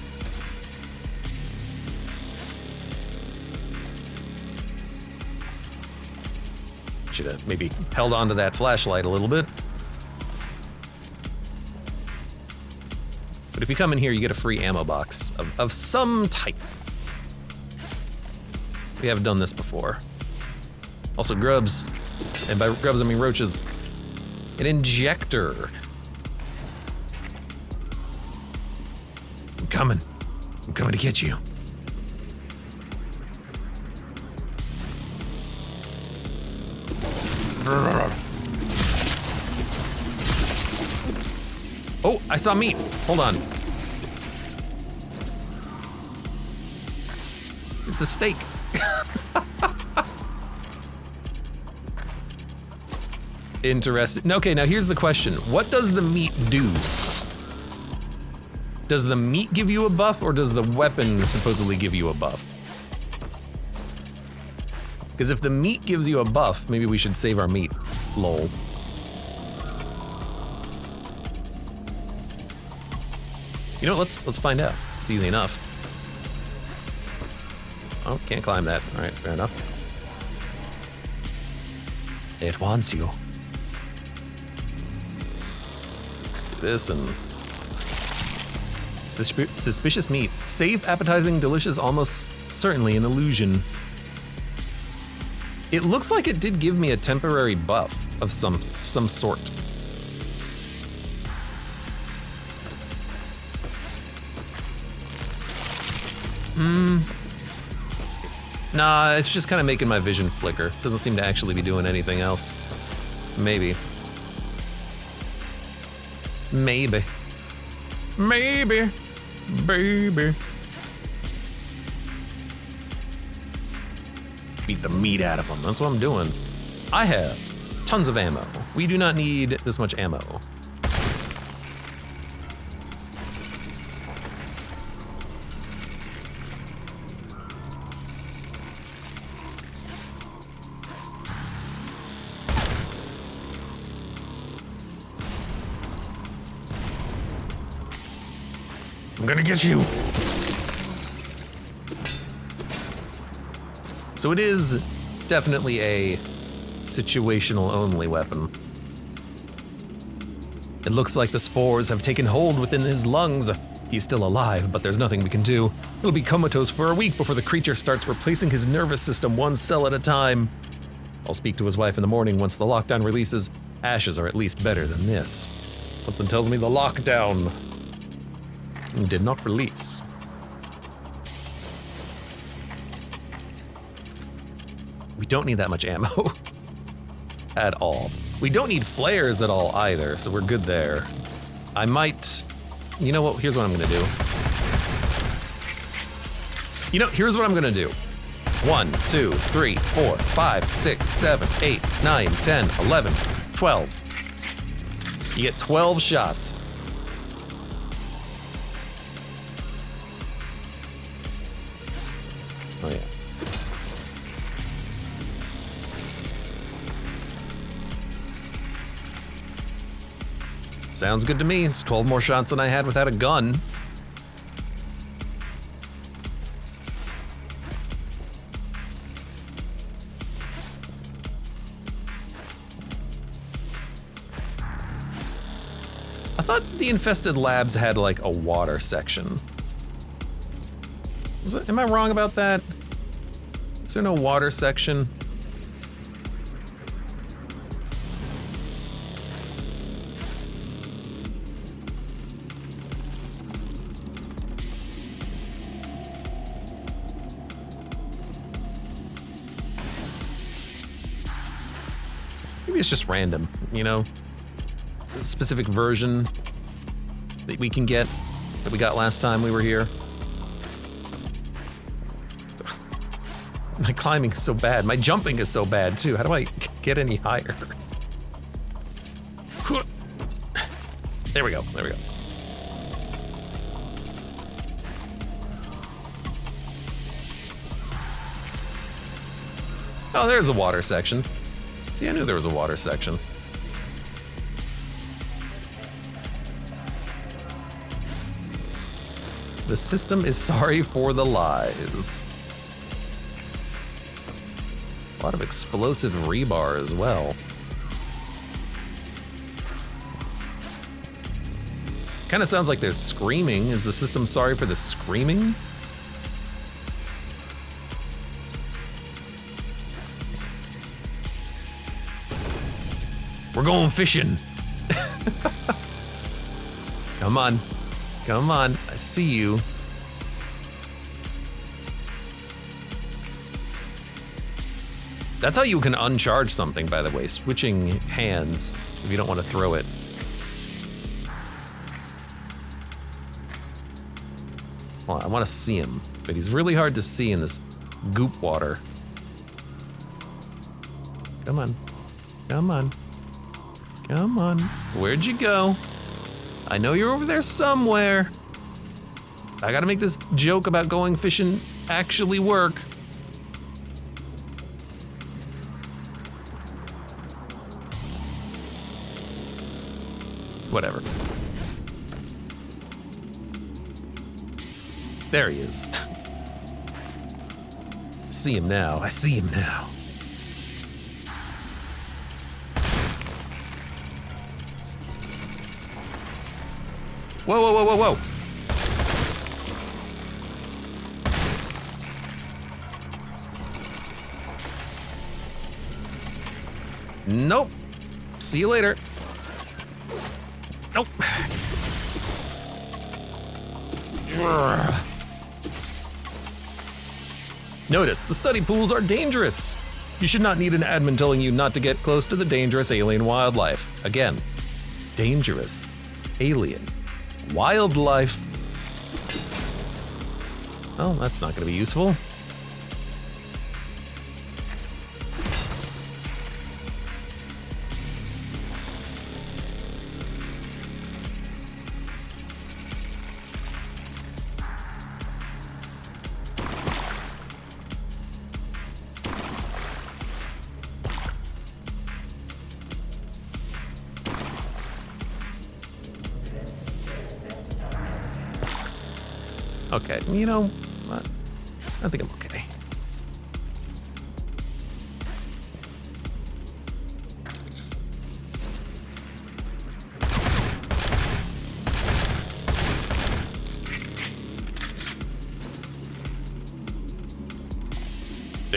Should have maybe held on to that flashlight a little bit. But if you come in here, you get a free ammo box of some type. We haven't done this before. Also grubs, and by grubs I mean roaches. An injector. I'm coming to get you. Oh, I saw meat. Hold on. It's a steak. Interesting. Okay, now here's the question. What does the meat do? Does the meat give you a buff, or does the weapon supposedly give you a buff? Because if the meat gives you a buff, maybe we should save our meat. Lol. You know what, let's find out. It's easy enough. Oh, can't climb that. All right, fair enough. It wants you. Let's do this and... Suspicious meat. Safe, appetizing, delicious, almost certainly an illusion. It looks like it did give me a temporary buff of some sort. Nah, it's just kind of making my vision flicker. Doesn't seem to actually be doing anything else. Maybe. Maybe. Maybe. Baby. Beat the meat out of them. That's what I'm doing. I have tons of ammo. We do not need this much ammo. I'm gonna get you. So it is definitely a situational only weapon. It looks like the spores have taken hold within his lungs. He's still alive, but there's nothing we can do. He'll be comatose for a week before the creature starts replacing his nervous system one cell at a time. I'll speak to his wife in the morning once the lockdown releases. Ashes are at least better than this. Something tells me the lockdown did not release. We don't need that much ammo at all. We don't need flares at all either, so we're good there. I might, you know what, here's what I'm gonna do. Here's what I'm gonna do. 1, 2, 3, 4, 5, 6, 7, 8, 9, 10, 11, 12. You get 12 shots. Oh yeah. Sounds good to me. It's 12 more shots than I had without a gun. I thought the infested labs had like a water section. Am I wrong about that? Is there no water section? Maybe it's just random, you know? A specific version that we can get, that we got last time we were here. My climbing is so bad. My jumping is so bad too. How do I get any higher? There we go, there we go. Oh, there's a water section. See, I knew there was a water section. The system is sorry for the lies. A lot of explosive rebar as well. Kind of sounds like there's screaming. Is the system sorry for the screaming? We're going fishing. Come on. Come on. I see you. That's how you can uncharge something, by the way, switching hands if you don't want to throw it. Well, I want to see him, but he's really hard to see in this goop water. Come on. Come on. Come on. Where'd you go? I know you're over there somewhere. I gotta make this joke about going fishing actually work. Whatever. There he is. I see him now. I see him now. Whoa, whoa, whoa, whoa, whoa. Nope. See you later. Nope. Notice, the study pools are dangerous. You should not need an admin telling you not to get close to the dangerous alien wildlife. Again, dangerous alien wildlife. Oh, that's not going to be useful. Okay, you know, I think I'm okay.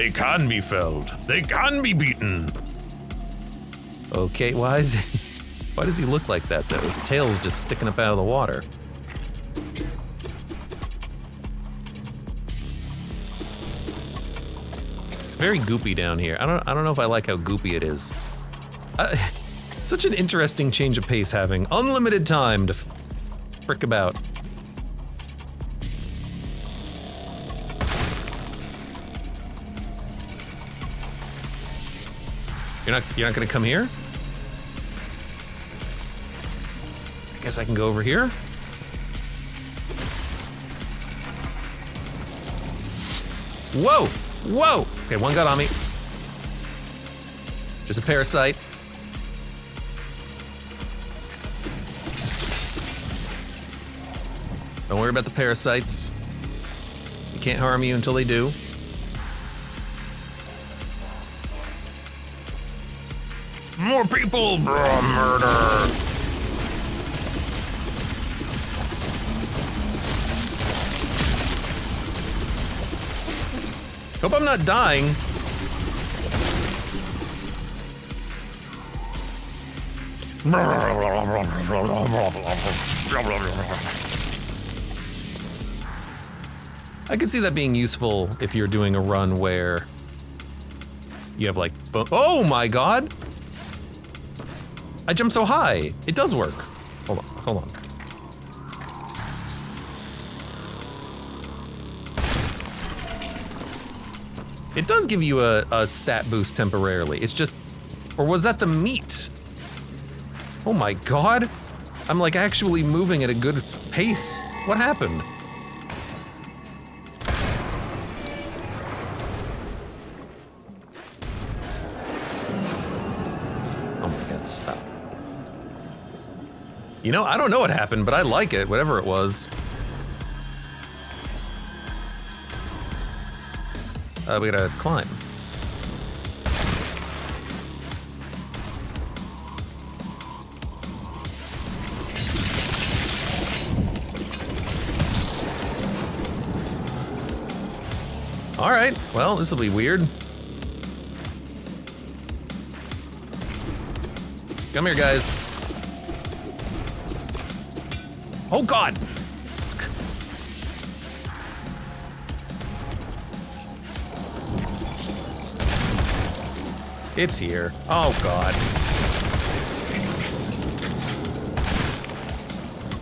They can be felled. They can be beaten. Okay, why does he look like that though? His tail's just sticking up out of the water. It's very goopy down here. I don't know if I like how goopy it is. Such an interesting change of pace having unlimited time to frick about. You're not gonna come here? I guess I can go over here. Whoa! Whoa! Okay, one got on me. Just a parasite. Don't worry about the parasites. They can't harm you until they do. More people! Murder! Hope I'm not dying. I could see that being useful if you're doing a run where you have like, oh my god! I jumped so high. It does work. Hold on, hold on. It does give you a stat boost temporarily. It's just, or was that the meat? Oh my god. I'm like actually moving at a good pace. What happened? Oh my god, stop. You know, I don't know what happened, but I like it, whatever it was. We gotta climb. All right, well, this will be weird. Come here, guys. Oh god! It's here. Oh god.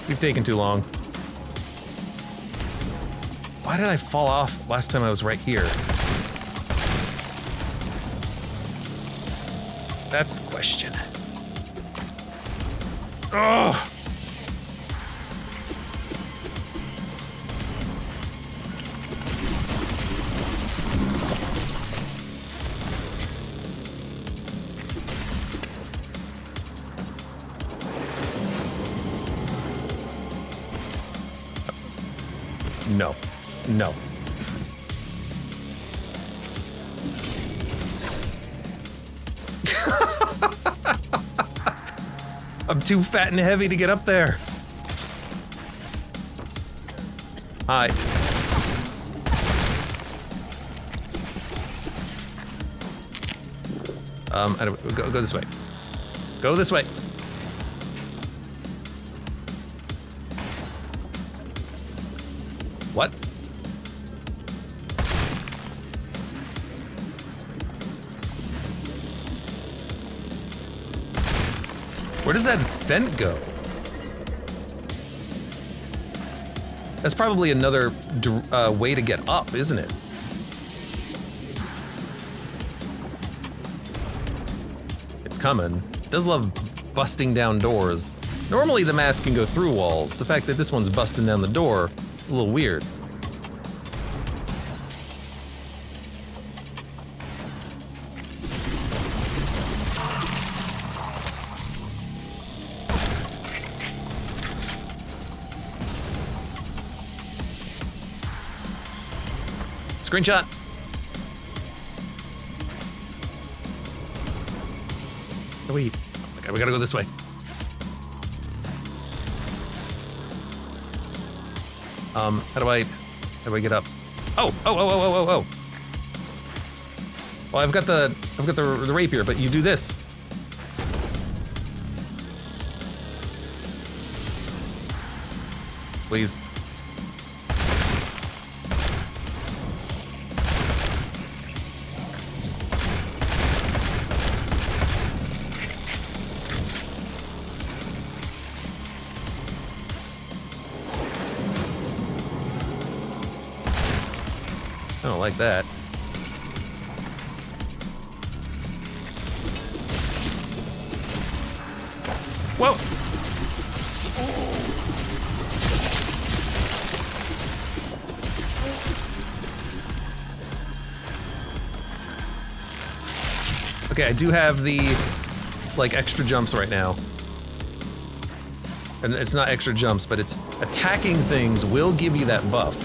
We've taken too long. Why did I fall off last time I was right here? That's the question. Ugh. No. No. I'm too fat and heavy to get up there. Hi. Go this way. Go this way. What? Where does that vent go? That's probably another way to get up, isn't it? It's coming. It does love busting down doors. Normally the mask can go through walls. The fact that this one's busting down the door, a little weird. Screenshot. Oh, wait. Okay, we gotta go this way. How do I get up? Oh, oh, oh, oh, oh, oh, oh. Well, I've got the rapier, but you do this. Please. I don't like that. Whoa! Okay, I do have the, like, extra jumps right now. And it's not extra jumps, but it's attacking things will give you that buff.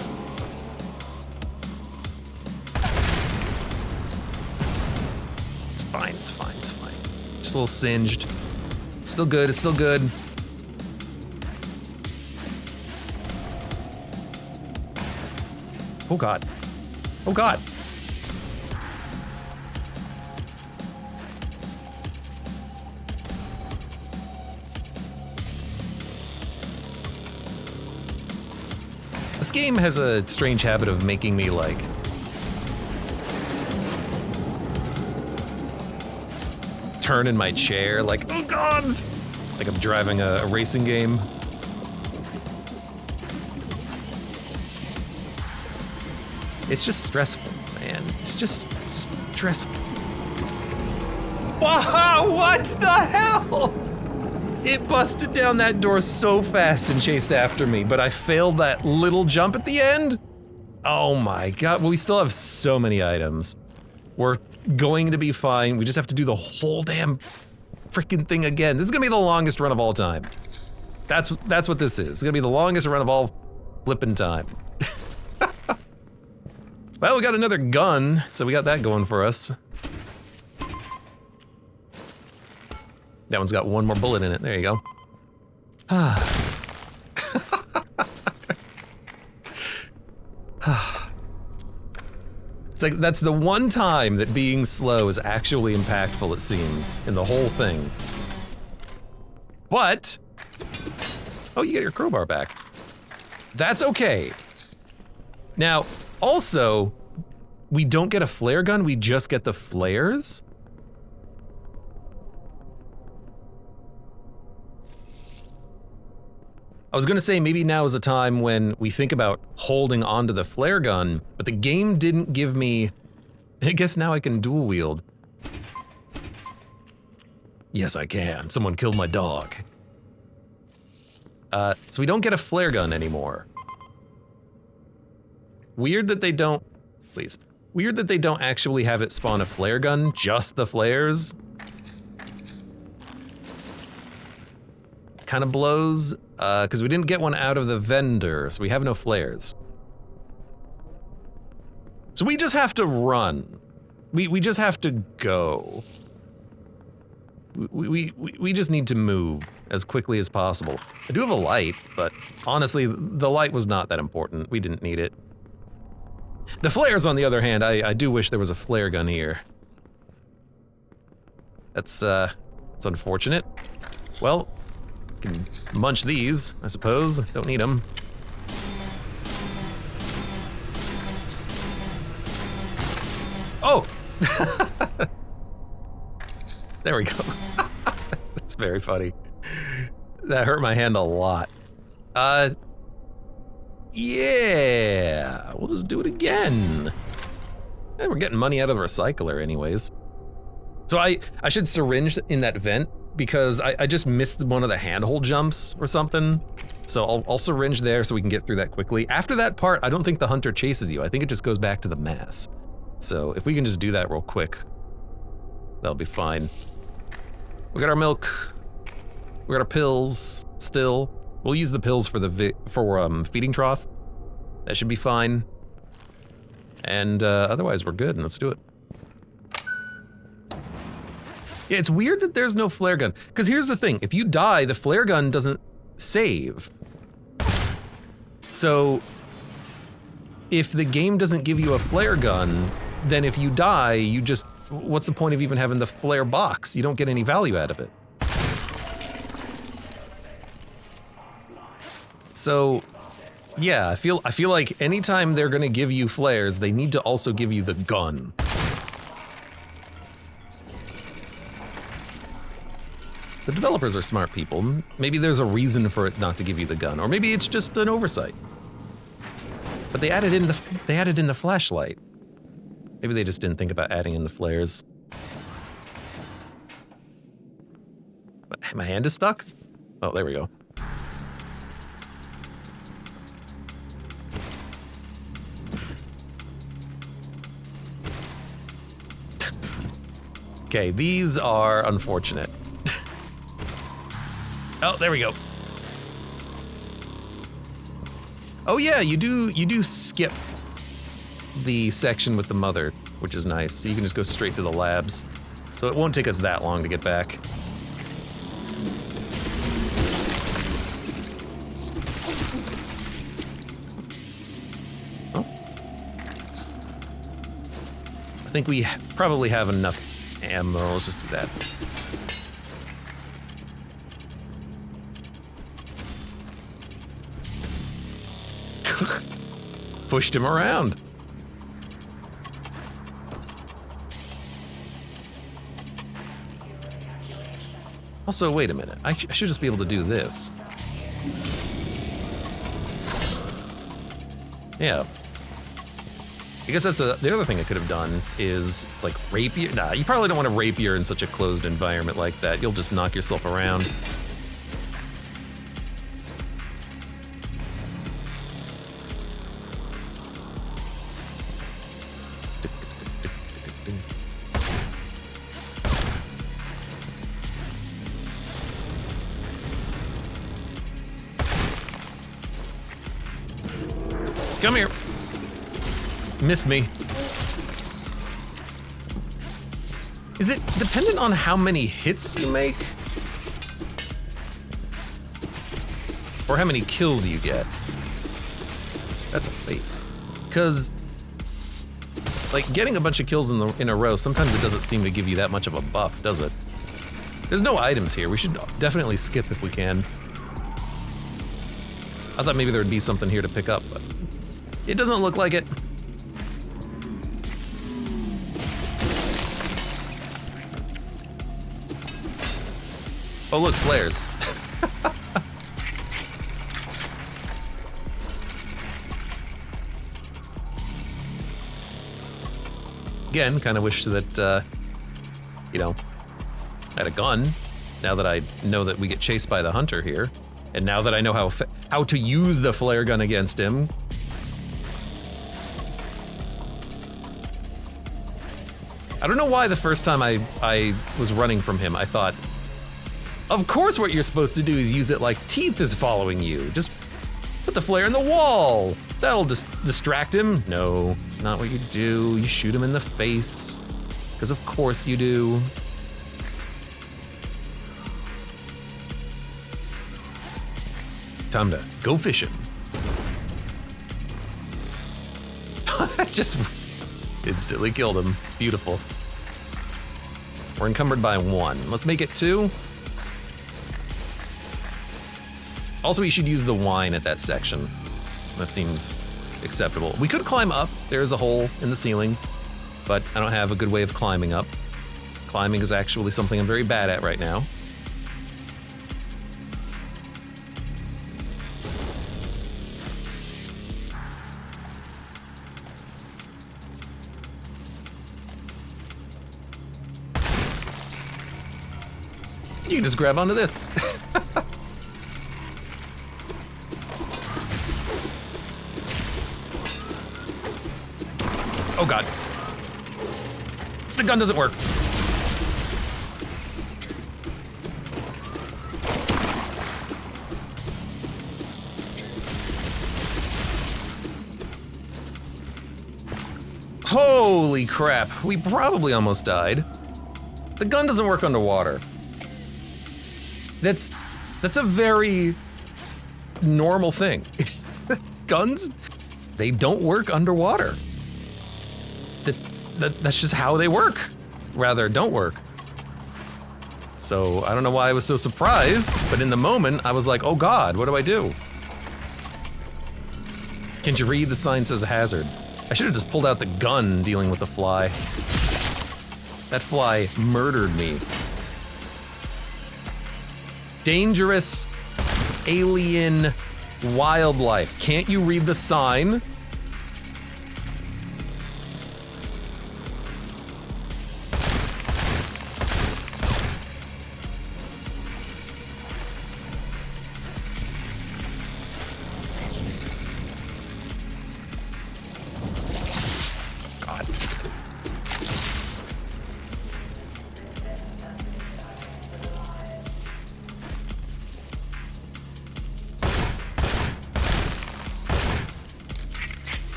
It's fine, it's fine, it's fine. Just a little singed. It's still good, it's still good. Oh god. Oh god. This game has a strange habit of making me, like, turn in my chair, like, oh god! Like I'm driving a racing game. It's just stressful, man. It's just stressful. Wow, what the hell? It busted down that door so fast and chased after me, but I failed that little jump at the end? Oh my god, well, we still have so many items. We're going to be fine, we just have to do the whole damn freaking thing again. This is gonna be the longest run of all time. That's what this is. It's gonna be the longest run of all flippin' time. Well, we got another gun, so we got that going for us. That one's got one more bullet in it. There you go. It's like, that's the one time that being slow is actually impactful, it seems, in the whole thing. But, oh, you get your crowbar back. That's okay. Now, also, we don't get a flare gun, we just get the flares? I was gonna say maybe now is a time when we think about holding onto the flare gun, but the game didn't give me... I guess now I can dual wield. Yes, I can. Someone killed my dog. So we don't get a flare gun anymore. Weird that they don't... Please. Weird that they don't actually have it spawn a flare gun, just the flares. Kind of blows, because we didn't get one out of the vendor, so we have no flares. So we just have to run. We just have to go. We just need to move as quickly as possible. I do have a light, but honestly, the light was not that important. We didn't need it. The flares, on the other hand, I do wish there was a flare gun here. That's unfortunate. Well, can munch these, I suppose. Don't need them. Oh! There we go. That's very funny. That hurt my hand a lot. Yeah, we'll just do it again. And we're getting money out of the recycler anyways. So I should syringe in that vent because I just missed one of the handhold jumps or something. So I'll syringe there so we can get through that quickly. After that part, I don't think the hunter chases you. I think it just goes back to the mass. So if we can just do that real quick, that'll be fine. We got our milk. We got our pills still. We'll use the pills for the feeding trough. That should be fine. And otherwise we're good, and let's do it. Yeah, it's weird that there's no flare gun. Because here's the thing, if you die, the flare gun doesn't save. So, if the game doesn't give you a flare gun, then if you die, you just what's the point of even having the flare box? You don't get any value out of it. So, yeah, I feel like anytime they're gonna give you flares, they need to also give you the gun. The developers are smart people. Maybe there's a reason for it not to give you the gun, or maybe it's just an oversight. But they added in the flashlight. Maybe they just didn't think about adding in the flares. My hand is stuck? Oh, there we go. Okay, these are unfortunate. Oh, there we go. Oh yeah, you do skip the section with the mother, which is nice. So you can just go straight to the labs. So it won't take us that long to get back. Oh. So I think we probably have enough ammo. Let's just do that. Pushed him around. Also, wait a minute. I should just be able to do this. Yeah. I guess that's the other thing I could have done is like rapier. Nah, you probably don't want to rapier in such a closed environment like that. You'll just knock yourself around. Come here. Missed me. Is it dependent on how many hits you make? Or how many kills you get? That's a face. Because, like, getting a bunch of kills in a row, sometimes it doesn't seem to give you that much of a buff, does it? There's no items here. We should definitely skip if we can. I thought maybe there would be something here to pick up, but it doesn't look like it. Oh look, flares. Again, kind of wish that, you know, I had a gun, now that I know that we get chased by the hunter here, and now that I know how to use the flare gun against him. I don't know why the first time I was running from him, I thought, of course what you're supposed to do is use it like teeth is following you. Just put the flare in the wall. That'll just distract him. No, it's not what you do. You shoot him in the face. Because of course you do. Time to go fishing. Just instantly killed him. Beautiful. We're encumbered by 1. Let's make it 2. Also, we should use the wine at that section. That seems acceptable. We could climb up. There is a hole in the ceiling, but I don't have a good way of climbing up. Climbing is actually something I'm very bad at right now. You can just grab onto this. Oh god. The gun doesn't work. Holy crap, we probably almost died. The gun doesn't work underwater. That's a very normal thing. Guns, they don't work underwater. That's just how they work. rather don't work. So I don't know why I was so surprised, but in the moment I was like, oh God, what do I do? Can't you read? The sign says a hazard. I should have just pulled out the gun dealing with the fly. That fly murdered me. Dangerous alien wildlife. Can't you read the sign? God.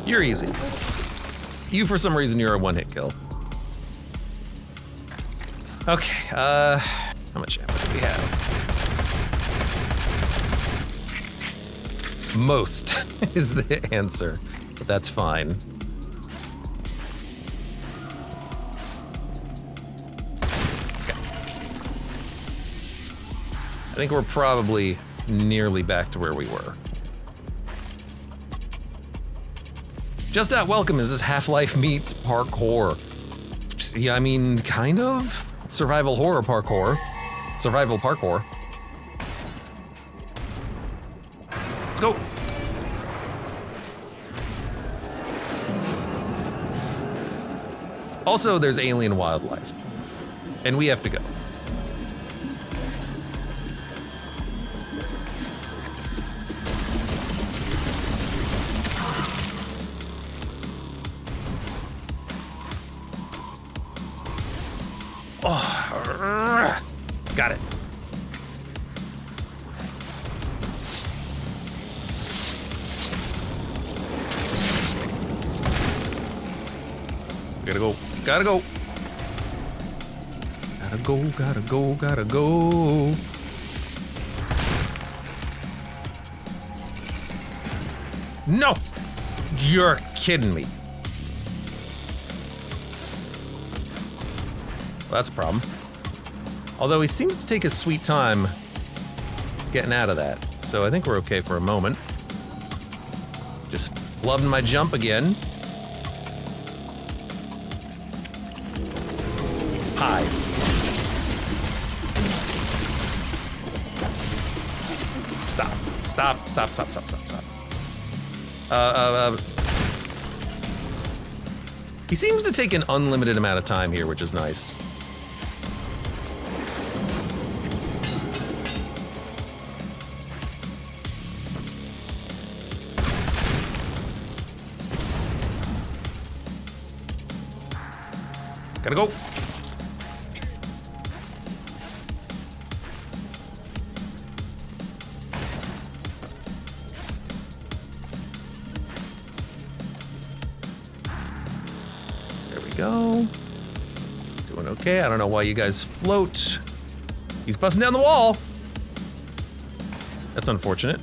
You're easy. You, for some reason, you're a one-hit kill. Okay, how much ammo do we have? Most is the answer, but that's fine. Okay. I think we're probably nearly back to where we were. Just at welcome, is this Half-Life meets parkour? Yeah, I mean, kind of. Survival horror parkour. Survival parkour. Let's go. Also, there's alien wildlife. And we have to go. Oh, got it. Gotta go, gotta go. Gotta go, gotta go, gotta go. No! You're kidding me. Well, that's a problem. Although he seems to take his sweet time getting out of that. So I think we're okay for a moment. Just flubbing my jump again. Hi. Stop. Stop. Stop. Stop. Stop. Stop. Stop. He seems to take an unlimited amount of time here, which is nice. Gotta go. There we go. Doing okay. I don't know why you guys float. He's busting down the wall. That's unfortunate.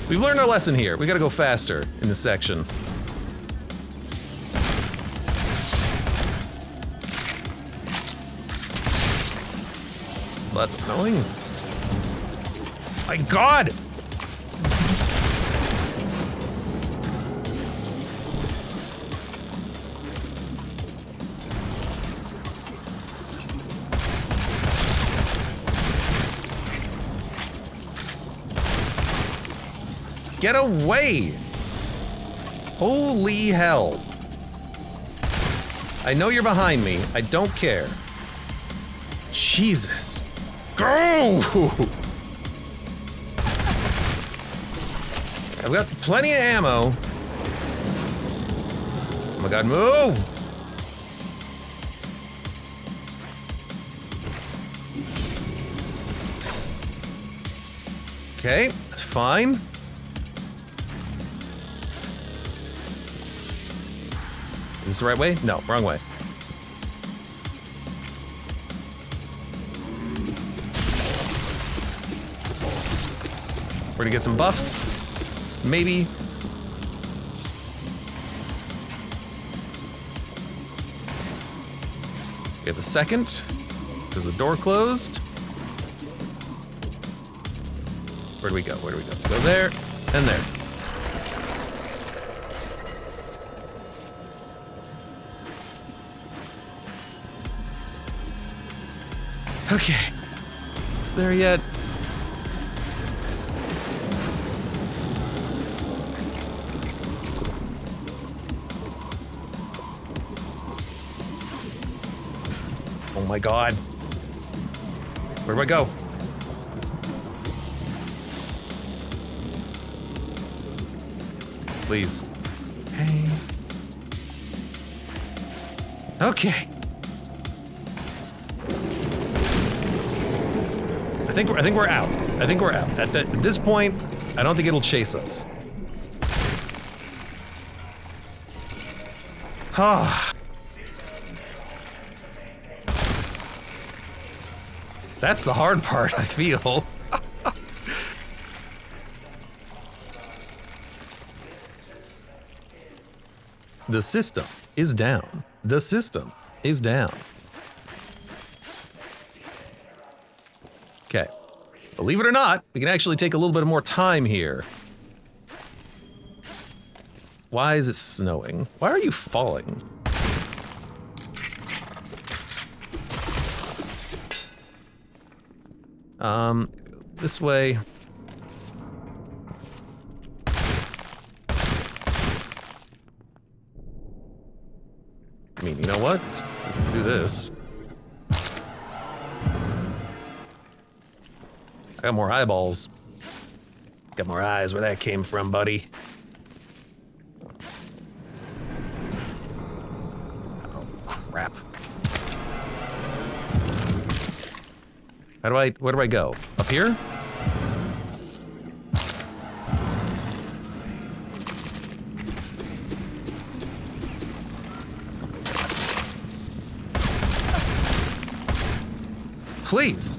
We've learned our lesson here. We gotta go faster in this section. Well, that's annoying. My God! Get away! Holy hell. I know you're behind me. I don't care. Jesus. Go! I've got plenty of ammo. Oh my God, move! Okay, that's fine. Is this the right way? No, wrong way. We're gonna get some buffs. Maybe. We have a second. Is the door closed? Where do we go? Where do we go? Go there and there. Okay. Is there yet? Oh my god. Where do I go? Please. Hey. Okay. I think we're out. I think we're out. At this point, I don't think it'll chase us. Ah. That's the hard part, I feel. The system is down. The system is down. Okay. Believe it or not, we can actually take a little bit more time here. Why is it snowing? Why are you falling? This way. I mean, you know what? We can do this. I got more eyeballs. Got more eyes where that came from, buddy. Oh, crap. Where do I go? Up here? Please.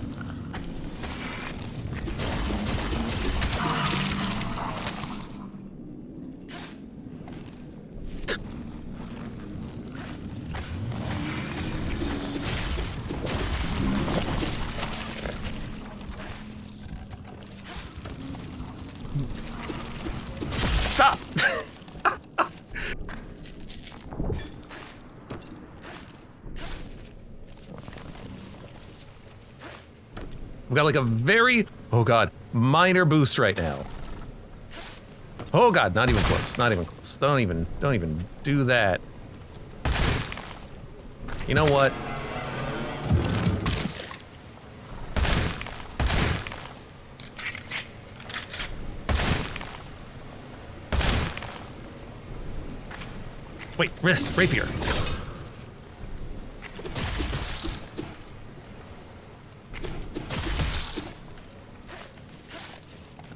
Stop! We've got like a very, oh god, minor boost right now. Oh god, not even close, not even close. Don't even do that. You know what? Wait, rapier.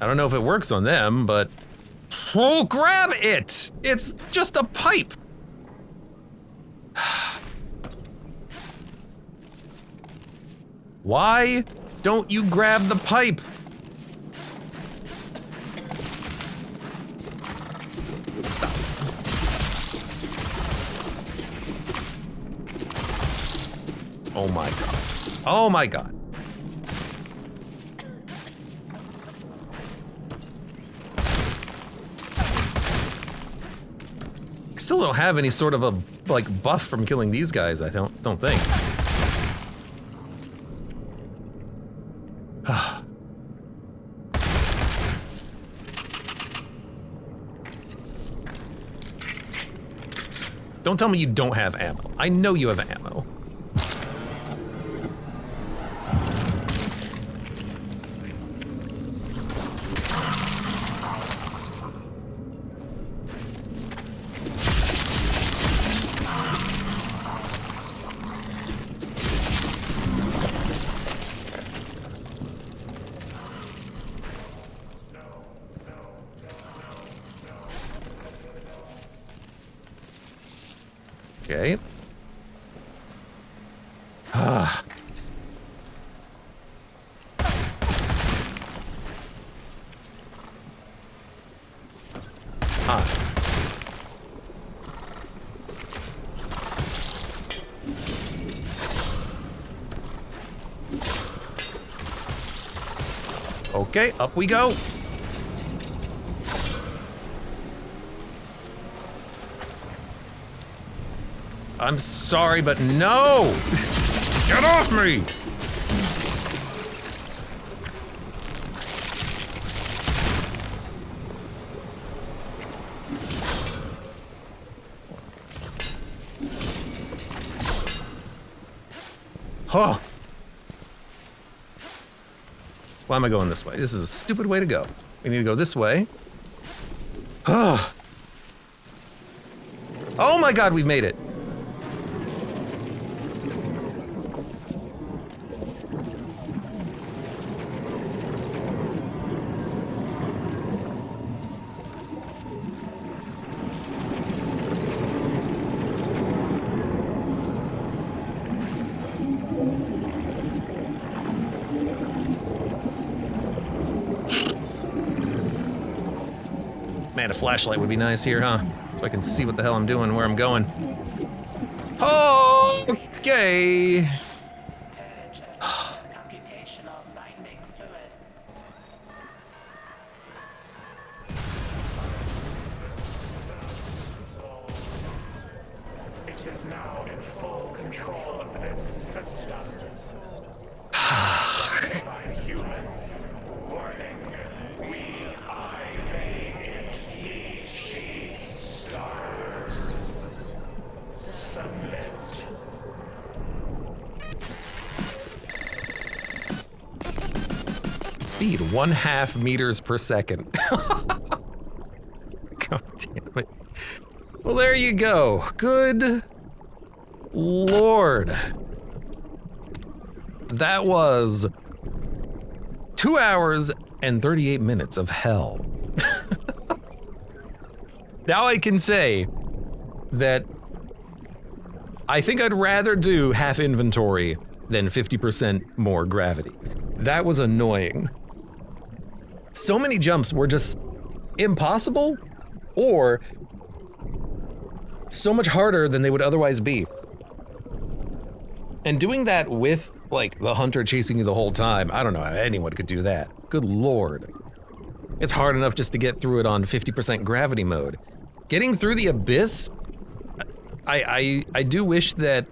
I don't know if it works on them, but... Oh, grab it! It's just a pipe! Why don't you grab the pipe? Stop. Oh my god. Oh my god. I still don't have any sort of a, like, buff from killing these guys, I don't think. Don't tell me you don't have ammo. I know you have ammo. Okay. Okay, up we go. I'm sorry, but no! Get off me! Huh. Why am I going this way? This is a stupid way to go. We need to go this way. Oh my god, we've made it. Man, a flashlight would be nice here, huh? So I can see what the hell I'm doing, where I'm going. Okay. Computational binding fluid. It is now in full control of this system. Provide human warning. We, I, they, it, he, she, stars. Submit. Speed 1/2 meters per second. God damn it. Well, there you go. Good Lord. That was 2 hours and 38 minutes of hell. Now I can say that I think I'd rather do half inventory than 50% more gravity. That was annoying. So many jumps were just impossible, or so much harder than they would otherwise be. And doing that with, like, the hunter chasing you the whole time, I don't know how anyone could do that. Good Lord. It's hard enough just to get through it on 50% gravity mode. Getting through the abyss, I do wish that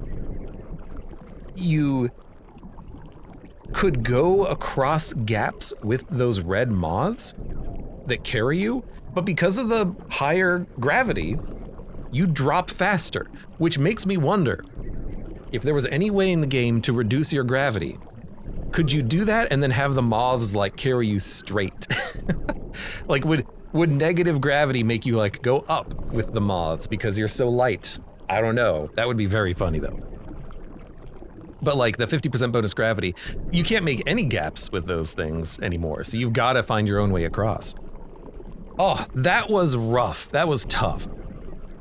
you could go across gaps with those red moths that carry you, but because of the higher gravity, you drop faster, which makes me wonder if there was any way in the game to reduce your gravity. Could you do that and then have the moths like carry you straight? Like would negative gravity make you like go up with the moths because you're so light? I don't know. That would be very funny though. But like the 50% bonus gravity, you can't make any gaps with those things anymore, so you've got to find your own way across. Oh, that was rough. That was tough.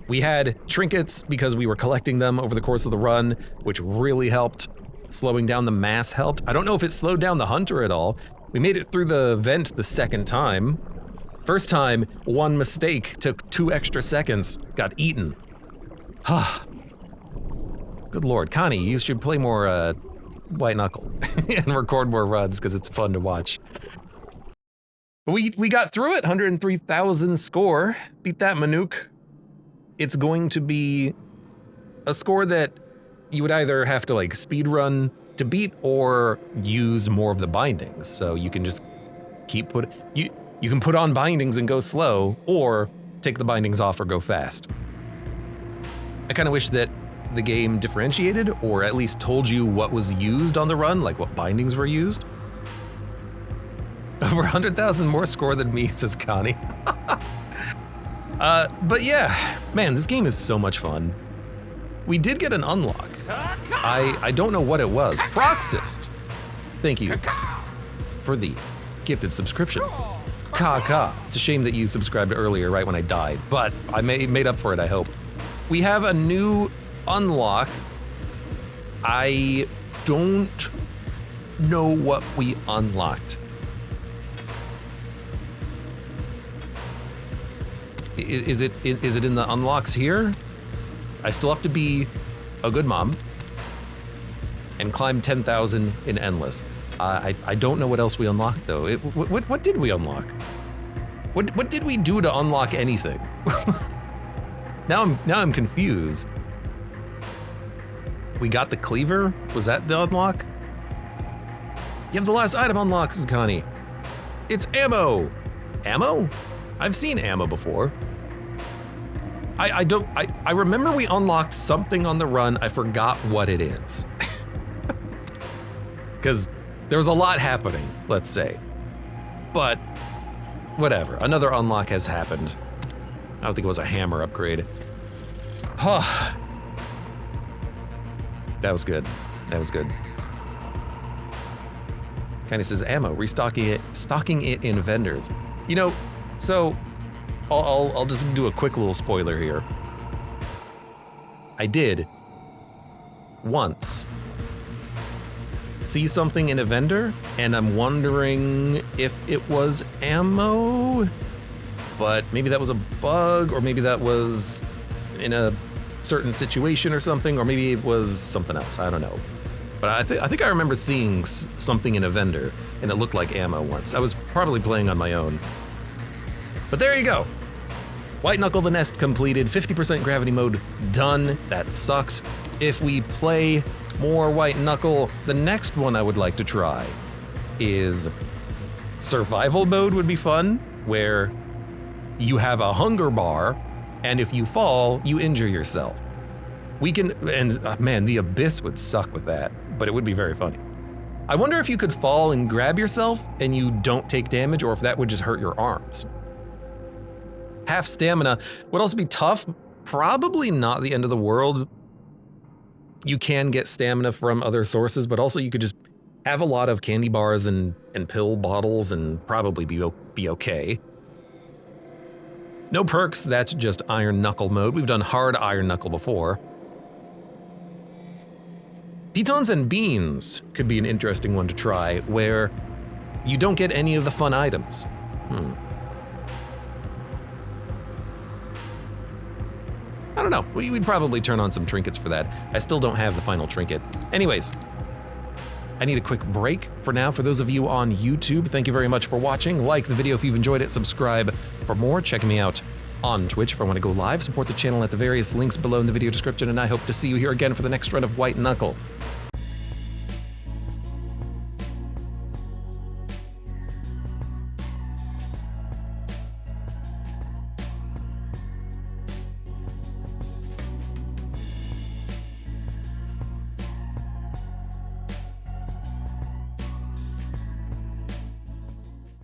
We had trinkets because we were collecting them over the course of the run, which really helped. Slowing down the mass helped. I don't know if it slowed down the hunter at all. We made it through the vent the second time. First time, one mistake took 2 extra seconds, got eaten. Good Lord, Connie, you should play more White Knuckle and record more runs because it's fun to watch. We got through it, 103,000 score. Beat that, Manuk. It's going to be a score that you would either have to like speed run to beat or use more of the bindings. So you can just keep you can put on bindings and go slow, or take the bindings off or go fast. I kind of wish that the game differentiated, or at least told you what was used on the run, like what bindings were used. Over 100,000 more score than me, says Connie. But yeah, man, this game is so much fun. We did get an unlock. I don't know what it was. Proxist. Thank you for the gifted subscription. Ka. It's a shame that you subscribed earlier, right when I died, but I made up for it, I hope. We have a new unlock. I don't know what we unlocked. Is it in the unlocks here? I still have to be a good mom and climb 10,000 in endless. I don't know what else we unlocked though. What did we unlock? What did we do to unlock anything? Now I'm confused. We got the cleaver? Was that the unlock? You have the last item unlocked, says Connie. It's ammo. Ammo? I've seen ammo before. I remember we unlocked something on the run. I forgot what it is. Because there was a lot happening, let's say. But whatever, another unlock has happened. I don't think it was a hammer upgrade. Huh. That was good. That was good. Kinda says ammo, stocking it in vendors. You know, so I'll just do a quick little spoiler here. I did once see something in a vendor, and I'm wondering if it was ammo, but maybe that was a bug, or maybe that was in a certain situation or something, or maybe it was something else, I don't know. But I think I remember seeing something in a vendor, and it looked like ammo once. I was probably playing on my own. But there you go. White Knuckle the Nest completed, 50% gravity mode done. That sucked. If we play more White Knuckle, the next one I would like to try is survival mode would be fun, where you have a hunger bar, and if you fall, you injure yourself. We can, and man, the abyss would suck with that, but it would be very funny. I wonder if you could fall and grab yourself and you don't take damage, or if that would just hurt your arms. Half stamina would also be tough, probably not the end of the world. You can get stamina from other sources, but also you could just have a lot of candy bars and pill bottles and probably be okay. No perks, that's just Iron Knuckle mode. We've done hard Iron Knuckle before. Pitons and beans could be an interesting one to try, where you don't get any of the fun items. I don't know, we'd probably turn on some trinkets for that. I still don't have the final trinket. Anyways, I need a quick break for now. For those of you on YouTube, thank you very much for watching. Like the video if you've enjoyed it, subscribe for more. Check me out on Twitch if I want to go live. Support the channel at the various links below in the video description, and I hope to see you here again for the next run of White Knuckle.